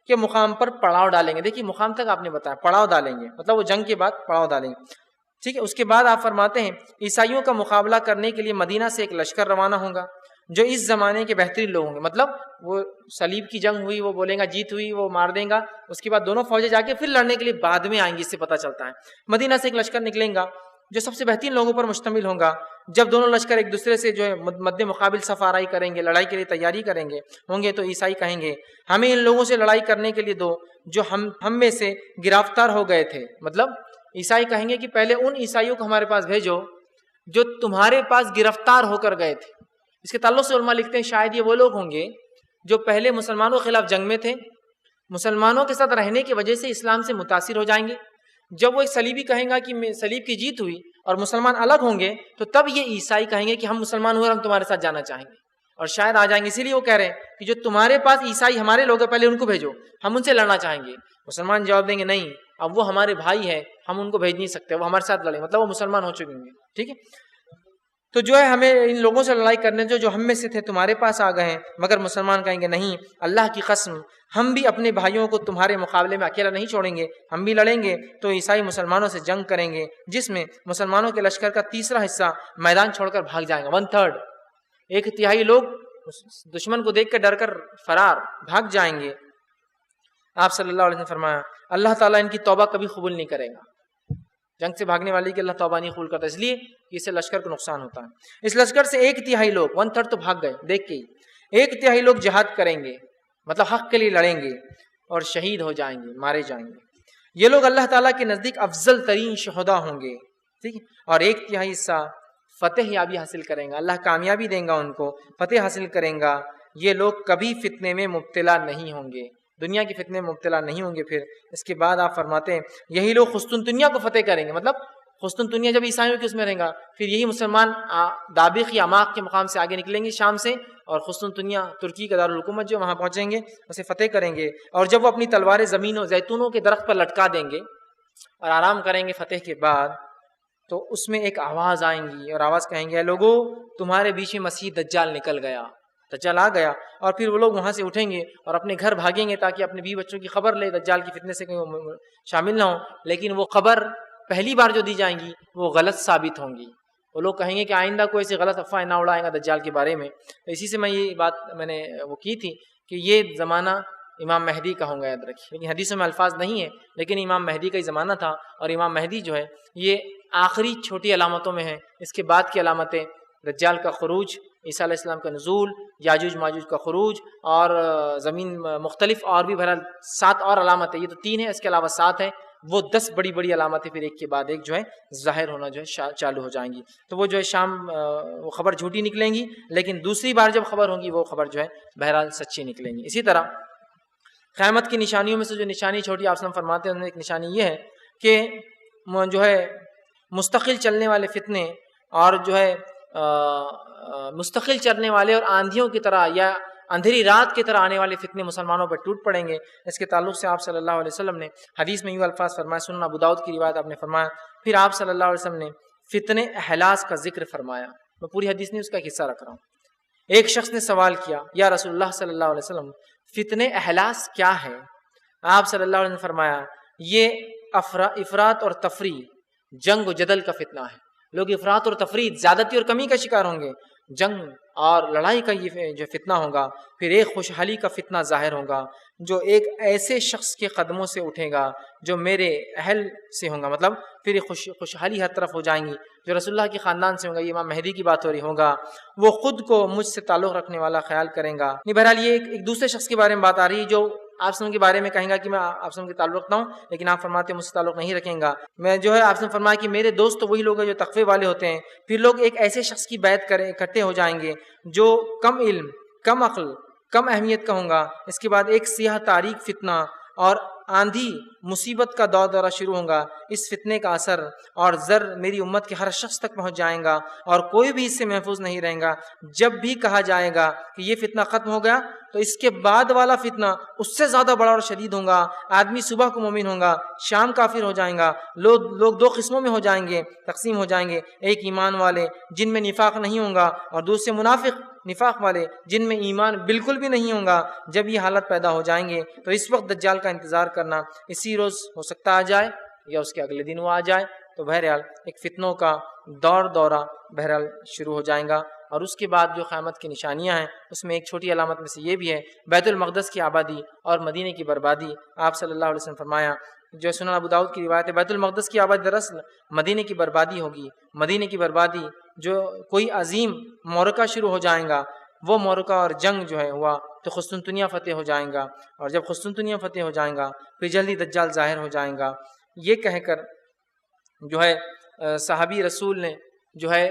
[SPEAKER 2] کے مقام پر پڑاؤ ڈالیں گے. دیکھیے مقام تک آپ نے بتایا، پڑاؤ ڈالیں گے مطلب وہ جنگ کے بعد پڑاؤ ڈالیں گے. ٹھیک ہے، اس کے بعد آپ فرماتے ہیں عیسائیوں کا مقابلہ کرنے کے لیے مدینہ سے ایک لشکر روانہ ہوگا جو اس زمانے کے بہترین لوگ ہوں گے. مطلب وہ صلیب کی جنگ ہوئی، وہ بولیں گا جیت ہوئی، وہ مار دیں گا، اس کے بعد دونوں فوجیں جا کے پھر لڑنے کے لیے بعد میں آئیں گی. اس سے پتہ چلتا ہے مدینہ سے ایک لشکر نکلیں گا جو سب سے بہترین لوگوں پر مشتمل ہوگا. جب دونوں لشکر ایک دوسرے سے جو ہے مد مقابل صف آرائی کریں گے، لڑائی کے لیے تیاری کریں گے ہوں گے، تو عیسائی کہیں گے ہمیں ان لوگوں سے لڑائی کرنے کے لیے دو جو ہم میں سے گرفتار ہو گئے تھے. مطلب عیسائی کہیں گے کہ پہلے ان عیسائیوں کو ہمارے پاس بھیجو جو تمہارے پاس گرفتار ہو کر گئے تھے. اس کے تعلق سے علماء لکھتے ہیں شاید یہ وہ لوگ ہوں گے جو پہلے مسلمانوں کے خلاف جنگ میں تھے، مسلمانوں کے ساتھ رہنے کی وجہ سے اسلام سے متاثر ہو جائیں گے. جب وہ ایک صلیبی کہیں گا کہ صلیب کی جیت ہوئی اور مسلمان الگ ہوں گے تو تب یہ عیسائی کہیں گے کہ ہم مسلمان ہوئے اور ہم تمہارے ساتھ جانا چاہیں گے، اور شاید آ جائیں گے. اسی لیے وہ کہہ رہے ہیں کہ جو تمہارے پاس عیسائی ہمارے لوگ ہیں پہلے ان کو بھیجو، ہم ان سے لڑنا چاہیں گے. مسلمان جواب دیں گے نہیں، اب وہ ہمارے بھائی ہیں، ہم ان کو بھیج نہیں سکتے، وہ ہمارے ساتھ لڑیں، مطلب وہ مسلمان ہو چکے ہوں گے. ٹھیک ہے، تو جو ہے ہمیں ان لوگوں سے لڑائی کرنے جو ہم میں سے تھے تمہارے پاس آ گئے ہیں. مگر مسلمان کہیں گے نہیں، اللہ کی قسم ہم بھی اپنے بھائیوں کو تمہارے مقابلے میں اکیلا نہیں چھوڑیں گے، ہم بھی لڑیں گے. تو عیسائی مسلمانوں سے جنگ کریں گے جس میں مسلمانوں کے لشکر کا تیسرا حصہ میدان چھوڑ کر بھاگ جائیں گے. 1/3، 1/3 لوگ دشمن کو دیکھ کر ڈر کر فرار بھاگ جائیں گے. آپ صلی اللہ علیہ وسلم نے فرمایا اللہ تعالیٰ ان کی توبہ کبھی قبول نہیں کرے گا. جنگ سے بھاگنے والی کی اللہ توبہ نہیں قبول کرتا، اس لیے اس سے لشکر کو نقصان ہوتا ہے. اس لشکر سے 1/3 لوگ، 1/3 تو بھاگ گئے دیکھ کے ہی، 1/3 لوگ جہاد کریں گے، مطلب حق کے لیے لڑیں گے اور شہید ہو جائیں گے، مارے جائیں گے. یہ لوگ اللہ تعالیٰ کے نزدیک افضل ترین شہداء ہوں گے. ٹھیک ہے، اور 1/3 حصہ فتح یابی حاصل کریں گا، اللہ کامیابی دیں گا ان کو، فتح حاصل کریں گا. یہ لوگ کبھی فتنے میں مبتلا نہیں ہوں گے، دنیا کے فتنے میں مبتلا نہیں ہوں گے. پھر اس کے بعد آپ فرماتے ہیں یہی لوگ قسطنطنیہ کو فتح کریں گے. مطلب قسطنطنیہ جب عیسائیوں کے اس میں رہیں گا، پھر یہی مسلمان دابق یا عماق کے مقام سے آگے نکلیں گے شام سے، اور قسطنطنیہ ترکی کا دارالحکومت جو وہاں پہنچیں گے، اسے فتح کریں گے. اور جب وہ اپنی تلواریں زمین و زیتونوں کے درخت پر لٹکا دیں گے اور آرام کریں گے فتح کے بعد، تو اس میں ایک آواز آئیں گی اور آواز کہیں گے اے لوگو تمہارے بیچ میں مسیح دجال نکل گیا، دجال آ گیا، اور پھر وہ لوگ وہاں سے اٹھیں گے اور اپنے گھر بھاگیں گے تاکہ اپنے بیوی بچوں کی خبر لے، دجال کی فتنے سے کہیں وہ شامل نہ ہوں، لیکن وہ خبر پہلی بار جو دی جائیں گی وہ غلط ثابت ہوں گی، وہ لوگ کہیں گے کہ آئندہ کوئی ایسی غلط افواہ نہ اڑائیں گا دجال کے بارے میں۔ تو اسی سے میں یہ بات میں نے وہ کی تھی کہ یہ زمانہ امام مہدی کا ہوں گا، یاد رکھیے، لیکن حدیثوں میں الفاظ نہیں ہے، لیکن امام مہدی کا ہی زمانہ تھا، اور امام مہدی جو ہے یہ آخری چھوٹی علامتوں میں ہے۔ اس کے بعد کی علامتیں دجال کا خروج، عیسیٰ علیہ السلام کا نزول، یاجوج ماجوج کا خروج، اور زمین مختلف اور بھی بہرحال 7 اور علامتیں، یہ تو 3 ہیں، اس کے علاوہ 7 ہیں، وہ 10 بڑی بڑی علامتیں پھر ایک کے بعد ایک جو ہے ظاہر ہونا جو ہے چالو ہو جائیں گی۔ تو وہ جو ہے شام وہ خبر جھوٹی نکلیں گی، لیکن دوسری بار جب خبر ہوگی وہ خبر جو ہے بہرحال سچی نکلیں گی۔ اسی طرح قیامت کی نشانیوں میں سے جو نشانی چھوٹی آپ وسلم فرماتے ہیں ان میں ایک نشانی یہ ہے کہ جو ہے مستقل چلنے والے فتنے اور جو ہے مستقل چلنے والے اور آندھیوں کی طرح یا اندھیری رات کی طرح آنے والے فتنے مسلمانوں پر ٹوٹ پڑیں گے۔ اس کے تعلق سے آپ صلی اللہ علیہ وسلم نے حدیث میں یوں الفاظ فرمائے، سنن ابو داؤد کی روایت آپ نے فرمایا، پھر آپ صلی اللہ علیہ وسلم نے فتنے احلاس کا ذکر فرمایا۔ میں پوری حدیث نہیں، اس کا ایک حصہ رکھ رہا ہوں۔ ایک شخص نے سوال کیا، یا رسول اللہ صلی اللہ علیہ وسلم فتنے احلاس کیا ہے؟ آپ صلی اللہ علیہ وسلم نے فرمایا یہ افراط اور تفریح، جنگ و جدل کا فتنہ ہے۔ لوگ افراط اور تفریح، زیادتی اور کمی کا شکار ہوں گے، جنگ اور لڑائی کا یہ جو فتنہ ہوگا۔ پھر ایک خوشحالی کا فتنہ ظاہر ہوگا جو ایک ایسے شخص کے قدموں سے اٹھے گا جو میرے اہل سے ہوں گا، مطلب پھر یہ خوشحالی ہر طرف ہو جائیں گی، جو رسول اللہ کے خاندان سے ہوں گا۔ یہ امام مہدی کی بات ہو رہی ہوگا، وہ خود کو مجھ سے تعلق رکھنے والا خیال کریں گا۔ بہرحال یہ ایک دوسرے شخص کے بارے میں بات آ رہی ہے جو آپ سلم کے بارے میں کہیں گا کہ میں آپ سلم کے تعلق رکھتا ہوں، لیکن آپ فرماتے ہیں مجھ سے تعلق نہیں رکھیں گا۔ میں جو ہے آپ سلم فرمایا کہ میرے دوست تو وہی لوگ ہیں جو تقوی والے ہوتے ہیں۔ پھر لوگ ایک ایسے شخص کی بیعت کریں، اکٹھے ہو جائیں گے جو کم علم، کم عقل، کم اہمیت کا ہوں گا۔ اس کے بعد ایک سیاہ تاریک فتنہ اور آندھی مصیبت کا دورہ شروع ہوگا۔ اس فتنے کا اثر اور زر میری امت کے ہر شخص تک پہنچ جائیں گا اور کوئی بھی اس سے محفوظ نہیں رہیں گا۔ جب بھی کہا جائے گا کہ یہ فتنہ ختم ہو گیا تو اس کے بعد والا فتنہ اس سے زیادہ بڑا اور شدید ہوگا۔ آدمی صبح کو مومن ہوگا، شام کافر ہو جائیں گا۔ لوگ 2 قسموں میں ہو جائیں گے، تقسیم ہو جائیں گے، ایک ایمان والے جن میں نفاق نہیں ہوگا اور دوسرے منافق نفاق والے جن میں ایمان بالکل بھی نہیں ہوگا۔ جب یہ حالت پیدا ہو جائیں گے تو اس وقت دجال کا انتظار کرنا، اسی روز ہو سکتا آ جائے یا اس کے اگلے دن وہ آ جائے۔ تو بہرحال ایک فتنوں کا دورہ بہرحال شروع ہو جائیں گا۔ اور اس کے بعد جو قیامت کی نشانیاں ہیں اس میں ایک چھوٹی علامت میں سے یہ بھی ہے بیت المقدس کی آبادی اور مدینے کی بربادی۔ آپ صلی اللہ علیہ وسلم فرمایا، جو سنن ابو داؤد کی روایت ہے، بیت المقدس کی آبادی دراصل مدینے کی بربادی ہوگی۔ مدینے کی بربادی جو کوئی عظیم معرکہ شروع ہو جائیں گا، وہ معرکہ اور جنگ جو ہے ہوا تو قسطنطنیہ فتح ہو جائیں گا، اور جب قسطنطنیہ فتح ہو جائیں گا پھر جلدی دجال ظاہر ہو جائیں گا۔ یہ کہہ کر جو ہے صحابی رسول نے جو ہے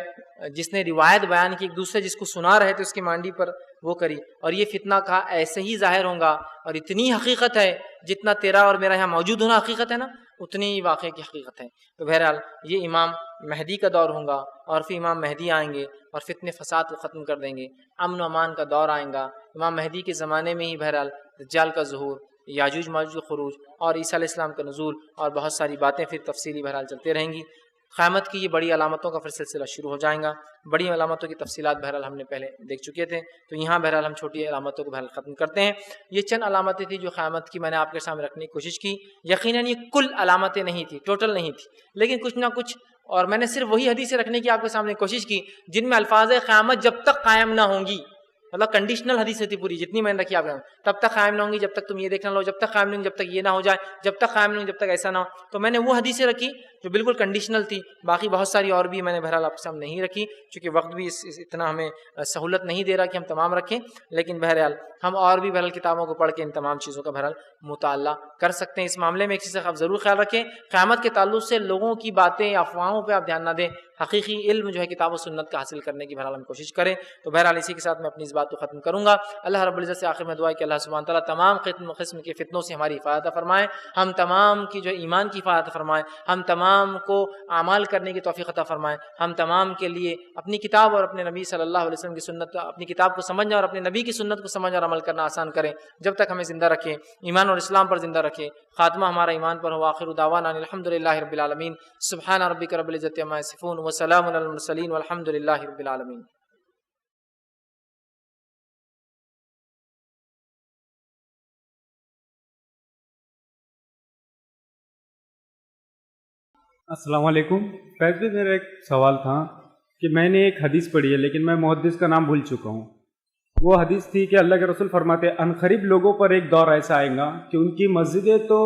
[SPEAKER 2] جس نے روایت بیان کی، ایک دوسرے جس کو سنا رہے تھے اس کی مانڈی پر وہ کری، اور یہ فتنہ کہا ایسے ہی ظاہر ہوگا، اور اتنی حقیقت ہے جتنا تیرا اور میرا یہاں موجود ہونا حقیقت ہے نا، اتنی ہی واقعے کی حقیقت ہے۔ تو بہرحال یہ امام مہدی کا دور ہوگا، اور پھر امام مہدی آئیں گے اور فتنے فساد کو ختم کر دیں گے، امن و امان کا دور آئیں گا۔ امام مہدی کے زمانے میں ہی بہرحال دجال کا ظہور، یاجوج ماجوج کا خروج، اور عیسیٰ علیہ السلام کا نزول، اور بہت ساری باتیں پھر تفصیلی بہرحال چلتے رہیں گی۔ قیامت کی یہ بڑی علامتوں کا پھر سلسلہ شروع ہو جائیں گا۔ بڑی علامتوں کی تفصیلات بہرحال ہم نے پہلے دیکھ چکے تھے، تو یہاں بہرحال ہم چھوٹی علامتوں کو بہرحال ختم کرتے ہیں۔ یہ چند علامتیں تھیں جو قیامت کی میں نے آپ کے سامنے رکھنے کی کوشش کی۔ یقیناً یہ کل علامتیں نہیں تھی، ٹوٹل نہیں تھی، لیکن کچھ نہ کچھ، اور میں نے صرف وہی حدیثیں رکھنے کی آپ کے سامنے کوشش کی جن میں الفاظ قیامت جب تک قائم نہ ہوں گی، مطلب کنڈیشنل حدیث تھی پوری جتنی میں نے رکھی آپ نے، تب تک قائم نہ ہوں گی جب تک تم یہ دیکھنا لو، جب تک قائم نہیں ہوں جب تک یہ نہ ہو جائے، جب تک قائم نہیں ہوں جب تک ایسا نہ ہو۔ تو میں نے وہ حدیثیں رکھی جو بالکل کنڈیشنل تھی، باقی بہت ساری اور بھی میں نے بہرحال آپ کے سامنے نہیں رکھی، چونکہ وقت بھی اتنا ہمیں سہولت نہیں دے رہا کہ ہم تمام رکھیں، لیکن بہرحال ہم اور بھی بہرحال کتابوں کو پڑھ کے ان تمام چیزوں کا بہرحال مطالعہ کر سکتے ہیں۔ اس معاملے میں ایک چیز کا آپ ضرور خیال رکھیں، قیامت کے تعلق سے لوگوں کی باتیں، افواہوں پہ آپ دھیان نہ دیں، حقیقی علم جو ہے کتاب و سنت کا حاصل کرنے کی بہرحال ہم کوشش کریں۔ تو بہرحال اسی کے ساتھ میں اپنی اس بات کو ختم کروں گا۔ اللہ رب العزت سے آخر میں دعا ہے کہ اللہ سبحانہ تعالیٰ تمام قسم کے فتنوں سے ہماری حفاظت فرمائے، ہم تمام کی جو ایمان کی حفاظت فرمائے، ہم تمام تمام کو اعمال کرنے کی توفیق عطا فرمائے. ہم تمام کے لیے اپنی کتاب اور اپنے نبی صلی اللہ علیہ وسلم کی سنت، اپنی کتاب کو سمجھنا اور اپنے نبی کی سنت کو سمجھنا اور عمل کرنا آسان کریں جب تک ہمیں زندہ رکھیں، ایمان اور اسلام پر زندہ رکھیں. خاتمہ ہمارا ایمان پر ہو. آخر دعوانا الحمدللہ رب العالمین. سبحان ربک رب العزت عما یصفون وسلام علی المرسلین والحمدللہ رب العالمین.
[SPEAKER 3] السلام علیکم. فیض بھائی، میرا ایک سوال تھا کہ میں نے ایک حدیث پڑھی ہے لیکن میں محدث کا نام بھول چکا ہوں. وہ حدیث تھی کہ اللہ کے رسول فرماتے عنقریب لوگوں پر ایک دور ایسا آئے گا کہ ان کی مسجدیں تو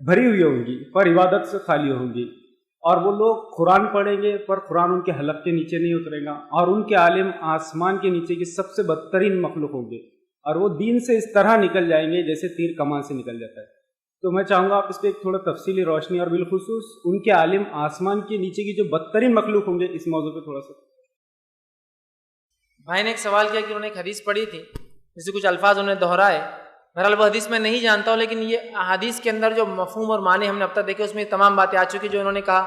[SPEAKER 3] بھری ہوئی ہوں گی پر عبادت سے خالی ہوں گی، اور وہ لوگ قرآن پڑھیں گے پر قرآن ان کے حلق کے نیچے نہیں اترے گا، اور ان کے عالم آسمان کے نیچے کی سب سے بدترین مخلوق ہوں گے، اور وہ دین سے اس طرح نکل جائیں گے جیسے تیر کمان سے نکل جاتا ہے. تو میں چاہوں گا آپ اس پہ ایک تھوڑا تفصیلی روشنی، اور بالخصوص ان کے عالم آسمان کے نیچے کی جو بدترین مخلوق ہوں گے، اس موضوع پہ تھوڑا سا.
[SPEAKER 2] بھائی نے ایک سوال کیا کہ انہوں نے ایک حدیث پڑھی تھی جس سے کچھ الفاظ انہوں نے دہرائے. بہرحال وہ حدیث میں نہیں جانتا ہوں، لیکن یہ حدیث کے اندر جو مفہوم اور معنی ہم نے اب تک دیکھے اس میں تمام باتیں آ چکی جو انہوں نے کہا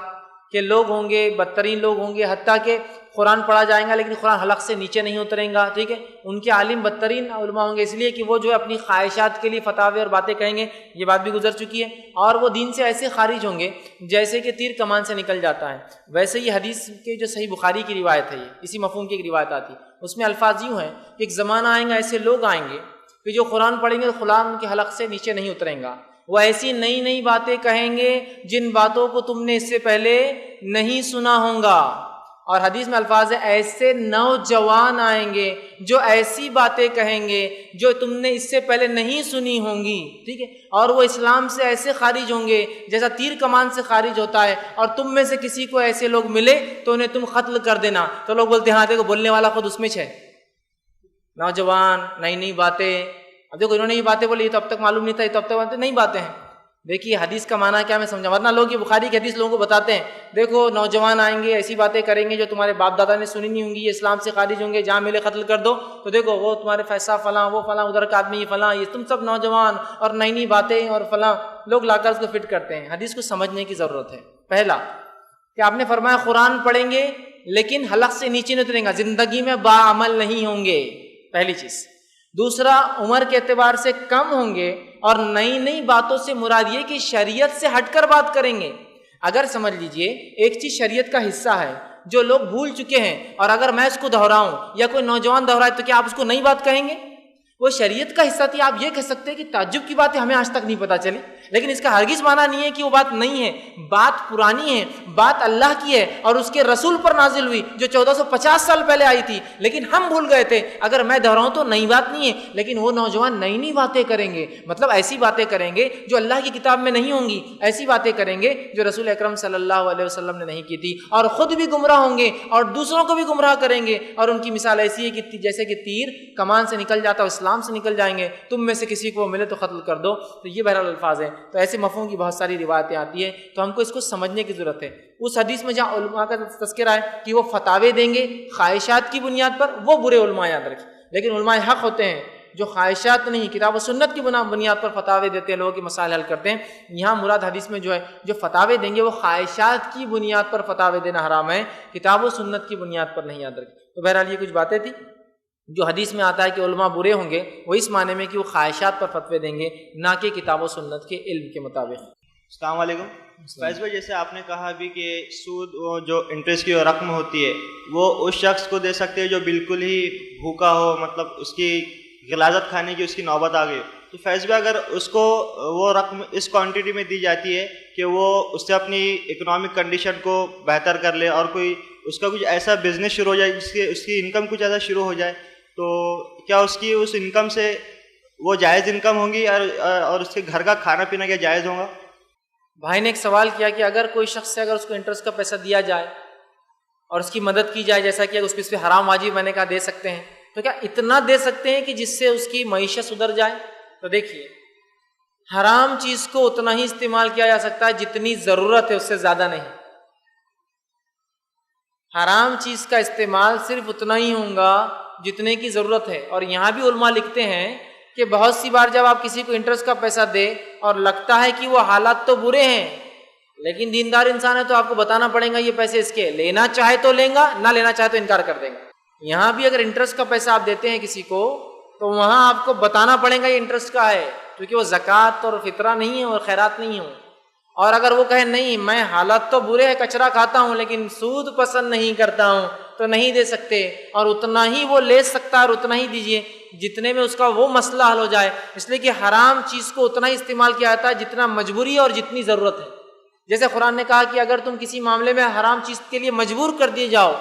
[SPEAKER 2] کہ لوگ ہوں گے، بدترین لوگ ہوں گے، حتیٰ کہ قرآن پڑھا جائیں گا لیکن قرآن حلق سے نیچے نہیں اتریں گا. ٹھیک ہے، ان کے عالم بدترین علماء ہوں گے اس لیے کہ وہ جو ہے اپنی خواہشات کے لیے فتاوے اور باتیں کہیں گے، یہ بات بھی گزر چکی ہے. اور وہ دین سے ایسے خارج ہوں گے جیسے کہ تیر کمان سے نکل جاتا ہے. ویسے یہ حدیث کے جو صحیح بخاری کی روایت ہے، یہ اسی مفہوم کی ایک روایت آتی ہے، اس میں الفاظ یوں ہیں کہ ایک زمانہ آئیں گا، ایسے لوگ آئیں گے کہ جو قرآن پڑھیں گے تو قرآن ان کے حلق سے نیچے نہیں اتریں گا. وہ ایسی نئی نئی باتیں کہیں گے جن باتوں کو تم نے اس سے پہلے نہیں سنا ہوگا. اور حدیث میں الفاظ ہے ایسے نوجوان آئیں گے جو ایسی باتیں کہیں گے جو تم نے اس سے پہلے نہیں سنی ہوں گی. ٹھیک ہے، اور وہ اسلام سے ایسے خارج ہوں گے جیسا تیر کمان سے خارج ہوتا ہے. اور تم میں سے کسی کو ایسے لوگ ملے تو انہیں تم قتل کر دینا. تو لوگ بولتے ہیں ہاں دیکھو بولنے والا خود اس میں ہے، نوجوان نئی نئی باتیں. اب دیکھو انہوں نے یہ باتیں بولی، یہ تو اب تک معلوم نہیں تھا، یہ تو اب تک نئی باتیں ہیں. دیکھیے حدیث کا معنی کیا میں سمجھا، ورنہ لوگ یہ بخاری کی حدیث لوگوں کو بتاتے ہیں دیکھو نوجوان آئیں گے ایسی باتیں کریں گے جو تمہارے باپ دادا نے سنی نہیں ہوں گی، یہ اسلام سے خارج ہوں گے، جہاں ملے قتل کر دو. تو دیکھو وہ تمہارے فیصلہ فلاں، وہ فلاں، ادھر کا آدمی فلاں، یہ تم سب نوجوان اور نئی نئی باتیں اور فلاں. لوگ لا کر اس کو فٹ کرتے ہیں. حدیث کو سمجھنے کی ضرورت ہے. پہلا کہ آپ نے فرمایا قرآن پڑھیں گے لیکن حلق سے نیچے نہیں اتریں گا، زندگی میں باعمل نہیں ہوں گے، پہلی چیز. دوسرا عمر کے اعتبار سے کم ہوں گے، اور نئی نئی باتوں سے مراد یہ کہ شریعت سے ہٹ کر بات کریں گے. اگر سمجھ لیجئے ایک چیز شریعت کا حصہ ہے جو لوگ بھول چکے ہیں، اور اگر میں اس کو دہراؤں یا کوئی نوجوان دہرائے تو کیا آپ اس کو نئی بات کہیں گے؟ وہ شریعت کا حصہ تھی. آپ یہ کہہ سکتے ہیں کہ تعجب کی باتیں ہمیں آج تک نہیں پتہ چلی، لیکن اس کا ہرگز معنی نہیں ہے کہ وہ بات نہیں ہے. بات پرانی ہے، بات اللہ کی ہے اور اس کے رسول پر نازل ہوئی جو 1450 سال پہلے آئی تھی، لیکن ہم بھول گئے تھے. اگر میں دہراؤں تو نئی بات نہیں ہے، لیکن وہ نوجوان نئی نئی باتیں کریں گے، مطلب ایسی باتیں کریں گے جو اللہ کی کتاب میں نہیں ہوں گی، ایسی باتیں کریں گے جو رسول اکرم صلی اللہ علیہ وسلم نے نہیں کی تھی، اور خود بھی گمراہ ہوں گے اور دوسروں کو بھی گمراہ کریں گے. اور ان کی مثال ایسی ہے کہ جیسے کہ تیر کمان سے نکل جاتا ہے، اسلام سے نکل جائیں گے. تم میں سے کسی کو ملے تو قتل کر دو. تو یہ بہرحال الفاظ ہیں. تو ایسے مفہوم کی بہت ساری روایتیں آتی ہیں، تو ہم کو اس کو سمجھنے کی ضرورت ہے. اس حدیث میں جہاں علماء کا تذکرہ ہے کہ وہ فتاوے دیں گے خواہشات کی بنیاد پر، وہ برے علماء یاد رکھیں. لیکن علماء حق ہوتے ہیں جو خواہشات نہیں، کتاب و سنت کی بنیاد پر فتاوے دیتے ہیں، لوگوں کے مسائل حل کرتے ہیں. یہاں مراد حدیث میں جو ہے جو فتاوے دیں گے وہ خواہشات کی بنیاد پر فتاوے دینا حرام ہے، کتاب و سنت کی بنیاد پر نہیں، یاد رکھیں. تو بہرحال یہ کچھ باتیں تھیں. جو حدیث میں آتا ہے کہ علماء برے ہوں گے، وہ اس معنی میں کہ وہ خواہشات پر فتوے دیں گے، نہ کہ کتاب و سنت کے علم کے مطابق.
[SPEAKER 4] السلام علیکم. فیض بھائی، جیسے آپ نے کہا ابھی کہ سود وہ جو انٹرسٹ کی رقم ہوتی ہے وہ اس شخص کو دے سکتے ہیں جو بالکل ہی بھوکا ہو، مطلب اس کی غلاظت کھانے کی اس کی نوبت آ گئی. تو فیض بھائی اگر اس کو وہ رقم اس کوانٹٹی میں دی جاتی ہے کہ وہ اس سے اپنی اکنامک کنڈیشن کو بہتر کر لے اور کوئی اس کا کچھ ایسا بزنس شروع ہو جائے جس کے اس کی انکم کچھ ایسا شروع ہو جائے، تو کیا اس کی اس انکم سے وہ جائز انکم ہوں گی اور اس کے گھر کا کھانا پینا کیا جائز ہوگا؟
[SPEAKER 2] بھائی نے ایک سوال کیا کہ اگر کوئی شخص سے اگر اس کو انٹرسٹ کا پیسہ دیا جائے اور اس کی مدد کی جائے، جیسا کہ اس پہ حرام واجب میں نے کہا دے سکتے ہیں، تو کیا اتنا دے سکتے ہیں کہ جس سے اس کی معیشت سدھر جائے؟ تو دیکھیے حرام چیز کو اتنا ہی استعمال کیا جا سکتا ہے جتنی ضرورت ہے، اس سے زیادہ نہیں. حرام چیز کا استعمال صرف اتنا ہی ہوگا جتنے کی ضرورت ہے. اور یہاں بھی علماء لکھتے ہیں کہ بہت سی بار جب آپ کسی کو انٹرسٹ کا پیسہ دے اور لگتا ہے کہ وہ حالات تو برے ہیں لیکن دیندار انسان ہے تو آپ کو بتانا پڑے گا یہ پیسے اس کے، لینا چاہے تو لیں گا، نہ لینا چاہے تو انکار کر دیں گا۔ یہاں بھی اگر انٹرسٹ کا پیسہ آپ دیتے ہیں کسی کو تو وہاں آپ کو بتانا پڑے گا یہ انٹرسٹ کا ہے، کیونکہ وہ زکوٰۃ اور فطرہ نہیں ہے اور خیرات نہیں ہے۔ اور اگر وہ کہے نہیں میں حالات تو برے ہے، کچرا کھاتا ہوں لیکن سود پسند نہیں کرتا ہوں، تو نہیں دے سکتے، اور اتنا ہی وہ لے سکتا ہے اور اتنا ہی دیجیے جتنے میں اس کا وہ مسئلہ حل ہو جائے، اس لیے کہ حرام چیز کو اتنا ہی استعمال کیا جاتا ہے جتنا مجبوری ہے اور جتنی ضرورت ہے۔ جیسے قرآن نے کہا کہ اگر تم کسی معاملے میں حرام چیز کے لیے مجبور کر دیے جاؤ،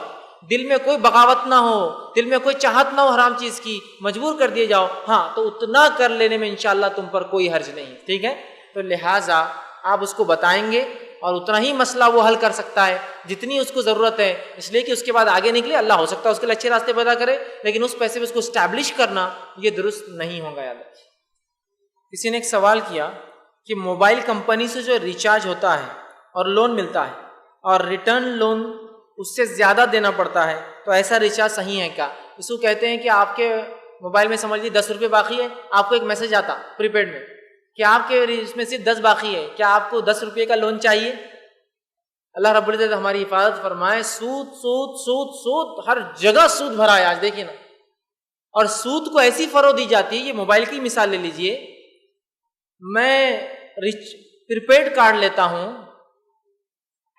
[SPEAKER 2] دل میں کوئی بغاوت نہ ہو، دل میں کوئی چاہت نہ ہو حرام چیز کی، مجبور کر دیے جاؤ، ہاں تو اتنا کر لینے میں انشاءاللہ تم پر کوئی حرج نہیں، ٹھیک ہے؟ تو لہٰذا آپ اس کو بتائیں گے اور اتنا ہی مسئلہ وہ حل کر سکتا ہے جتنی اس کو ضرورت ہے، اس لیے کہ اس کے بعد آگے نکلے، اللہ ہو سکتا ہے اس کے لیے اچھے راستے پیدا کرے، لیکن اس پیسے پہ اس کو اسٹیبلش کرنا یہ درست نہیں ہوگا۔ یاد رکھیے۔ کسی نے ایک سوال کیا کہ موبائل کمپنی سے جو ریچارج ہوتا ہے اور لون ملتا ہے اور ریٹرن لون اس سے زیادہ دینا پڑتا ہے، تو ایسا ریچارج صحیح ہے کیا؟ اس کو کہتے ہیں کہ آپ کے موبائل میں سمجھ لیجیے 10 روپے باقی ہے، آپ کو ایک میسج آتا پری پیڈ میں کہ آپ کے اس میں صرف 10 باقی ہے، کیا آپ کو 10 روپے کا لون چاہیے؟ اللہ رب العزت ہماری حفاظت فرمائے۔ سود سود سود سود، ہر جگہ سود بھرا ہے آج، دیکھیے نا۔ اور سود کو ایسی فروغ دی جاتی ہے، یہ موبائل کی مثال لے لیجئے، میں پریپیڈ کارڈ لیتا ہوں،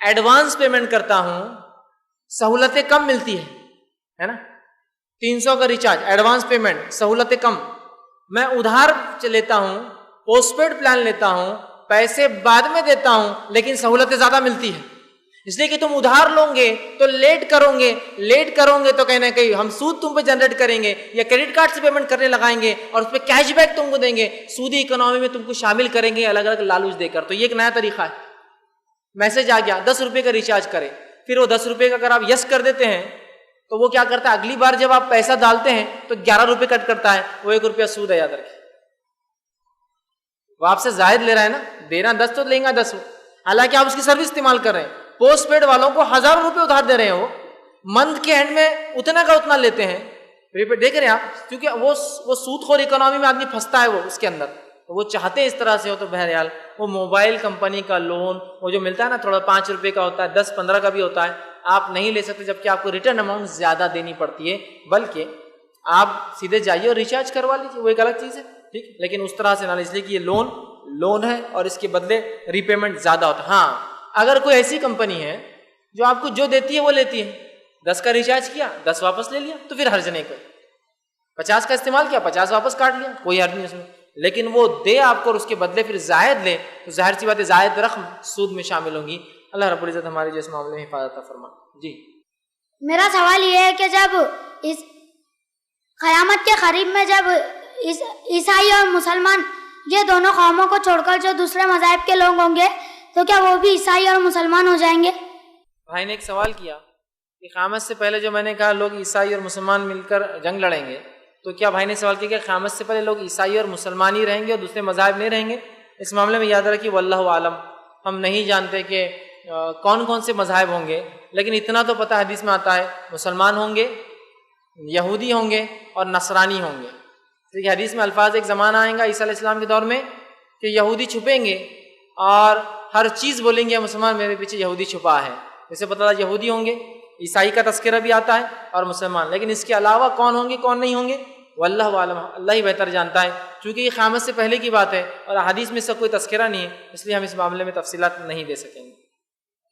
[SPEAKER 2] ایڈوانس پیمنٹ کرتا ہوں، سہولتیں کم ملتی ہے نا، 300 کا ریچارج، ایڈوانس پیمنٹ، سہولتیں کم۔ میں ادھار لیتا ہوں، پوسٹ پیڈ پلان لیتا ہوں، پیسے بعد میں دیتا ہوں لیکن سہولتیں زیادہ ملتی ہیں، اس لیے کہ تم ادھار لو گے تو لیٹ کرو گے تو کہیں نہ کہیں ہم سود تم پہ جنریٹ کریں گے، یا کریڈٹ کارڈ سے پیمنٹ کرنے لگائیں گے اور اس پہ کیش بیک تم کو دیں گے، سودی اکنامی میں تم کو شامل کریں گے الگ الگ لالچ دے کر۔ تو یہ ایک نیا طریقہ ہے۔ میسج آ گیا 10 روپے کا ریچارج کرے، پھر وہ 10 روپے کا اگر آپ یس کر دیتے ہیں تو وہ کیا کرتا ہے، اگلی بار جب آپ پیسہ ڈالتے ہیں تو 11 روپے کٹ کرتا ہے، وہ 1 روپیہ سود ہے، یاد رکھیں۔ وہ آپ سے زائد لے رہا ہے نا، دینا 10 تو لیں گا 10، حالانکہ آپ اس کی سروس استعمال کر رہے ہیں۔ پوسٹ پیڈ والوں کو 1000 روپے ادھار دے رہے ہیں، وہ منتھ کے اینڈ میں اتنا کا اتنا لیتے ہیں، دیکھ رہے ہیں آپ، کیونکہ وہ سود خور اکنامی میں آدمی پھنستا ہے، وہ اس کے اندر وہ چاہتے ہیں اس طرح سے ہو۔ تو بہرحال وہ موبائل کمپنی کا لون وہ جو ملتا ہے نا، تھوڑا 5 روپے کا ہوتا ہے، 10-15 کا بھی ہوتا ہے، آپ نہیں لے سکتے، جبکہ آپ کو ریٹرن اماؤنٹ زیادہ دینی پڑتی ہے، بلکہ آپ سیدھے جائیے اور ریچارج کروا لیجیے، وہ ایک الگ چیز ہے، ٹھیک، لیکن اس طرح سے نہ، اس لیے کہ یہ لون ہے اور اس کے بدلے ری پیمنٹ زیادہ ہوتا ہے۔ ہاں اگر کوئی ایسی کمپنی ہے جو آپ کو جو دیتی ہے وہ لیتی ہے، 10 کا ریچارج کیا، 10 واپس لے لیا، تو پھر حرج نہیں، کوئی 50 کا استعمال کیا، 50 واپس کاٹ لیا، کوئی حرج نہیں اس میں۔ لیکن وہ دے آپ کو اور اس کے بدلے پھر زائد لے، تو ظاہر سی بات ہے زائد رقم سود میں شامل ہوں گی۔ اللہ رب العزت ہمارے جس معاملے میں حفاظت فرمائے۔ جی
[SPEAKER 5] میرا سوال یہ ہے کہ جب اس قیامت کے قریب میں جب عیسائی اور مسلمان یہ دونوں قوموں کو چھوڑ کر جو دوسرے مذاہب کے لوگ ہوں گے تو کیا وہ بھی عیسائی اور مسلمان ہو جائیں گے؟
[SPEAKER 2] بھائی نے ایک سوال کیا کہ قیامت سے پہلے جو میں نے کہا لوگ عیسائی اور مسلمان مل کر جنگ لڑیں گے، تو کیا بھائی نے سوال کیا کہ قیامت سے پہلے لوگ عیسائی اور مسلمان ہی رہیں گے اور دوسرے مذاہب نہیں رہیں گے؟ اس معاملے میں یاد رکھیے واللہ عالم، ہم نہیں جانتے کہ کون کون سے مذاہب ہوں گے، لیکن اتنا تو پتہ حدیث میں آتا ہے مسلمان ہوں گے، یہودی ہوں گے اور نصرانی ہوں گے۔ دیکھیے حدیث میں الفاظ، ایک زمانہ آئے گا عیسیٰ علیہ السلام کے دور میں کہ یہودی چھپیں گے اور ہر چیز بولیں گے مسلمان میرے پیچھے یہودی چھپا ہے، جیسے پتہ چلا یہودی ہوں گے، عیسائی کا تذکرہ بھی آتا ہے اور مسلمان، لیکن اس کے علاوہ کون ہوں گے کون نہیں ہوں گے واللہ عالم، اللہ ہی بہتر جانتا ہے، چونکہ یہ قیامت سے پہلے کی بات ہے اور حدیث میں اس کا کوئی تذکرہ نہیں ہے، اس لیے ہم اس معاملے میں تفصیلات نہیں دے سکیں گے۔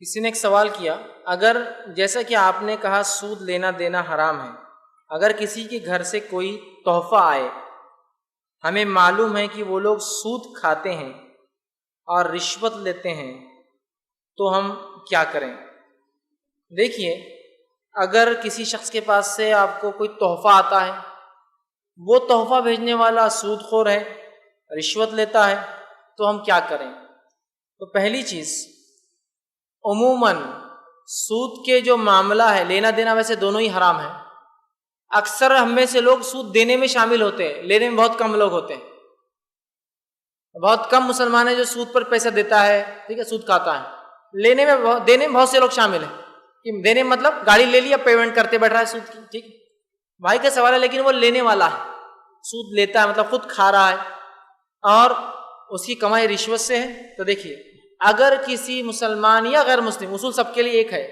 [SPEAKER 2] کسی نے ایک سوال کیا، اگر جیسا کہ آپ نے کہا سود لینا دینا حرام ہے، اگر کسی کے گھر سے کوئی تحفہ آئے، ہمیں معلوم ہے کہ وہ لوگ سود کھاتے ہیں اور رشوت لیتے ہیں، تو ہم کیا کریں؟ دیکھیے اگر کسی شخص کے پاس سے آپ کو کوئی تحفہ آتا ہے، وہ تحفہ بھیجنے والا سود خور ہے، رشوت لیتا ہے، تو ہم کیا کریں؟ تو پہلی چیز، عموماً سود کے جو معاملہ ہے، لینا دینا ویسے دونوں ہی حرام ہے، اکثر ہم میں سے لوگ سود دینے میں شامل ہوتے ہیں، لینے میں بہت کم لوگ ہوتے ہیں، بہت کم مسلمان ہے جو سود پر پیسہ دیتا ہے، ٹھیک ہے، سود کھاتا ہے، دینے میں بہت سے لوگ شامل ہیں، کہ دینے مطلب گاڑی لے لیا پیمنٹ کرتے بیٹھ رہا ہے سود کی، ٹھیک ہے، بھائی کا سوال ہے، لیکن وہ لینے والا ہے، سود لیتا ہے مطلب خود کھا رہا ہے اور اس کی کمائی رشوت سے ہے۔ تو دیکھیے اگر کسی مسلمان یا غیر مسلم، اصول سب کے لیے ایک ہے،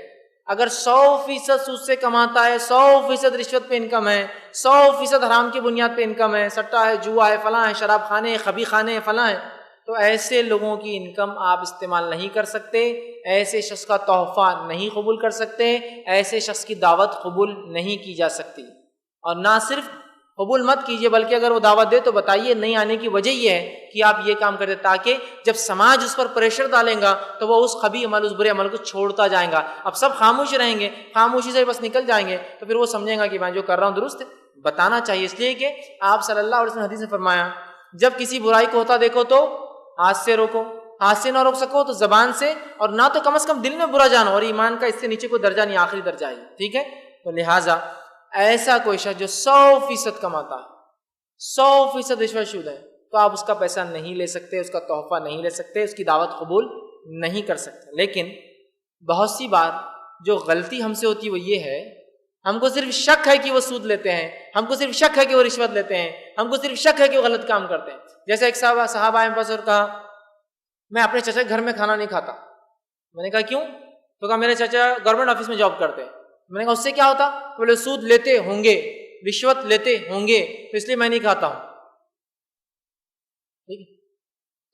[SPEAKER 2] اگر 100% سود سے کماتا ہے، 100% رشوت پہ انکم ہے، 100% حرام کی بنیاد پہ انکم ہے، سٹا ہے، جوا ہے، فلاں ہے، شراب خانے ہیں، خبی خانے ہیں، فلاں ہے، تو ایسے لوگوں کی انکم آپ استعمال نہیں کر سکتے، ایسے شخص کا تحفہ نہیں قبول کر سکتے، ایسے شخص کی دعوت قبول نہیں کی جا سکتی۔ اور نہ صرف قبول مت کیجئے بلکہ اگر وہ دعوت دے تو بتائیے نہیں آنے کی وجہ یہ ہے کہ آپ یہ کام کرتے، تاکہ جب سماج اس پر پریشر ڈالیں گا تو وہ اس خبی عمل، اس برے عمل کو چھوڑتا جائیں گا۔ اب سب خاموش رہیں گے، خاموشی سے بس نکل جائیں گے، تو پھر وہ سمجھیں گا کہ میں جو کر رہا ہوں درست ہے۔ بتانا چاہیے، اس لیے کہ آپ صلی اللہ علیہ وسلم حدیث میں فرمایا جب کسی برائی کو ہوتا دیکھو تو ہاتھ سے روکو، ہاتھ سے نہ روک سکو تو زبان سے، اور نہ تو کم از کم دل میں برا جانو، اور ایمان کا اس سے نیچے کوئی درجہ نہیں، آخری درجہ ہے، ٹھیک ہے؟ تو لہٰذا ایسا کوئی شخص جو 100% کماتا ہے، 100% رشوت شود ہے، تو آپ اس کا پیسہ نہیں لے سکتے، اس کا تحفہ نہیں لے سکتے، اس کی دعوت قبول نہیں کر سکتے۔ لیکن بہت سی بار جو غلطی ہم سے ہوتی ہے وہ یہ ہے، ہم کو صرف شک ہے کہ وہ سود لیتے ہیں، ہم کو صرف شک ہے کہ وہ رشوت لیتے ہیں، ہم کو صرف شک ہے کہ وہ غلط کام کرتے ہیں۔ جیسے ایک صحابہ آئے پاس اور کہا میں اپنے چچا کے گھر میں کھانا نہیں کھاتا۔ میں نے کہا کیوں؟ تو کہا میرے چچا گورنمنٹ آفس میں جاب کرتے ہیں۔ میں نے کہا اس سے کیا ہوتا؟ بولے سود لیتے ہوں گے، رشوت لیتے ہوں گے، تو اس لیے میں نہیں کھاتا ہوں۔ ٹھیک ہے،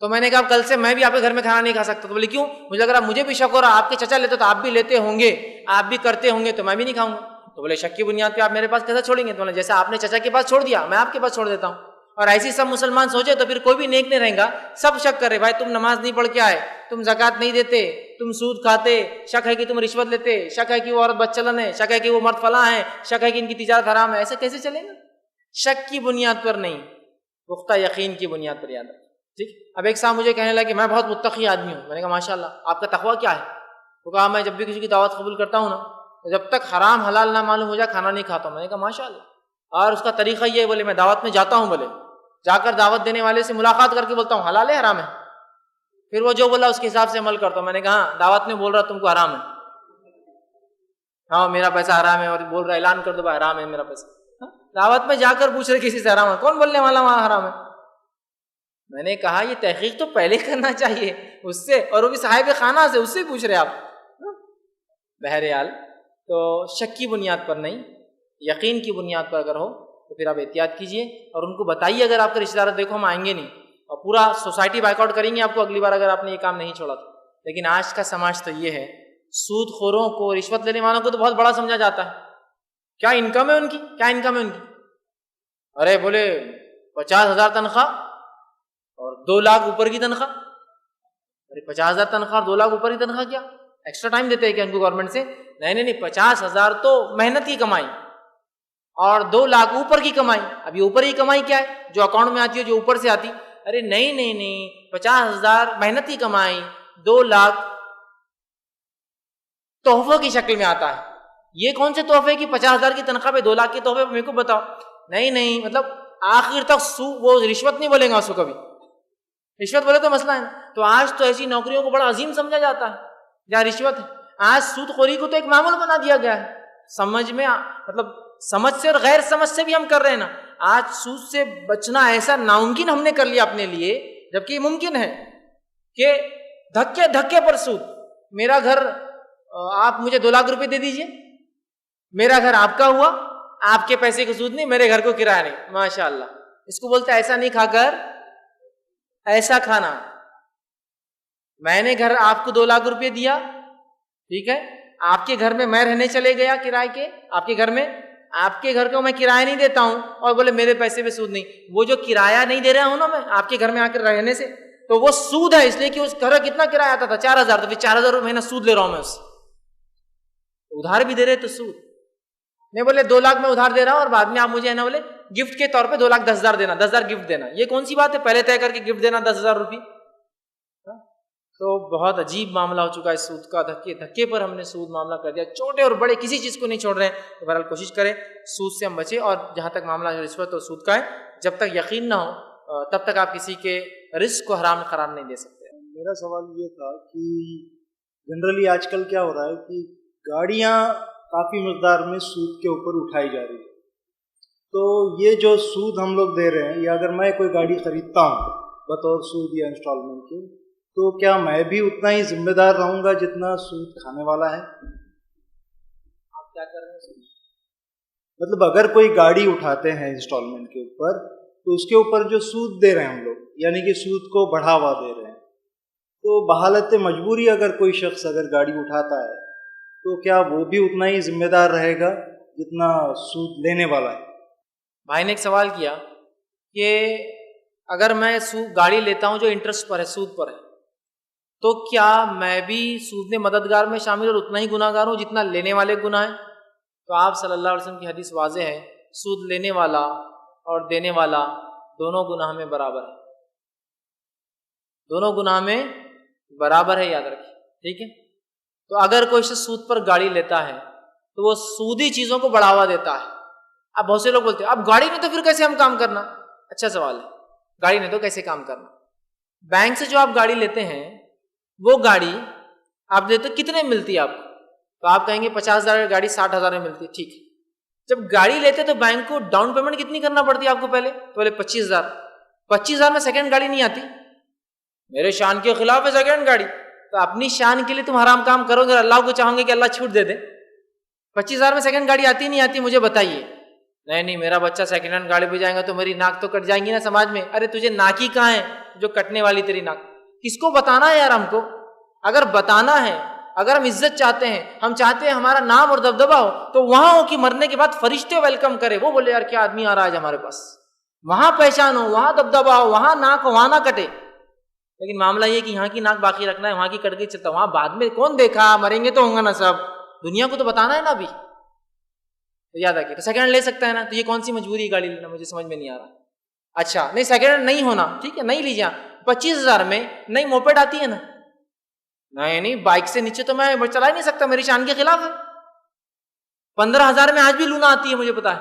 [SPEAKER 2] تو میں نے کہا کل سے میں بھی آپ کے گھر میں کھانا نہیں کھا سکتا۔ تو بولے کیوں؟ مجھے اگر مجھے بھی شک ہو رہا آپ کے چچا لیتے تو آپ بھی لیتے ہوں گے، آپ بھی کرتے ہوں گے، تو میں بھی نہیں کھاؤں گا۔ تو بولے شک کی بنیاد پہ آپ میرے پاس کیسے چھوڑیں گے؟ تو بولے جیسے آپ نے چچا کے پاس چھوڑ دیا میں آپ کے پاس چھوڑ دیتا ہوں۔ اور ایسی سب مسلمان سوچے تو پھر کوئی بھی نیک نہیں رہے گا، سب شک کر رہے بھائی تم نماز نہیں پڑھ کے آئے، تم زکوٰۃ نہیں دیتے، تم سود کھاتے، شک ہے کہ تم رشوت لیتے، شک ہے کہ وہ عورت بچلن ہے، شک ہے کہ وہ مرد فلاں ہے، شک ہے کہ ان کی تجارت حرام ہے۔ ایسے کیسے چلے گا؟ شک کی بنیاد پر نہیں، پختہ یقین کی بنیاد پر یاد رکھیں۔ ٹھیک، اب ایک صاحب مجھے کہنے لگا کہ میں بہت متقی آدمی ہوں۔ میں نے کہا ماشاءاللہ، آپ کا تقویٰ کیا ہے؟ وہ کہا میں جب بھی کسی کی دعوت قبول کرتا ہوں نا، جب تک حرام حلال نہ معلوم ہو جائے کھانا نہیں کھاتا ہوں۔ میں نے کہا ماشاءاللہ، اور اس کا طریقہ یہ ہے، بولے میں دعوت میں جاتا ہوں، بولے جا کر دعوت دینے والے سے ملاقات کر کے بولتا ہوں حلال ہے حرام ہے، پھر وہ جو بولا اس کے حساب سے عمل کرتا ہوں۔ میں نے کہا ہاں دعوت میں بول رہا تم کو حرام ہے، ہاں میرا پیسہ حرام ہے، اور بول رہا اعلان کر دو بھائی حرام ہے میرا پیسہ۔ دعوت میں جا کر پوچھ رہے کسی سے حرام ہے، کون بولنے والا وہاں حرام ہے؟ میں نے کہا یہ تحقیق تو پہلے کرنا چاہیے اس سے، اور وہ بھی صاحب خانہ سے، اس سے پوچھ رہے آپ۔ بہرحال تو شک کی بنیاد پر نہیں، یقین کی بنیاد پر اگر ہو تو پھر آپ احتیاط کیجئے، اور ان کو بتائیے اگر آپ کا رشتہ دار دیکھو ہم آئیں گے نہیں، اور پورا سوسائٹی بائیک آؤٹ کریں گے آپ کو اگلی بار اگر آپ نے یہ کام نہیں چھوڑا تو۔ لیکن آج کا سماج تو یہ ہے، سود خوروں کو، رشوت لینے والوں کو تو بہت بڑا سمجھا جاتا ہے۔ کیا انکم ہے ان کی، کیا انکم ہے ان کی؟ ارے بولے 50,000 تنخواہ اور 2 لاکھ اوپر کی تنخواہ۔ ارے 50,000 تنخواہ اور 2 لاکھ اوپر کی تنخواہ، کیا ایکسٹرا ٹائم دیتے ہیں کیا ان کو گورنمنٹ سے؟ نہیں، 50,000 تو محنت کی کمائی اور 2 لاکھ اوپر کی کمائی۔ اب یہ اوپر کی کمائی کیا ہے؟ جو اکاؤنٹ میں آتی ہے، جو اوپر سے آتی۔ ارے نہیں، 50,000 محنت کی کمائی، 2 لاکھ تحفوں کی شکل میں آتا ہے۔ یہ کون سے تحفے کی 50,000 کی تنخواہ پہ 2 لاکھ کے تحفے میرے کو بتاؤ۔ نہیں، مطلب آخر تک وہ رشوت نہیں بولیں گا اس کو کبھی، رشوت بولے تو مسئلہ ہے نا۔ تو آج تو ایسی نوکریوں کو بڑا عظیم سمجھا جاتا ہے جہاں رشوت ہے۔ آج سود خوری کو تو ایک معمول بنا دیا گیا ہے، سمجھ میں مطلب سمجھ سے اور غیر سمجھ سے بھی ہم کر رہے ہیں نا۔ آج سود سے بچنا ایسا ناممکن ہم نے کر لیا اپنے لیے، جبکہ یہ ممکن ہے کہ دھکے پر سود۔ میرا گھر آپ مجھے 2 لاکھ روپے دے دیجئے، میرا گھر آپ کا ہوا، آپ کے پیسے کو سود نہیں، میرے گھر کو کرایہ نہیں۔ ماشاءاللہ، اس کو بولتے ایسا نہیں کھا کر ایسا کھانا۔ میں نے گھر آپ کو 2 لاکھ روپے دیا، ٹھیک ہے، آپ کے گھر میں میں رہنے چلے گیا کرائے کے، آپ کے گھر میں، آپ کے گھر کو میں کرایہ نہیں دیتا ہوں، اور بولے میرے پیسے پہ سود نہیں۔ وہ جو کرایہ نہیں دے رہا ہوں نا میں آپ کے گھر میں آ کر رہنے سے، تو وہ سود ہے، اس لیے کہ اس گھر کا کتنا کرایہ آتا تھا 4,000، تو پھر 4,000 روپے مہینہ سود لے رہا ہوں میں اس سے۔ ادھار بھی دے رہے تو سود نہیں، بولے 2 لاکھ میں ادھار دے رہا ہوں اور بعد میں آپ مجھے ہے نا بولے گفٹ کے طور پہ 2,10,000 دینا، 10,000 گفٹ دینا۔ یہ کون سی بات ہے پہلے طے کر کے گفٹ دینا 10,000 روپے؟ تو بہت عجیب معاملہ ہو چکا ہے سود کا، دھکے پر ہم نے سود معاملہ کر دیا، چھوٹے اور بڑے کسی چیز کو نہیں چھوڑ رہے ہیں۔ تو بہرحال کوشش کریں سود سے ہم بچیں، اور جہاں تک معاملہ رشوت اور سود کا ہے، جب تک یقین نہ ہو تب تک آپ کسی کے رزق کو حرام قرار نہیں دے سکتے۔
[SPEAKER 6] میرا سوال یہ تھا کہ جنرلی آج کل کیا ہو رہا ہے کہ گاڑیاں کافی مقدار میں سود کے اوپر اٹھائی جا رہی ہے، تو یہ جو سود ہم لوگ دے رہے ہیں، یا اگر میں کوئی گاڑی خریدتا ہوں بطور سود یا انسٹالمنٹ کے، تو کیا میں بھی اتنا ہی ذمہ دار رہوں گا جتنا سود کھانے والا ہے؟
[SPEAKER 2] آپ کیا کر رہے ہیں؟
[SPEAKER 6] مطلب اگر کوئی گاڑی اٹھاتے ہیں انسٹالمنٹ کے اوپر تو اس کے اوپر جو سود دے رہے ہیں ہم لوگ، یعنی کہ سود کو بڑھاوا دے رہے ہیں، تو بحالت مجبوری اگر کوئی شخص اگر گاڑی اٹھاتا ہے تو کیا وہ بھی اتنا ہی ذمہ دار رہے گا جتنا سود لینے والا ہے؟
[SPEAKER 2] بھائی نے ایک سوال کیا کہ اگر میں گاڑی لیتا ہوں جو انٹرسٹ پر ہے، سود پر ہے، تو کیا میں بھی سود میں مددگار میں شامل اور اتنا ہی گناہ گار ہوں جتنا لینے والے گناہ ہیں؟ تو آپ صلی اللہ علیہ وسلم کی حدیث واضح ہے، سود لینے والا اور دینے والا دونوں گناہ میں برابر ہے، دونوں گناہ میں برابر ہے، یاد رکھیں، ٹھیک ہے؟ تو اگر کوئی شخص سود پر گاڑی لیتا ہے تو وہ سودی چیزوں کو بڑھاوا دیتا ہے۔ اب بہت سے لوگ بولتے ہیں اب گاڑی نہیں تو پھر کیسے ہم کام کرنا؟ اچھا سوال ہے، گاڑی نہیں تو کیسے کام کرنا؟ بینک سے جو آپ گاڑی لیتے ہیں وہ گاڑی آپ لیتے کتنے ملتی ہے آپ کو؟ تو آپ کہیں گے 50,000 کی گاڑی 60,000 میں ملتی ہے، ٹھیک ہے۔ جب گاڑی لیتے تو بینک کو ڈاؤن پیمنٹ کتنی کرنا پڑتی ہے آپ کو؟ پہلے 25,000 میں سیکنڈ گاڑی نہیں آتی، میرے شان کے خلاف ہے سیکنڈ گاڑی، تو اپنی شان کے لیے تم حرام کام کرو گے، اللہ کو چاہوں گے کہ اللہ چھوٹ دے دے۔ 25,000 میں سیکنڈ گاڑی آتی نہیں آتی مجھے بتائیے؟ نہیں میرا بچہ سیکنڈ ہینڈ گاڑی پہ جائے گا تو میری ناک تو کٹ جائیں گی نا سماج میں۔ ارے تجھے ناکی کہاں ہے جو کٹنے والی تیری ناک؟ کس کو بتانا ہے یار ہم کو؟ اگر بتانا ہے، اگر ہم عزت چاہتے ہیں، ہم چاہتے ہیں ہمارا نام اور دبدبہ ہو، تو وہاں ہو کہ مرنے کے بعد فرشتے ویلکم کرے، وہ بولے یار کیا آدمی آ رہا ہے ہمارے پاس، وہاں پہچان ہو، وہاں دبدبہ ہو، وہاں ناک ہو، وہاں نہ کٹے۔ لیکن معاملہ یہ کہ یہاں کی ناک باقی رکھنا ہے، وہاں کی کٹ گئی چلتا، وہاں بعد میں کون دیکھا، مریں گے تو ہوں گا نا سب، دنیا کو تو بتانا ہے نا ابھی۔ تو یاد رکھیے، تو سیکنڈ لے سکتا ہے نا، تو یہ کون سی مجبوری ہے گاڑی لینا؟ مجھے سمجھ میں نہیں آ رہا۔ اچھا نہیں سیکنڈ نہیں ہونا، ٹھیک ہے نہیں لیجیے، 25,000 میں نئی موپیڈ آتی ہے نا، نہیں بائک سے نیچے تو میں چلا ہی نہیں سکتا، میری شان کے خلاف ہے۔ 15,000 میں آج بھی لونا آتی ہے، مجھے پتا ہے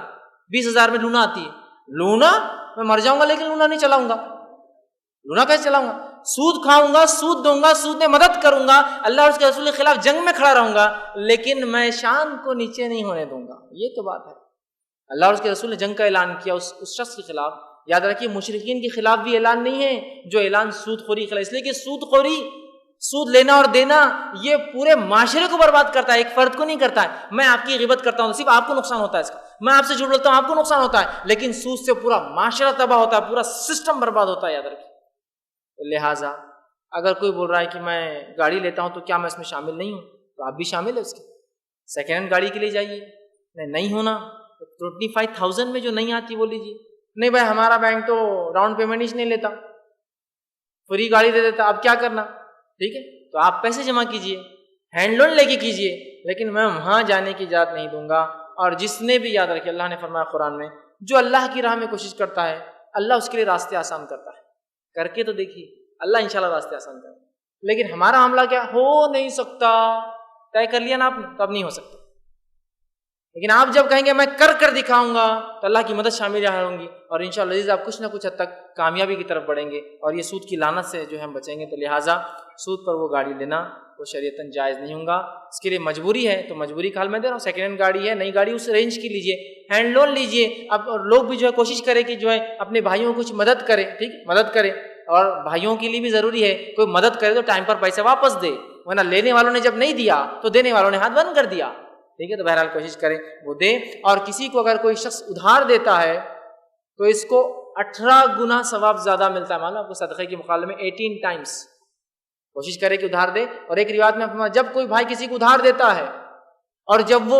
[SPEAKER 2] 20,000 میں لونا آتی ہے، لونا میں مر جاؤں گا لیکن لونا نہیں چلاؤں گا، لونا کیسے چلاؤں گا؟ سود کھاؤں گا، سود دوں گا، سود میں مدد کروں گا، اللہ اور اس کے رسول کے خلاف جنگ میں کھڑا رہوں گا، لیکن میں شان کو نیچے نہیں ہونے دوں گا۔ یہ تو بات ہے، اللہ اور اس کے رسول نے جنگ کا اعلان کیا اس شخص کے خلاف۔ یاد رکھیے مشرکین کے خلاف بھی اعلان نہیں ہے جو اعلان سود خوری خلاف، اس لیے کہ سود خوری، سود لینا اور دینا یہ پورے معاشرے کو برباد کرتا ہے، ایک فرد کو نہیں کرتا ہے۔ میں آپ کی غیبت کرتا ہوں صرف آپ کو نقصان ہوتا ہے اس کا، میں آپ سے جھوٹ بولتا ہوں آپ کو نقصان ہوتا ہے، لیکن سود سے پورا معاشرہ تباہ ہوتا ہے، پورا سسٹم برباد ہوتا ہے، یاد رکھیے۔ لہٰذا اگر کوئی بول رہا ہے کہ میں گاڑی لیتا ہوں تو کیا میں اس میں شامل نہیں ہوں؟ تو آپ بھی شامل ہے اس کے۔ سیکنڈ ہینڈ گاڑی کے لیے جائیے، نہیں ہونا 25,000 میں جو نہیں آتی وہ لیجیے۔ نہیں بھائی ہمارا بینک تو ڈاؤن پیمنٹ ہی نہیں لیتا، فری گاڑی دے دیتا، اب کیا کرنا؟ ٹھیک ہے تو آپ پیسے جمع کیجیے، ہینڈ لون لے کے کیجیے، لیکن میں وہاں جانے کی اجازت نہیں دوں گا۔ اور جس نے بھی، یاد رکھے اللہ نے فرمایا قرآن میں، جو اللہ کی راہ میں کوشش کرتا ہے اللہ اس کے لیے راستے آسان کرتا ہے، کر کے تو دیکھیے اللہ انشاءاللہ راستے آسان کرتا ہے۔ لیکن ہمارا معاملہ کیا ہو نہیں سکتا، طے کر لیا نا آپ نے تو اب نہیں ہو سکتا، لیکن آپ جب کہیں گے میں کر دکھاؤں گا تو اللہ کی مدد شامل ہوں گی، اور انشاءاللہ عزیز آپ کچھ نہ کچھ حد تک کامیابی کی طرف بڑھیں گے، اور یہ سود کی لعنت سے جو ہم بچیں گے۔ تو لہٰذا سود پر وہ گاڑی لینا وہ شریعتاً جائز نہیں ہوگا، اس کے لیے مجبوری ہے تو مجبوری کا حل میں دے رہا ہوں۔ سیکنڈ ہینڈ گاڑی ہے، نئی گاڑی اس رینج کی لیجیے، ہینڈ لون لیجیے۔ اب لوگ بھی جو ہے کوشش کرے کہ جو ہے اپنے بھائیوں کو کچھ مدد کرے، ٹھیک مدد کرے، اور بھائیوں کے لیے بھی ضروری ہے کوئی مدد کرے تو ٹائم پر پیسے واپس دے، ورنہ لینے والوں نے جب نہیں دیا تو دینے والوں نے ہاتھ بند کر دیا، ٹھیک ہے۔ تو بہرحال کوشش کریں وہ دے، اور کسی کو اگر کوئی شخص ادھار دیتا ہے تو اس کو 18 گنا ثواب زیادہ ملتا ہے، معلوم آپ کو صدقے کے مقابلے میں 18 ٹائمز کوشش کرے کہ ادھار دے۔ اور ایک روایت میں جب کوئی بھائی کسی کو ادھار دیتا ہے اور جب وہ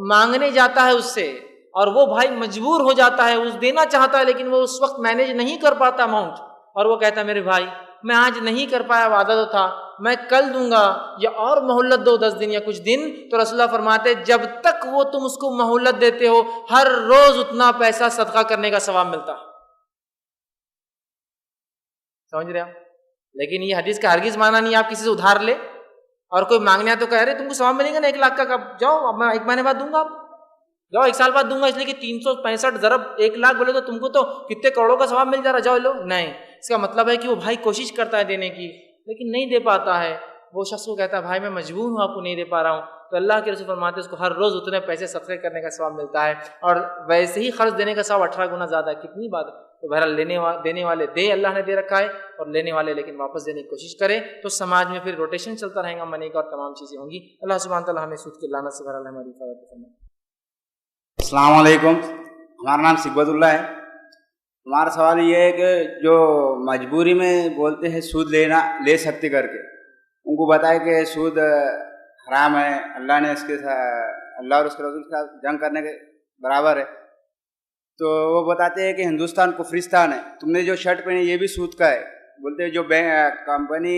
[SPEAKER 2] مانگنے جاتا ہے اس سے اور وہ بھائی مجبور ہو جاتا ہے، اس دینا چاہتا ہے لیکن وہ اس وقت مینیج نہیں کر پاتا اماؤنٹ، اور وہ کہتا ہے میرے بھائی میں آج نہیں کر پایا، وعدہ تو تھا میں کل دوں گا، یا اور مہلت دو 10 دن یا کچھ دن، تو رسول اللہ فرماتے جب تک وہ تم اس کو مہلت دیتے ہو ہر روز اتنا پیسہ صدقہ کرنے کا ثواب ملتا ہے۔ سمجھ رہے آپ؟ لیکن یہ حدیث کا ہرگز معنی نہیں آپ کسی سے ادھار لے اور کوئی مانگنے آئے تو کہہ رہے تم کو ثواب ملے گا نا 1 لاکھ کا، کب جاؤ اب میں 1 مہینے بعد دوں گا، آپ جاؤ 1 سال بعد دوں گا، اس لیے کہ 365 ضرب 1 لاکھ بولے تو تم کو تو کتنے کروڑوں کا ثواب مل جا رہا، جاؤ لو۔ نہیں، اس کا مطلب ہے کہ وہ بھائی کوشش کرتا ہے دینے کی لیکن نہیں دے پاتا ہے، وہ شخص کو کہتا ہے بھائی میں مجبور ہوں آپ کو نہیں دے پا رہا ہوں، تو اللہ کے رسول فرماتے اس کو ہر روز اتنے پیسے صدقے کرنے کا ثواب ملتا ہے، اور ویسے ہی خرچ دینے کا ثواب 18 گنا زیادہ ہے۔ کتنی بات ہے، تو بہرحال دینے والے دے اللہ نے دے رکھا ہے، اور لینے والے لیکن واپس دینے کی کوشش کریں، تو سماج میں پھر روٹیشن چلتا رہے گا منی کا اور تمام چیزیں ہوں گی۔ اللہ سبحانہ تعالیٰ ہمیں سود کی لعنت سے بہرحال ہماری حفاظت فرمائے۔
[SPEAKER 7] السلام علیکم، ہمارا نام سبت اللہ ہے۔ ہمارا سوال یہ ہے کہ جو مجبوری میں بولتے ہیں سود لے سکتے کر کے، ان کو بتائے کہ سود حرام ہے، اللہ نے اس کے ساتھ اللہ اور اس کے رسول کے ساتھ جنگ کرنے کے برابر ہے، تو وہ بتاتے ہیں کہ ہندوستان کفرستان ہے، تم نے جو شرٹ پہنی یہ بھی سود کا ہے، بولتے ہیں جو کمپنی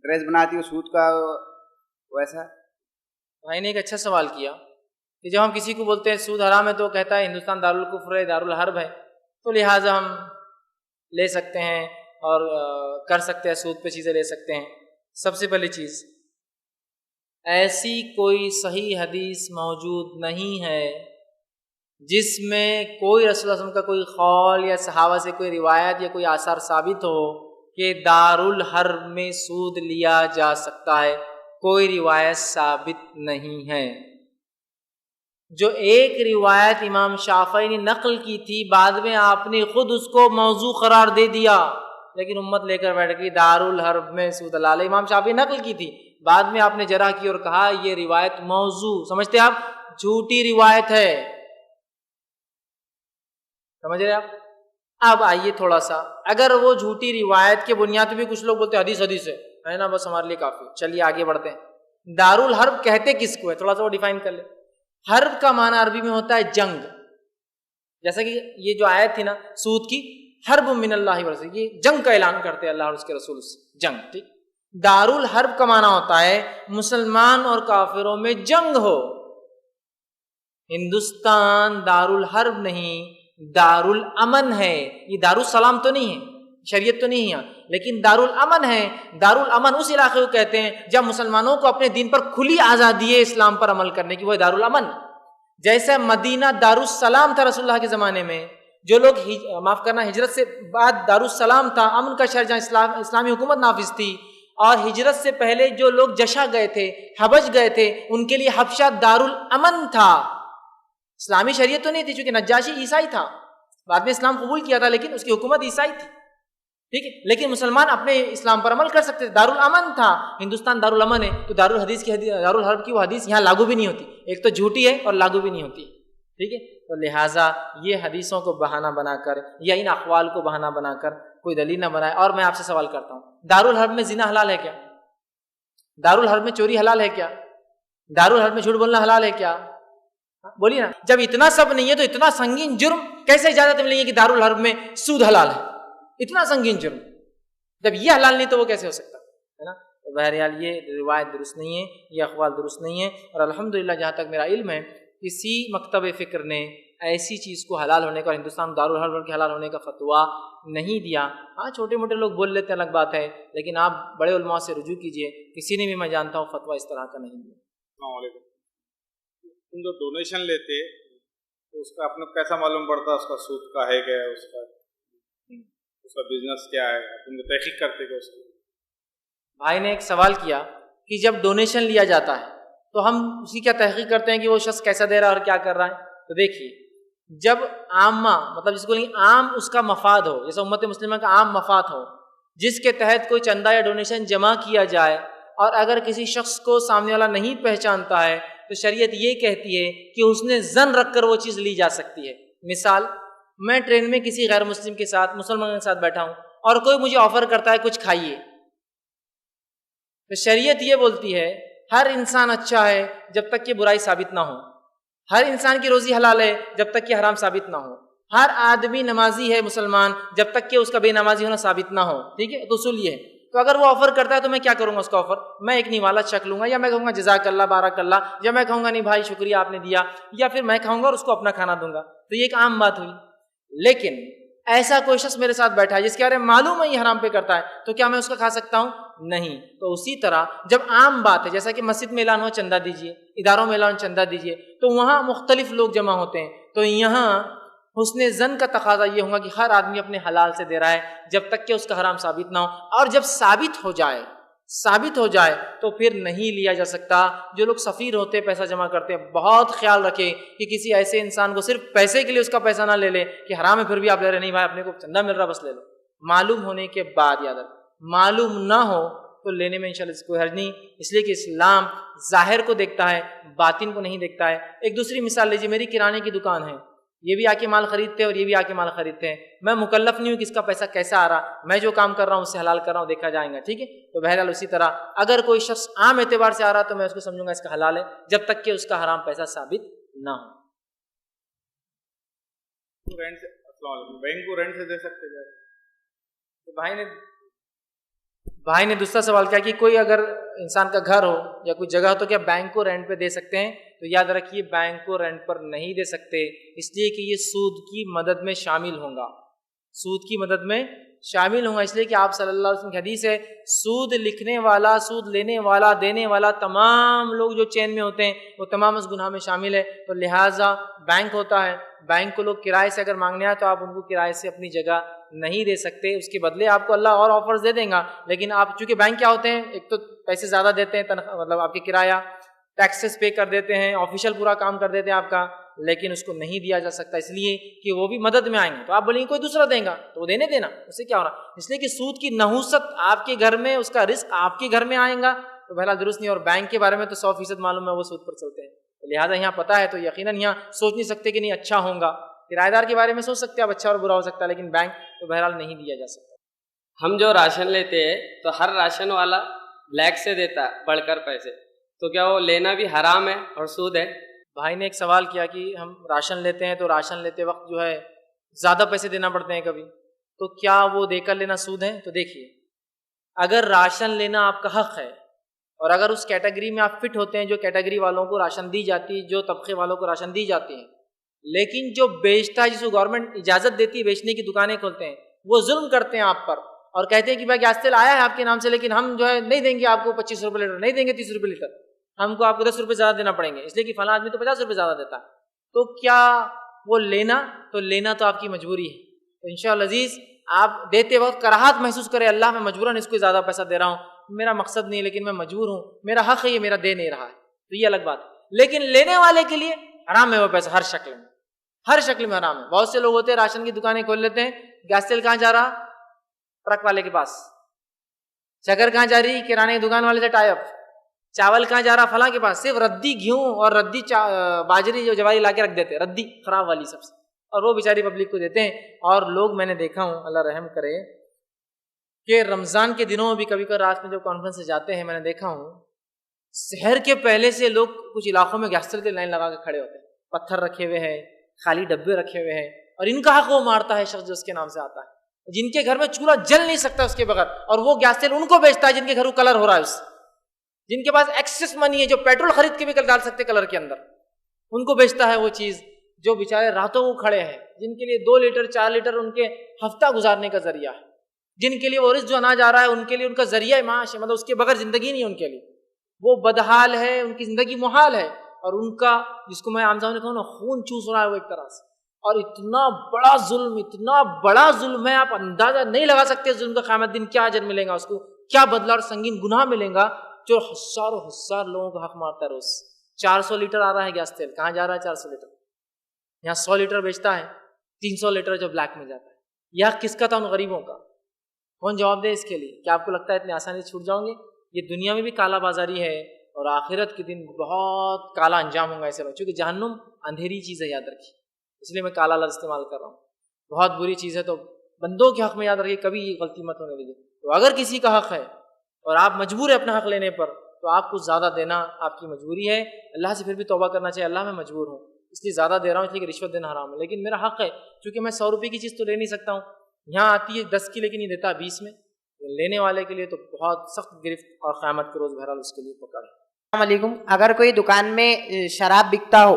[SPEAKER 7] ڈریس بناتی ہے سود کا ویسا۔
[SPEAKER 2] بھائی نے ایک اچھا سوال کیا کہ جب ہم کسی کو بولتے ہیں سود حرام ہے تو کہتا ہے ہندوستان دارالکفر ہے، دارالحرب ہے، تو لہٰذا ہم لے سکتے ہیں اور کر سکتے ہیں، سود پہ چیزیں لے سکتے ہیں۔ سب سے پہلی چیز، ایسی کوئی صحیح حدیث موجود نہیں ہے جس میں کوئی رسول اللہ صلی اللہ علیہ وسلم کا کوئی قول یا صحابہ سے کوئی روایت یا کوئی آثار ثابت ہو کہ دارالحرب میں سود لیا جا سکتا ہے، کوئی روایت ثابت نہیں ہے۔ جو ایک روایت امام شافعی نے نقل کی تھی، بعد میں آپ نے خود اس کو موضوع قرار دے دیا، لیکن امت لے کر بیٹھ گئی دارالحرب میں سود حلال ہے۔ امام شافعی نقل کی تھی، بعد میں آپ نے جرح کی اور کہا یہ روایت موضوع، سمجھتے آپ، جھوٹی روایت ہے، سمجھ رہے آپ؟ اب آئیے تھوڑا سا، اگر وہ جھوٹی روایت کے بنیاد پہ بھی کچھ لوگ بولتے ہیں حدیث ہے نا، بس ہمارے لیے کافی، چلیے آگے بڑھتے ہیں۔ دارالحرب کہتے کس کو ہے، تھوڑا سا وہ ڈیفائن کر لیں۔ حرب کا معنی عربی میں ہوتا ہے جنگ، جیسا کہ یہ جو آیت تھی نا سود کی، حرب من اللہ ورسولہ، یہ جنگ کا اعلان کرتے ہیں اللہ اور اس کے رسول سے، جنگ، ٹھیک۔ دارالحرب کا معنی ہوتا ہے مسلمان اور کافروں میں جنگ ہو۔ ہندوستان دارالحرب نہیں، دارالامن ہے، یہ دارالسلام تو نہیں ہے، شریعت تو نہیں ہے یہاں، لیکن دارالامن ہے۔ دارالامن اس علاقے کو کہتے ہیں جب مسلمانوں کو اپنے دین پر کھلی آزادی ہے اسلام پر عمل کرنے کی، وہ دارالامن۔ جیسے مدینہ دارالسلام تھا رسول اللہ کے زمانے میں، جو لوگ معاف کرنا ہجرت سے بعد دارالسلام تھا، امن کا شہر جہاں اسلامی حکومت نافذ تھی، اور ہجرت سے پہلے جو لوگ جشا گئے تھے، حبش گئے تھے، ان کے لیے حبشہ دارالامن تھا، اسلامی شریعت تو نہیں تھی، چونکہ نجاشی عیسائی تھا، بعد میں اسلام قبول کیا تھا لیکن اس کی حکومت عیسائی تھی، ٹھیک ہے، لیکن مسلمان اپنے اسلام پر عمل کر سکتے تھے، دارالامن تھا۔ ہندوستان دارالامن ہے تو دارالحرب کی وہ حدیث یہاں لاگو بھی نہیں ہوتی، ایک تو جھوٹی ہے اور لاگو بھی نہیں ہوتی، ٹھیک ہے۔ تو لہٰذا یہ حدیثوں کو بہانہ بنا کر یا ان اقوال کو بہانہ بنا کر کوئی دلیل نہ بنائے۔ اور میں آپ سے سوال کرتا ہوں، دارالحرب میں زنا حلال ہے کیا؟ دارالحرب میں چوری حلال ہے کیا؟ دارالحرب میں جھوٹ بولنا حلال ہے کیا؟ بولیے نا۔ جب اتنا سب نہیں ہے تو اتنا سنگین جرم کیسے اجازت ملیں گے کہ دارالحرب میں سود حلال ہے؟ اتنا سنگین جرم جب یہ حلال نہیں تو وہ کیسے ہو سکتا ہے نا؟ تو بہرحال یہ روایت درست نہیں ہے، یہ اقوال درست نہیں ہے، اور الحمدللہ جہاں تک میرا علم ہے کسی مکتب فکر نے ایسی چیز کو حلال ہونے کا اور ہندوستان دارالحرب کے حلال ہونے کا فتویٰ نہیں دیا۔ ہاں چھوٹے موٹے لوگ بول لیتے ہیں، الگ بات ہے، لیکن آپ بڑے علماء سے رجوع کیجئے، کسی نے بھی میں جانتا ہوں فتویٰ اس طرح کا نہیں دیا۔
[SPEAKER 8] السلام علیکم۔ تم جو ڈونیشن لیتے تو اس کا اپنا کیسا معلوم پڑتا اس کا سود کا ہے کیا، اس کا بزنس کیا ہے، تم تحقیق کرتے کہ اس کی؟
[SPEAKER 2] بھائی نے ایک سوال کیا کہ جب ڈونیشن لیا جاتا ہے تو ہم اسی کیا تحقیق کرتے ہیں کہ وہ شخص کیسا دے رہا ہے اور کیا کر رہا ہے؟ تو دیکھیے، جب عامہ مطلب جس کو عام اس کا مفاد ہو، جیسے امت مسلمہ کا عام مفاد ہو، جس کے تحت کوئی چندہ یا ڈونیشن جمع کیا جائے، اور اگر کسی شخص کو سامنے والا نہیں پہچانتا ہے تو شریعت یہ کہتی ہے کہ اس نے ظن رکھ کر وہ چیز لی جا سکتی ہے۔ مثال، میں ٹرین میں کسی غیر مسلم کے ساتھ، مسلمان کے ساتھ بیٹھا ہوں اور کوئی مجھے آفر کرتا ہے کچھ کھائیے، تو شریعت یہ بولتی ہے ہر انسان اچھا ہے جب تک کہ برائی ثابت نہ ہو، ہر انسان کی روزی حلال ہے جب تک کہ حرام ثابت نہ ہو، ہر آدمی نمازی ہے مسلمان جب تک کہ اس کا بے نمازی ہونا ثابت نہ ہو، ٹھیک ہے، تو اصول یہ ہے۔ تو اگر وہ آفر کرتا ہے تو میں کیا کروں گا؟ اس کا آفر میں ایک نیوالا چکھ لوں گا، یا میں کہوں گا جزاک اللہ بارک اللہ، یا میں کہوں گا نہیں بھائی شکریہ آپ نے دیا، یا پھر میں کھاؤں گا اور اس کو اپنا کھانا دوں گا، تو یہ ایک عام بات ہوئی۔ لیکن ایسا کوئی شخص میرے ساتھ بیٹھا ہے جس کے بارے میں معلوم ہے یہ حرام پہ کرتا ہے، تو کیا میں اس کا کھا سکتا ہوں؟ نہیں۔ تو اسی طرح جب عام بات ہے، جیسا کہ مسجد میں اعلان ہو چندہ دیجیے، اداروں میں اعلان چندہ دیجیے، تو وہاں مختلف لوگ جمع ہوتے ہیں، تو یہاں حسن ظن کا تقاضا یہ ہوگا کہ ہر آدمی اپنے حلال سے دے رہا ہے جب تک کہ اس کا حرام ثابت نہ ہو، اور جب ثابت ہو جائے ثابت ہو جائے تو پھر نہیں لیا جا سکتا۔ جو لوگ سفیر ہوتے پیسہ جمع کرتے ہیں بہت خیال رکھیں کہ کسی ایسے انسان کو صرف پیسے کے لیے اس کا پیسہ نہ لے لے کہ حرام ہے پھر بھی آپ لے رہے، نہیں بھائی اپنے کو چندہ مل رہا بس لے لو۔ معلوم ہونے کے بعد یاد رکھ، معلوم نہ ہو تو لینے میں انشاءاللہ کوئی حرج نہیں، اس لیے کہ اسلام ظاہر کو دیکھتا ہے باطن کو نہیں دیکھتا ہے۔ ایک دوسری مثال لیجیے، میری کرانے کی دکان ہے، یہ بھی آ کے مال خریدتے ہیں اور یہ بھی آ کے مال خریدتے ہیں، میں مکلف نہیں ہوں کہ اس کا پیسہ کیسا آ رہا، میں جو کام کر رہا ہوں اس سے حلال کر رہا ہوں، دیکھا جائے گا، ٹھیک ہے۔ تو بہرحال اسی طرح اگر کوئی شخص عام اعتبار سے آ رہا تو میں اس کو سمجھوں گا اس کا حلال ہے جب تک کہ اس کا حرام پیسہ ثابت نہ ہو۔
[SPEAKER 8] رینٹ سے السلام علیکم، بینک کو رینٹ سے دے سکتے ہیں؟
[SPEAKER 2] تو بھائی نے دوسرا سوال کیا کہ کوئی اگر انسان کا گھر ہو یا کوئی جگہ ہو تو کیا بینک کو رینٹ پہ دے سکتے ہیں؟ تو یاد رکھیے بینک کو رینٹ پر نہیں دے سکتے، اس لیے کہ یہ سود کی مدد میں شامل ہوں گا، سود کی مدد میں شامل ہوں گا، اس لیے کہ آپ صلی اللہ علیہ وسلم کی حدیث ہے سود لکھنے والا، سود لینے والا، دینے والا، تمام لوگ جو چین میں ہوتے ہیں وہ تمام اس گناہ میں شامل ہے۔ تو لہٰذا بینک ہوتا ہے، بینک کو لوگ کرائے سے اگر مانگنے آئے تو آپ ان کو کرائے سے اپنی جگہ نہیں دے سکتے، اس کے بدلے آپ کو اللہ اور آفرز دے دیں گا، لیکن آپ چونکہ بینک کیا ہوتے ہیں، ایک تو پیسے زیادہ دیتے ہیں، مطلب آپ کے کرایہ ٹیکسز پے کر دیتے ہیں، آفیشیل پورا کام کر دیتے ہیں آپ کا، لیکن اس کو نہیں دیا جا سکتا اس لیے کہ وہ بھی مدد میں آئیں گے، تو آپ بولیں گے کوئی دوسرا دیں گا تو وہ دینے دینا، اس سے کیا ہو رہا، اس لیے کہ سود کی نحوست آپ کے گھر میں، اس کا رزق آپ کے گھر میں آئیں گا تو بہرحال درست نہیں۔ اور بینک کے بارے میں تو 100% معلوم ہے وہ سود پر چلتے ہیں، لہٰذا یہاں پتہ ہے تو یقیناً یہاں سوچ نہیں سکتے کہ نہیں اچھا ہوگا، کرایہ دار کے بارے میں سوچ سکتے ہیں اب اچھا اور برا ہو سکتا ہے، لیکن بینک تو بہرحال نہیں دیا جا سکتا۔
[SPEAKER 9] ہم جو راشن لیتے ہیں تو ہر راشن والا بلیک سے دیتا ہے بڑھ کر پیسے، تو کیا وہ لینا بھی حرام ہے اور سود ہے؟
[SPEAKER 2] بھائی نے ایک سوال کیا کہ ہم راشن لیتے ہیں تو راشن لیتے وقت جو ہے زیادہ پیسے دینا پڑتے ہیں کبھی، تو کیا وہ دے کر لینا سود ہے؟ تو دیکھیے اگر راشن لینا آپ کا حق ہے اور اگر اس کیٹیگری میں آپ فٹ ہوتے ہیں جو کیٹیگری والوں کو راشن دی جاتی ہے، جو طبقے والوں کو راشن دی جاتی ہے، لیکن جو بیچتا ہے جس کو گورنمنٹ اجازت دیتی ہے بیچنے کی دکانیں کھولتے ہیں، وہ ظلم کرتے ہیں آپ پر اور کہتے ہیں کہ بھائی گیس تیل آیا ہے آپ کے نام سے لیکن ہم جو ہے نہیں دیں گے آپ کو 25 روپے لیٹر، نہیں دیں گے 30 روپے لیٹر، ہم کو آپ کو 10 روپے زیادہ دینا پڑیں گے اس لیے کہ فلاں آدمی تو 50 روپے زیادہ دیتا ہے، تو کیا وہ لینا تو آپ کی مجبوری ہے۔ تو انشاءاللہ عزیز آپ دیتے وقت کراہت محسوس کرے، اللہ میں مجبوراً اس کو زیادہ پیسہ دے رہا ہوں، میرا مقصد نہیں لیکن میں مجبور ہوں، میرا حق ہے، یہ میرا دے نہیں رہا ہے، تو یہ الگ بات ہے، لیکن لینے والے کے لیے حرام ہے وہ پیسہ، ہر شکل میں حرام ہے۔ بہت سے لوگ ہوتے ہیں راشن کی دکانیں کھول لیتے ہیں، گیس تیل کہاں جا رہا؟ ٹرک والے کے پاس، شکر کہاں جا رہی؟ کرانے کی دکان والے سے ٹائی اپ، چاول کہاں جا رہا؟ فلاں کے پاس، صرف ردی گیہوں اور ردی باجری جو جواری لا کے رکھ دیتے ہیں، ردی خراب والی سب سے، اور وہ بیچاری پبلک کو دیتے ہیں۔ اور لوگ میں نے دیکھا ہوں، اللہ رحم کرے، کہ رمضان کے دنوں میں بھی کبھی کبھی رات میں جب کانفرنس سے جاتے ہیں میں نے دیکھا ہوں سحر کے پہلے سے لوگ کچھ علاقوں میں گیس تیل کی لائن لگا کے کھڑے ہوتے ہیں، پتھر رکھے ہوئے ہیں، خالی ڈبے رکھے ہوئے ہیں، اور ان کا حق وہ مارتا ہے شخص جو اس کے نام سے آتا ہے، جن کے گھر میں چولہا جل نہیں سکتا اس کے بغیر، اور وہ گیس تیل ان کو بیچتا ہے جن کے گھر کلر ہو رہا ہے، اس جن کے پاس ایکسس منی ہے، جو پیٹرول خرید کے بھی ڈال سکتے کلر کے اندر، ان کو بیچتا ہے وہ چیز، جو بیچارے راتوں کو کھڑے ہیں، جن کے لیے 2 لیٹر 4 لیٹر ان کے ہفتہ گزارنے کا ذریعہ ہے، جن کے لیے وہ رزق جو اناج آ رہا ہے ان کے لیے ان کا ذریعہ معاش ہے، مطلب اس کے بغیر زندگی نہیں ہے ان کے لیے، وہ بدحال ہے، ان کی زندگی محال ہے، اور ان کا جس کو میں عام زبان میں کہوں نا خون چوس رہا ہے وہ ایک طرح سے، اور اتنا بڑا ظلم ہے، آپ اندازہ نہیں لگا سکتے ظلم کا قیامت دن کیا اجر ملے گا اس کو، کیا بدلہ اور سنگین گناہ ملے گا، جو ہزار لوگوں کا حق مارتا ہے روز۔ 400 لیٹر آ رہا ہے گیس تیل، کہاں جا رہا ہے 400 لیٹر؟ یہاں 100 لیٹر بیچتا ہے، 300 لیٹر جو بلیک میں جاتا ہے، یہ کس کا تھا؟ ان غریبوں کا۔ کون جواب دے اس کے لیے؟ کیا آپ کو لگتا ہے اتنے آسانی سے چھوٹ جاؤں گے؟ یہ دنیا میں بھی کالا بازاری ہے، اور آخرت کے دن بہت کالا انجام ہوگا ایسے لوگ، چونکہ جہنم اندھیری چیز ہے، یاد رکھیے، اس لیے میں کالا لفظ استعمال کر رہا ہوں، بہت بری چیز ہے، تو بندوں کے حق میں یاد رکھیے کبھی یہ غلطی مت ہونے دیجیے۔ تو اگر کسی کا حق ہے اور آپ مجبور ہیں اپنا حق لینے پر، تو آپ کو زیادہ دینا آپ کی مجبوری ہے، اللہ سے پھر بھی توبہ کرنا چاہیے، اللہ میں مجبور ہوں اس لیے زیادہ دے رہا ہوں، اس لیے کہ رشوت دینا حرام ہے، لیکن میرا حق ہے، چونکہ میں 100 روپے کی چیز تو لے نہیں سکتا ہوں، یہاں آتی ہے 10 کی لیکن یہ دیتا 20 میں، لینے والے کے لیے تو بہت سخت گرفت اور قیامت کے روز بہرحال اس کے لیے پکڑ ہے۔
[SPEAKER 10] السلام علیکم، اگر کوئی دکان میں شراب بکتا ہو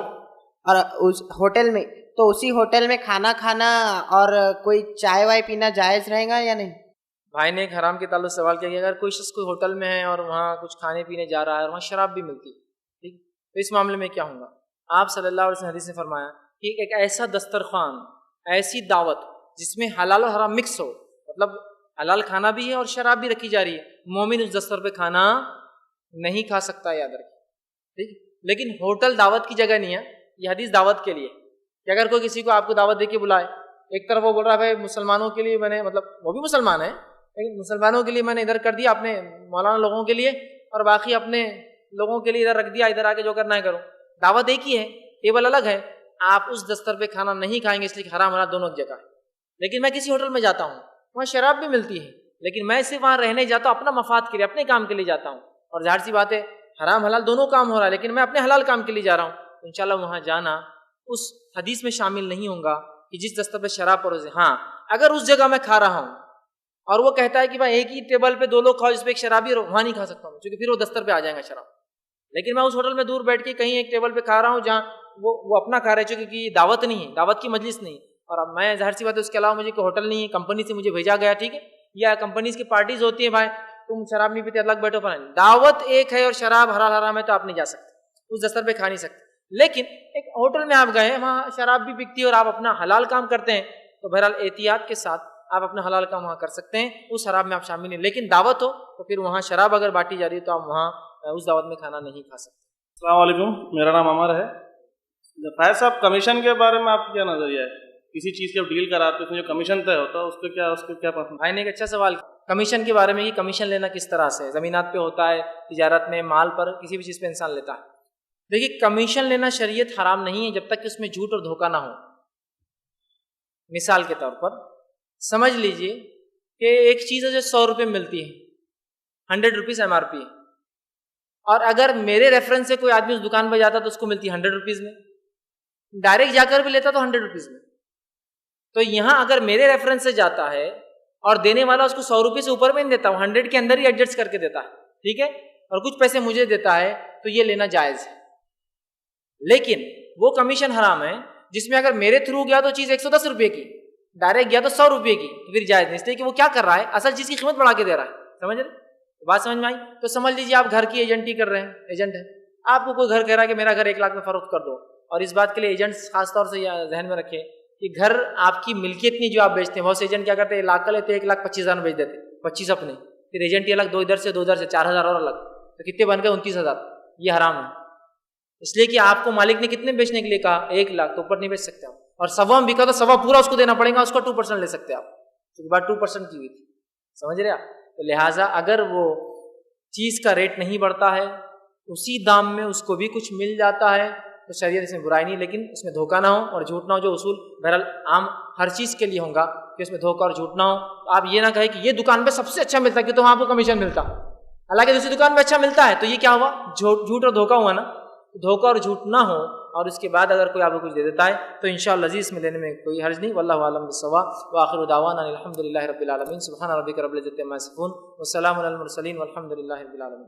[SPEAKER 10] اور اس ہوٹل میں، تو اسی ہوٹل میں کھانا کھانا اور کوئی چائے وائے پینا جائز رہے گا یا نہیں؟
[SPEAKER 2] بھائی نے ایک حرام کے تعلق سوال کیا کہ اگر کوئی شخص کوئی ہوٹل میں ہے اور وہاں کچھ کھانے پینے جا رہا ہے اور وہاں شراب بھی ملتی ہے، ٹھیک، تو اس معاملے میں کیا ہوگا؟ آپ صلی اللہ علیہ وسلم حدیث نے فرمایا کہ ایک ایسا دسترخوان، ایسی دعوت جس میں حلال اور حرام مکس ہو، مطلب حلال کھانا بھی ہے اور شراب بھی رکھی جا رہی ہے، مومن اس دستر پہ کھانا نہیں کھا سکتا، یاد رکھیں ٹھیک۔ لیکن ہوٹل دعوت کی جگہ نہیں ہے، یہ حدیث دعوت کے لیے کہ اگر کوئی کسی کو آپ کو دعوت دے کے بلائے، ایک طرف وہ بول رہا ہے بھائی مسلمانوں کے لیے میں نے، مطلب وہ بھی مسلمان ہے لیکن مسلمانوں کے لیے میں نے ادھر کر دیا، اپنے مولانا لوگوں کے لیے، اور باقی اپنے لوگوں کے لیے ادھر رکھ دیا، ادھر آ کے جو کرنا ہے کرو۔ دعوت ایک ہی ہے، ٹیبل الگ ہے، آپ اس دستر پہ کھانا نہیں کھائیں گے، اس لیے کہ حرام حلال دونوں جگہ ہے۔ لیکن میں کسی ہوٹل میں جاتا ہوں، وہاں شراب بھی ملتی ہے، لیکن میں صرف وہاں رہنے جاتا ہوں اپنا مفاد کے لیے، اپنے کام کے لیے جاتا ہوں، اور ظاہر سی بات ہے حرام حلال دونوں کام ہو رہا ہے، لیکن میں اپنے حلال کام کے لیے جا رہا ہوں، انشاءاللہ وہاں جانا اس حدیث میں شامل نہیں ہوں گا کہ جس دستر پہ شراب پروسے۔ ہاں اگر اس جگہ میں کھا رہا ہوں اور وہ کہتا ہے کہ بھائی ایک ہی ٹیبل پہ دو لوگ کھاؤ، جس پہ ایک شرابی، وہاں نہیں کھا سکتا ہوں کیونکہ پھر وہ دستر پہ آ جائیں گا شراب۔ لیکن میں اس ہوٹل میں دور بیٹھ کے کہیں ایک ٹیبل پہ کھا رہا ہوں جہاں وہ اپنا کھا رہے ہیں، چونکہ یہ دعوت نہیں ہے، دعوت کی مجلس نہیں، اور اب میں ظاہر سی بات ہے اس کے علاوہ مجھے کوئی ہوٹل نہیں ہے، کمپنی سے مجھے بھیجا گیا، ٹھیک ہے، یا کمپنیز کی پارٹیز ہوتی ہیں، بھائی تم شراب نہیں پیتے الگ بیٹھو، پر دعوت ایک ہے اور شراب حلال حرام ہے تو آپ نہیں جا سکتے، اس دستر پہ کھا نہیں سکتے۔ لیکن ایک ہوٹل میں آپ گئے، وہاں شراب بھی بکتی ہے اور آپ اپنا حلال کام کرتے ہیں، تو بہرحال احتیاط کے ساتھ آپ اپنا حلال کام وہاں کر سکتے ہیں، اس شراب میں آپ شامل نہیں۔ لیکن دعوت ہو تو پھر وہاں شراب اگر بانٹی جا رہی ہے تو آپ وہاں اس دعوت میں کھانا نہیں کھا سکتے۔
[SPEAKER 11] السلام علیکم، میرا نام عمر ہے۔ فیض صاحب، کمیشن کے بارے میں آپ کا کیا نظریہ ہے؟ کسی چیز کی ڈیل کراتے ہیں اس میں جو کمیشن طے ہوتا ہے اس کا کیا پسند؟
[SPEAKER 2] بھائی نے ایک اچھا سوال، کمیشن کے بارے میں، یہ کمیشن لینا کس طرح سے زمینات پہ ہوتا ہے، تجارت میں، مال پر، کسی بھی چیز پہ انسان لیتا ہے۔ دیکھیے کمیشن لینا شریعت حرام نہیں ہے جب تک کہ اس میں جھوٹ اور دھوکہ نہ ہو۔ مثال کے طور پر سمجھ لیجئے کہ ایک چیز ہے جو 100 روپے ملتی ہے، 100 روپیز MRP ہے، اور اگر میرے ریفرنس سے کوئی آدمی اس دکان پہ جاتا تو اس کو ملتی ہے 100 روپیز میں، ڈائریکٹ جا کر بھی لیتا تو 100 روپیز میں۔ تو یہاں اگر میرے ریفرنس سے جاتا ہے اور دینے والا اس کو 100 روپے سے اوپر میں نہیں دیتا، وہ 100 کے اندر ہی ایڈجسٹ کر کے دیتا ہے، ٹھیک ہے، اور کچھ پیسے مجھے دیتا ہے، تو یہ لینا جائز ہے۔ لیکن وہ کمیشن حرام ہے جس میں اگر میرے تھرو گیا تو چیز 110 روپے کی، ڈائریکٹ گیا تو 100 روپے کی، تو پھر جائز نہیں، اس لیے کہ وہ کیا کر رہا ہے، اصل چیز کی قیمت بڑھا کے دے رہا ہے۔ سمجھ رہے بات؟ سمجھ میں آئی؟ تو سمجھ لیجیے آپ گھر کی ایجنٹی کر رہے ہیں، ایجنٹ ہے، آپ کو کوئی گھر کہہ رہا ہے کہ میرا گھر 1 لاکھ میں فروخت کر دو، اور اس بات کے لیے ایجنٹس خاص طور سے ذہن میں رکھے کہ گھر آپ کی ملکیت نہیں جو آپ بیچتے ہیں، بہت سے ایجنٹ کیا کرتے ہیں 1 لاکھ کا لیتے 1,25,000 میں بیچ دیتے، 25 اپنے، پھر ایجنٹ ہی الگ، 2 ادھر سے 2 ادھر سے، 4,000 اور الگ، تو کتنے بن گئے 29,000۔ یہ حرام ہے، اس لیے کہ آپ کو مالک نے کتنے بیچنے کے لیے کہا 1 لاکھ، تو اوپر نہیں بیچ سکتے آپ، اور سوا میں بکا تو سوا پورا اس کو دینا پڑے گا، اس کا 2% لے سکتے آپ، کیونکہ بات 2% کی ہوئی تھی۔ سمجھ رہے آپ؟ تو لہٰذا اگر وہ چیز کا ریٹ نہیں بڑھتا ہے، اسی دام میں اس کو بھی کچھ مل جاتا ہے، تو شریعت اس میں برائی نہیں، لیکن اس میں دھوکہ نہ ہو اور جھوٹ نہ ہو، جو اصول بہرحال عام ہر چیز کے لیے ہوں گا کہ اس میں دھوکہ اور جھوٹ نہ ہو۔ آپ یہ نہ کہیں کہ یہ دکان پہ سب سے اچھا ملتا ہے کہ تو وہاں آپ کو کمیشن ملتا، حالانکہ دوسری دکان پہ اچھا ملتا ہے، تو یہ کیا ہوا؟ جھوٹ اور دھوکہ ہوا نا۔ دھوکہ اور جھوٹ نہ ہو، اور اس کے بعد اگر کوئی آپ کو کچھ دے دیتا ہے تو انشاءاللہ عزیز میں لینے میں کوئی حرج نہیں۔ واللہ اعلم بالصواب، وآخر دعوانا الحمدللہ رب العالمین، سبحان ربک رب العزۃ عما یصفون، وسلام علی المرسلین، والحمدللہ رب العالمین۔